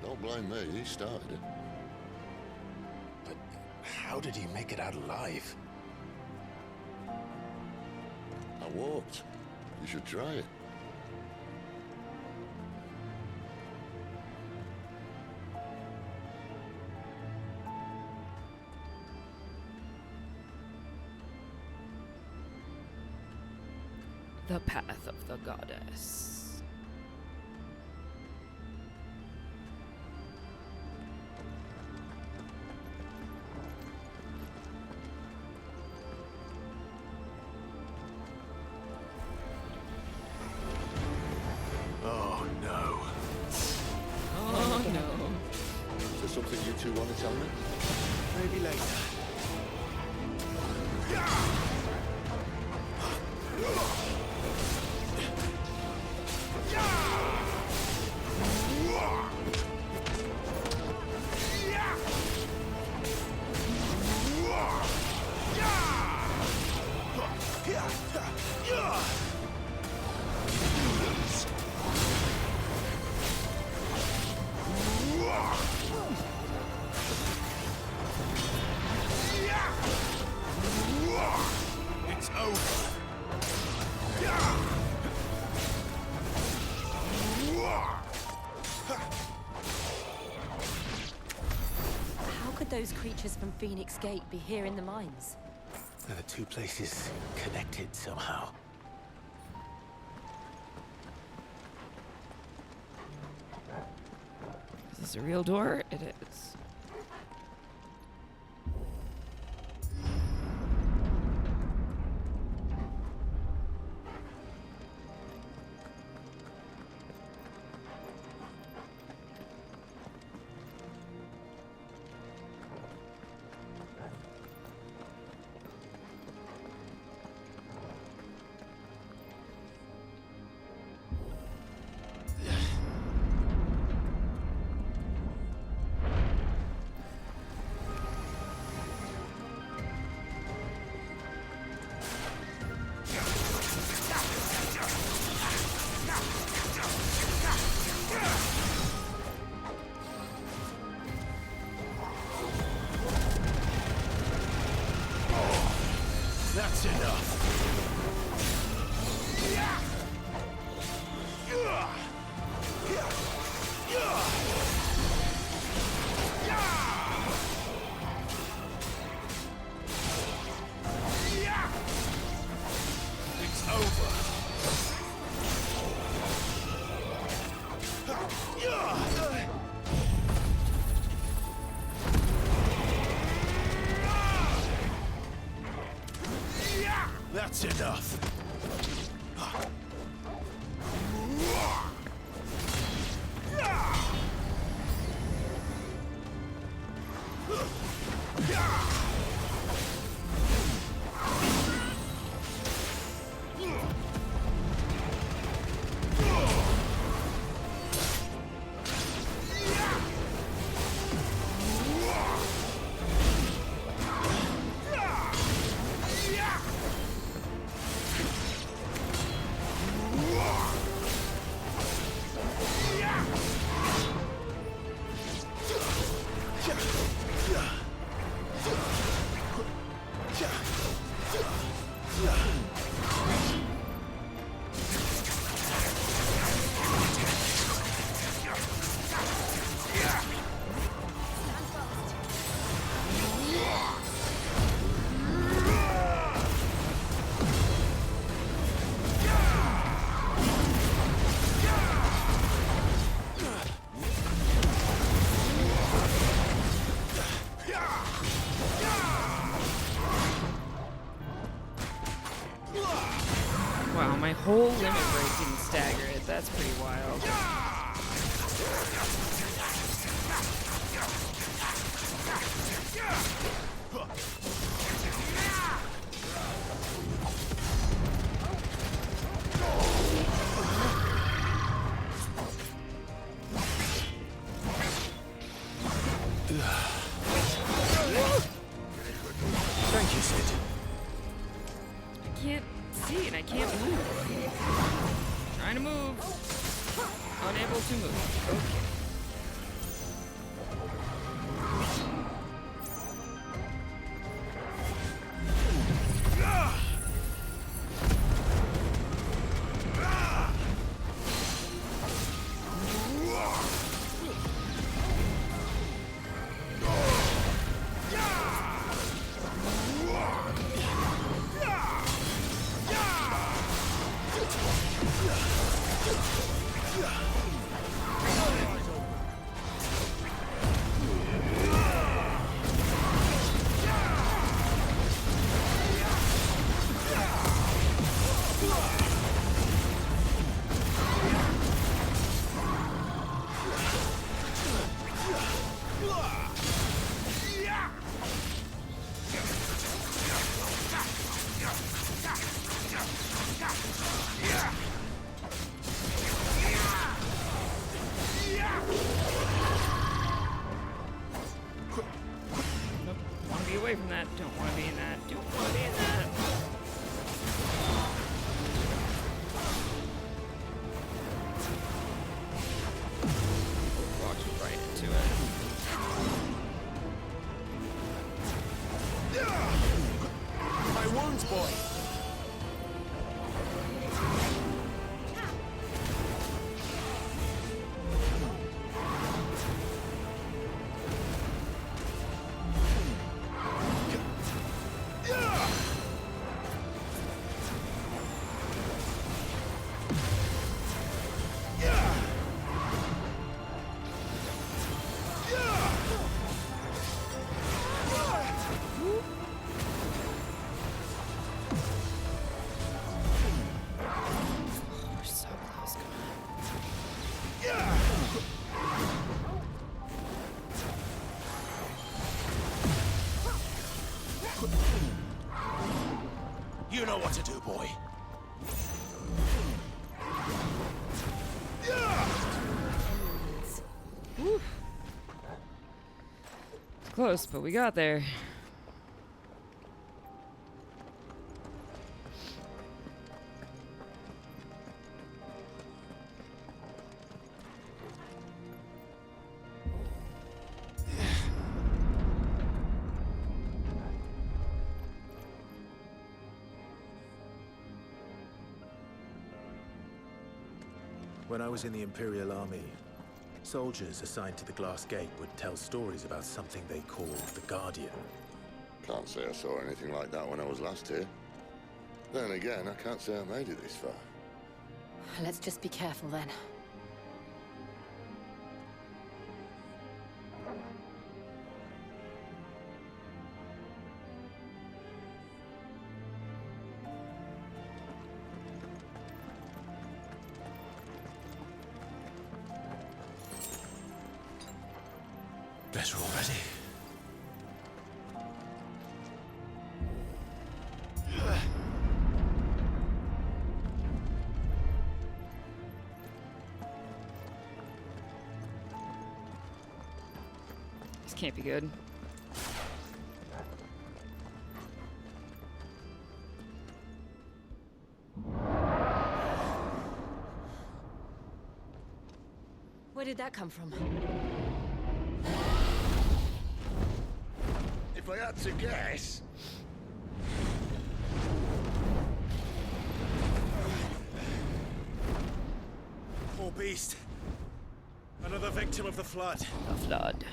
Don't blame me, he started it. But how did he make it out alive? I walked. You should try it. The path of the goddess. Oh no. Oh no. Is there something you two want to tell me? Maybe later. It's over. How could those creatures from Phoenix Gate be here in the mines? Are the two places connected somehow? Is this a real door? It is. That's enough. It's over. That's enough. Wow, my whole limit break didn't stagger it. That's pretty wild. Thank you, Sid. I can't see and I can't move. Trying to move. Unable to move. Okay. Away from that. Don't want to be in that. Don't want to be in that. Walked right into it. My wounds, boy. You know what to do, boy. Whew. It's close, but we got there. When I was in the Imperial Army, soldiers assigned to the Glass Gate would tell stories about something they called the Guardian. Can't say I saw anything like that when I was last here. Then again, I can't say I made it this far. Let's just be careful then. Better already. This can't be good. Where did that come from? If I had to guess... beast. Another victim of the flood. The flood.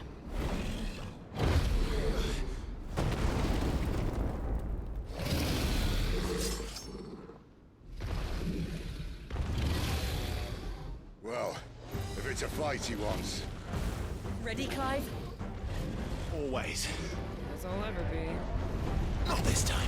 Well, if it's a fight he wants. Ready, Clive? Always. As I'll ever be. Not this time.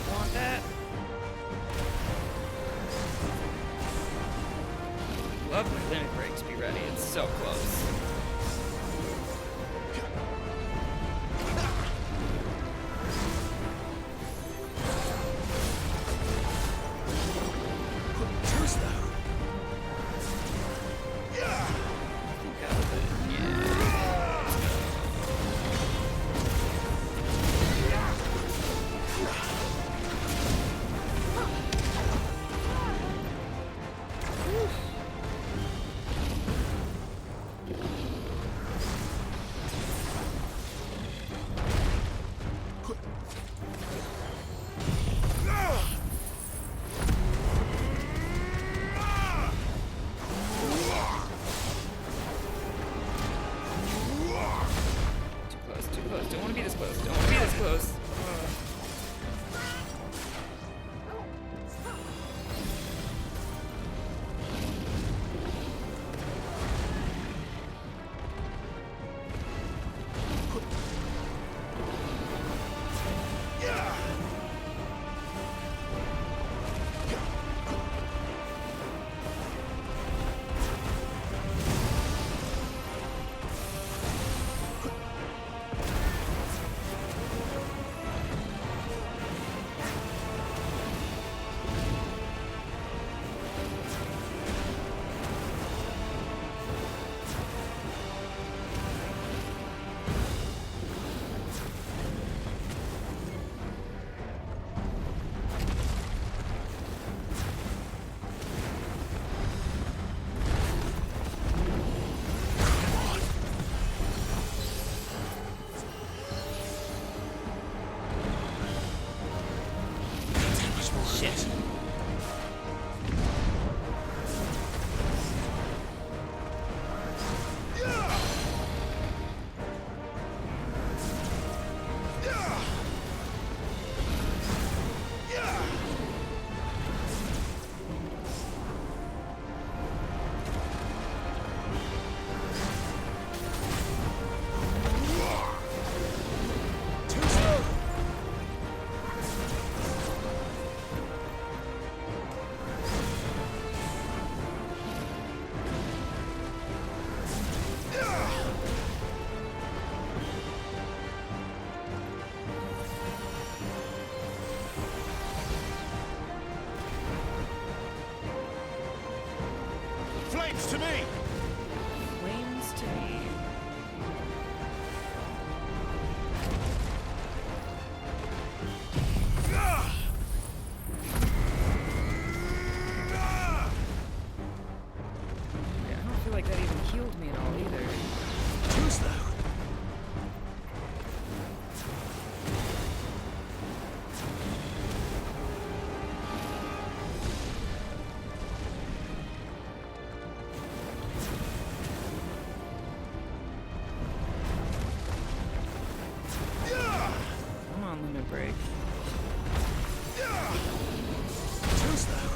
Want that? Love when limit breaks be ready. It's so close. Too close. Don't want to be this close. Don't want to be this close. Shit. Flames to me! Flames to me. Yeah, I don't feel like that even healed me at all either. Too slow. Come on, limit break. Too slow.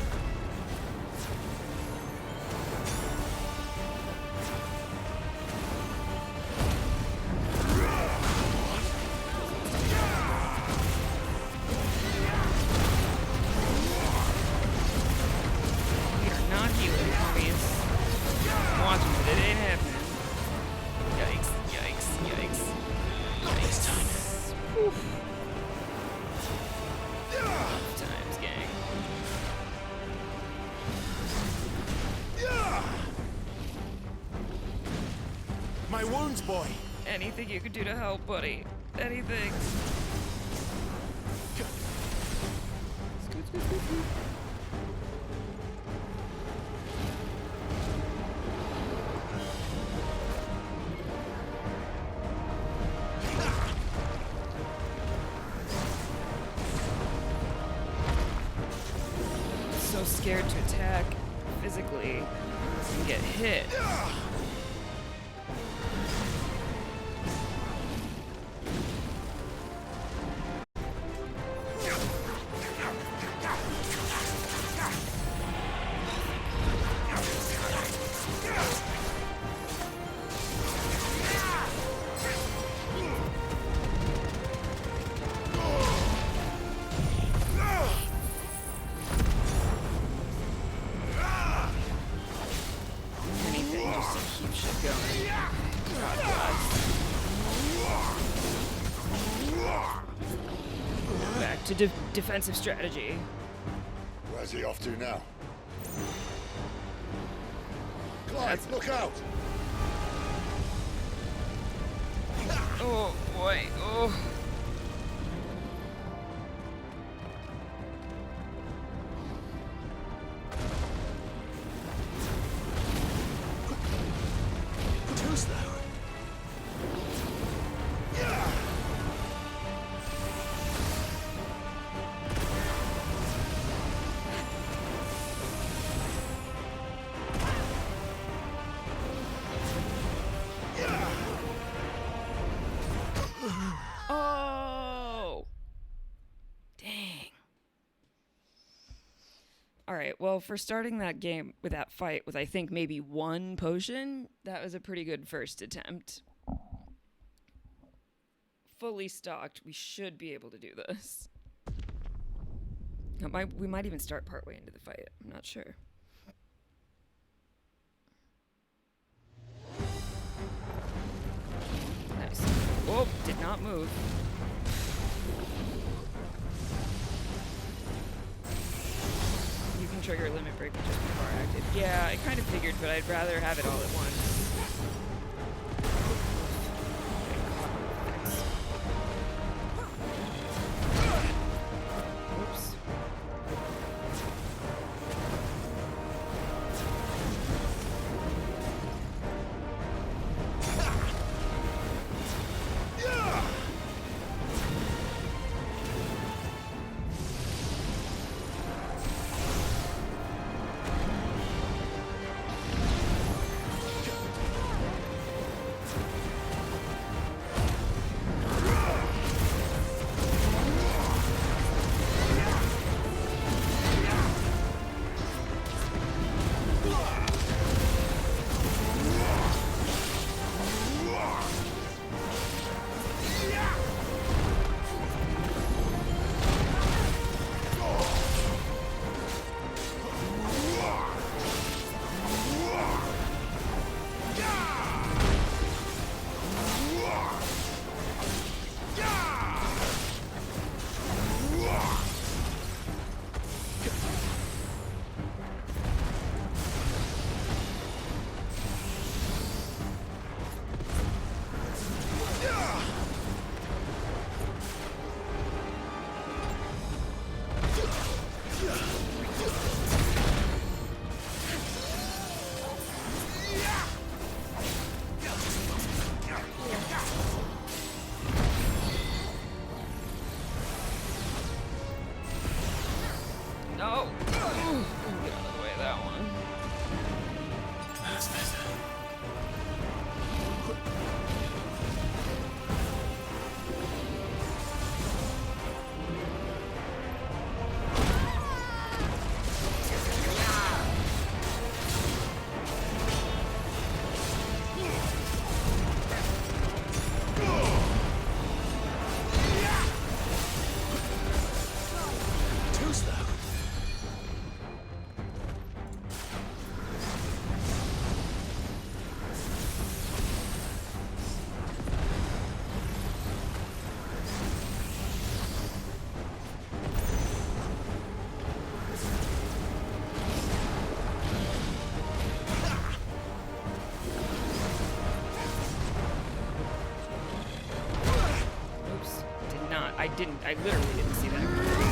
We are not healing, homies. I'm watching, but it ain't happening. Yikes, yikes, yikes. Not this time. Whew. Tough times, gang. boy. Anything you could do to help, buddy. Anything. Scoot, scoot, scoot, scoot. So scared to attack physically and get hit. Anything just to keep shit going. God bless. Back to defensive strategy. Where's he off to now? Clive, look out! Oh boy, oh. Who's there? Oh! Dang. Alright, well, for starting that game with that fight with, I think, maybe one potion, that was a pretty good first attempt. Fully stocked, we should be able to do this. We might even start partway into the fight, I'm not sure. Nice. Whoa, did not move. You can trigger limit break just before active. Yeah, I kind of figured, but I'd rather have it all at once. Oops. I literally didn't see that coming.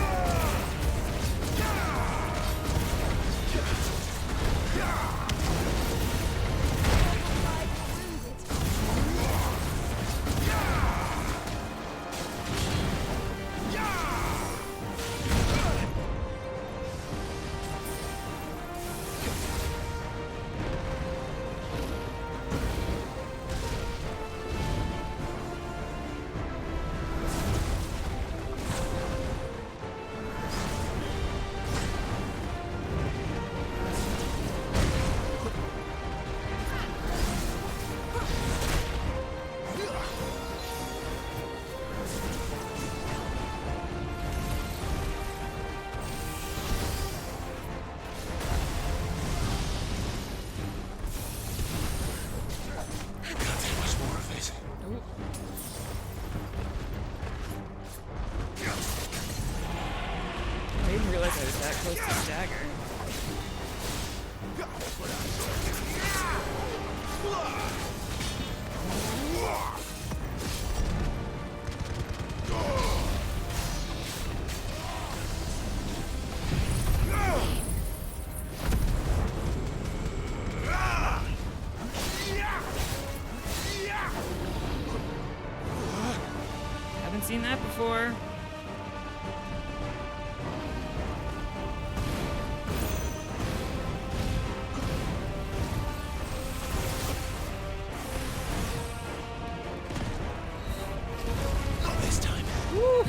I didn't realize I was that close to stagger. Haven't seen that before. Not this time. Woo.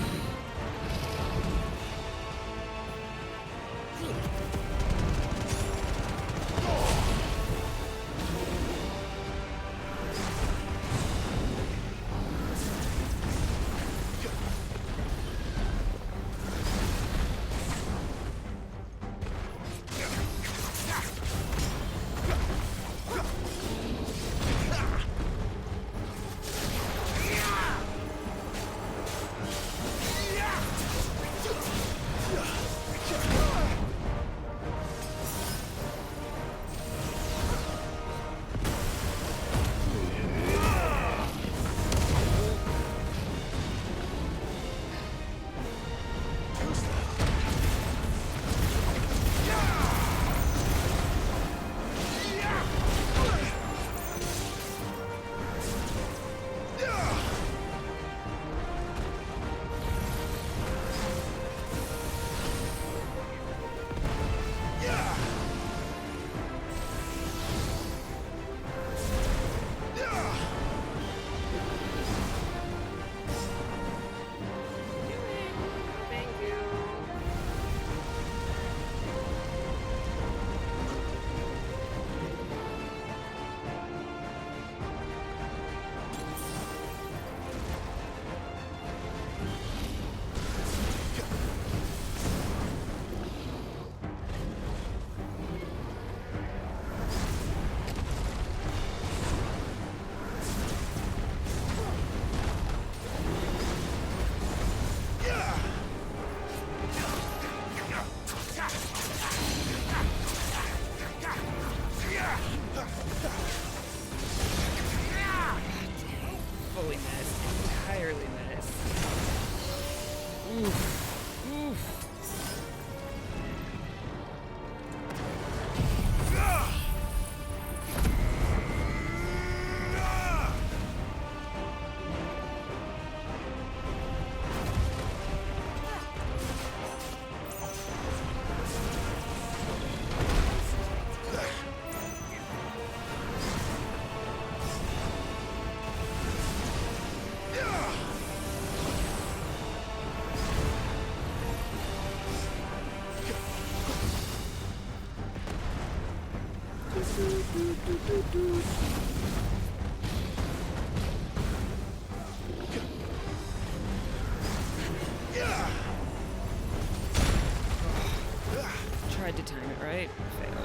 Fully missed. Entirely missed. Oof. Oof. Tried to time it right, failed.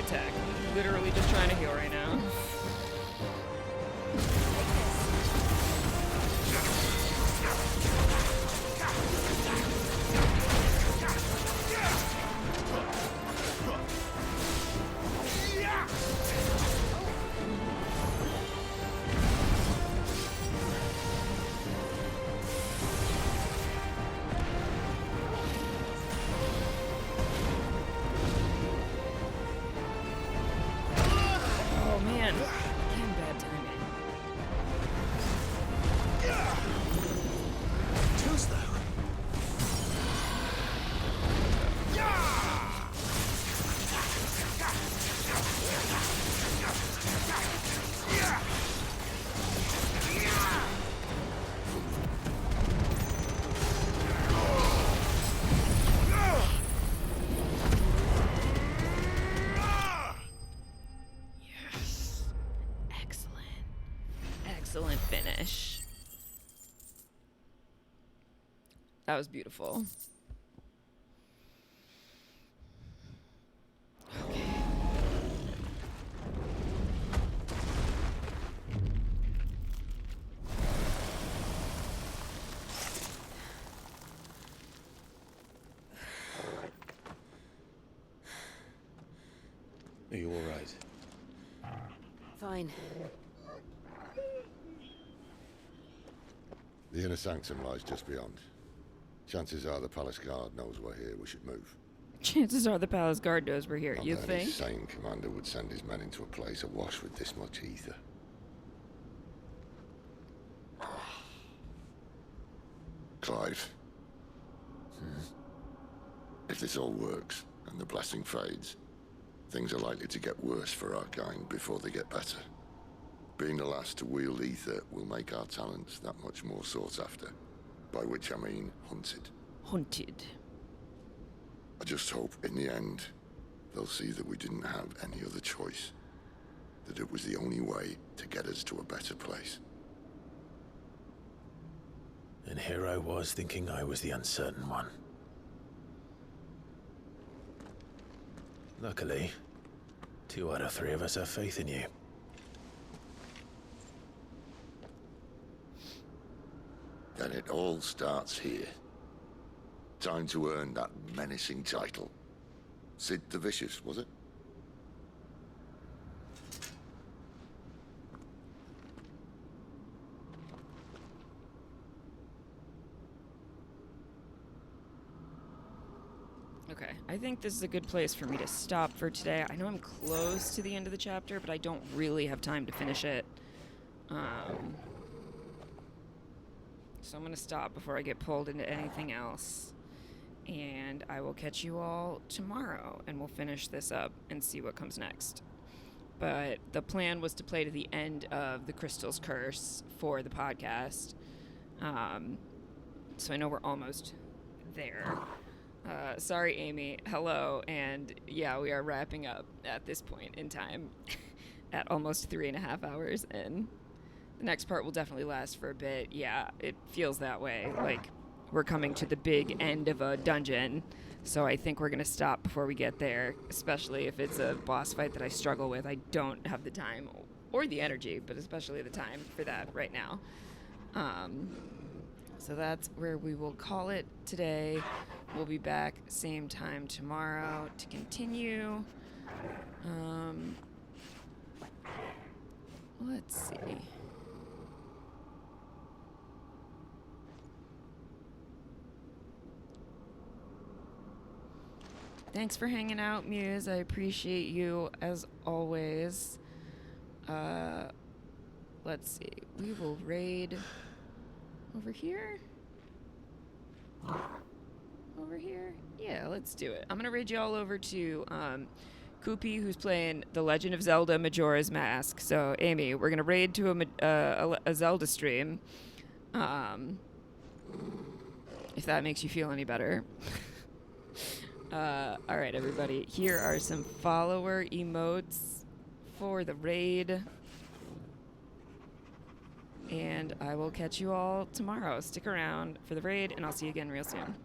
attack. I'm literally just trying to heal right now. Oh man, again bad timing. Too slow. Yes. Excellent. Excellent finish. That was beautiful. Okay. Are you all right? Fine. The inner sanctum lies just beyond. Chances are the palace guard knows we're here. We should move. Chances are the palace guard knows we're here. Not You that any think? sane commander would send his men into a place awash with this much ether. Clive. If this all works, and the blessing fades, things are likely to get worse for our kind before they get better. Being the last to wield ether will make our talents that much more sought after. By which I mean hunted. Hunted. I just hope, in the end, they'll see that we didn't have any other choice. That it was the only way to get us to a better place. And here I was thinking I was the uncertain one. Luckily, 2 out of 3 of us have faith in you. Then it all starts here. Time to earn that menacing title. Sid the Vicious, was it? Okay, I think this is a good place for me to stop for today. I know I'm close to the end of the chapter, but I don't really have time to finish it. So I'm going to stop before I get pulled into anything else. And I will catch you all tomorrow, and we'll finish this up and see what comes next. But the plan was to play to the end of the Crystal's Curse for the podcast. So I know we're almost there. Sorry, Amy. Hello. And yeah, we are wrapping up at this point in time at almost 3.5 hours in. The next part will definitely last for a bit. Yeah, it feels that way. Like we're coming to the big end of a dungeon. So I think we're going to stop before we get there, especially if it's a boss fight that I struggle with. I don't have the time or the energy, but especially the time for that right now. So that's where we will call it today. We'll be back same time tomorrow to continue. Let's see. Thanks for hanging out, Muse. I appreciate you as always. Let's see. We will raid over here. Over here? Yeah, let's do it. I'm gonna raid you all over to Koopy, who's playing The Legend of Zelda Majora's Mask. So, Amy, we're gonna raid to a Zelda stream. If that makes you feel any better. All right, everybody. Here are some follower emotes for the raid. And I will catch you all tomorrow. Stick around for the raid, and I'll see you again real soon.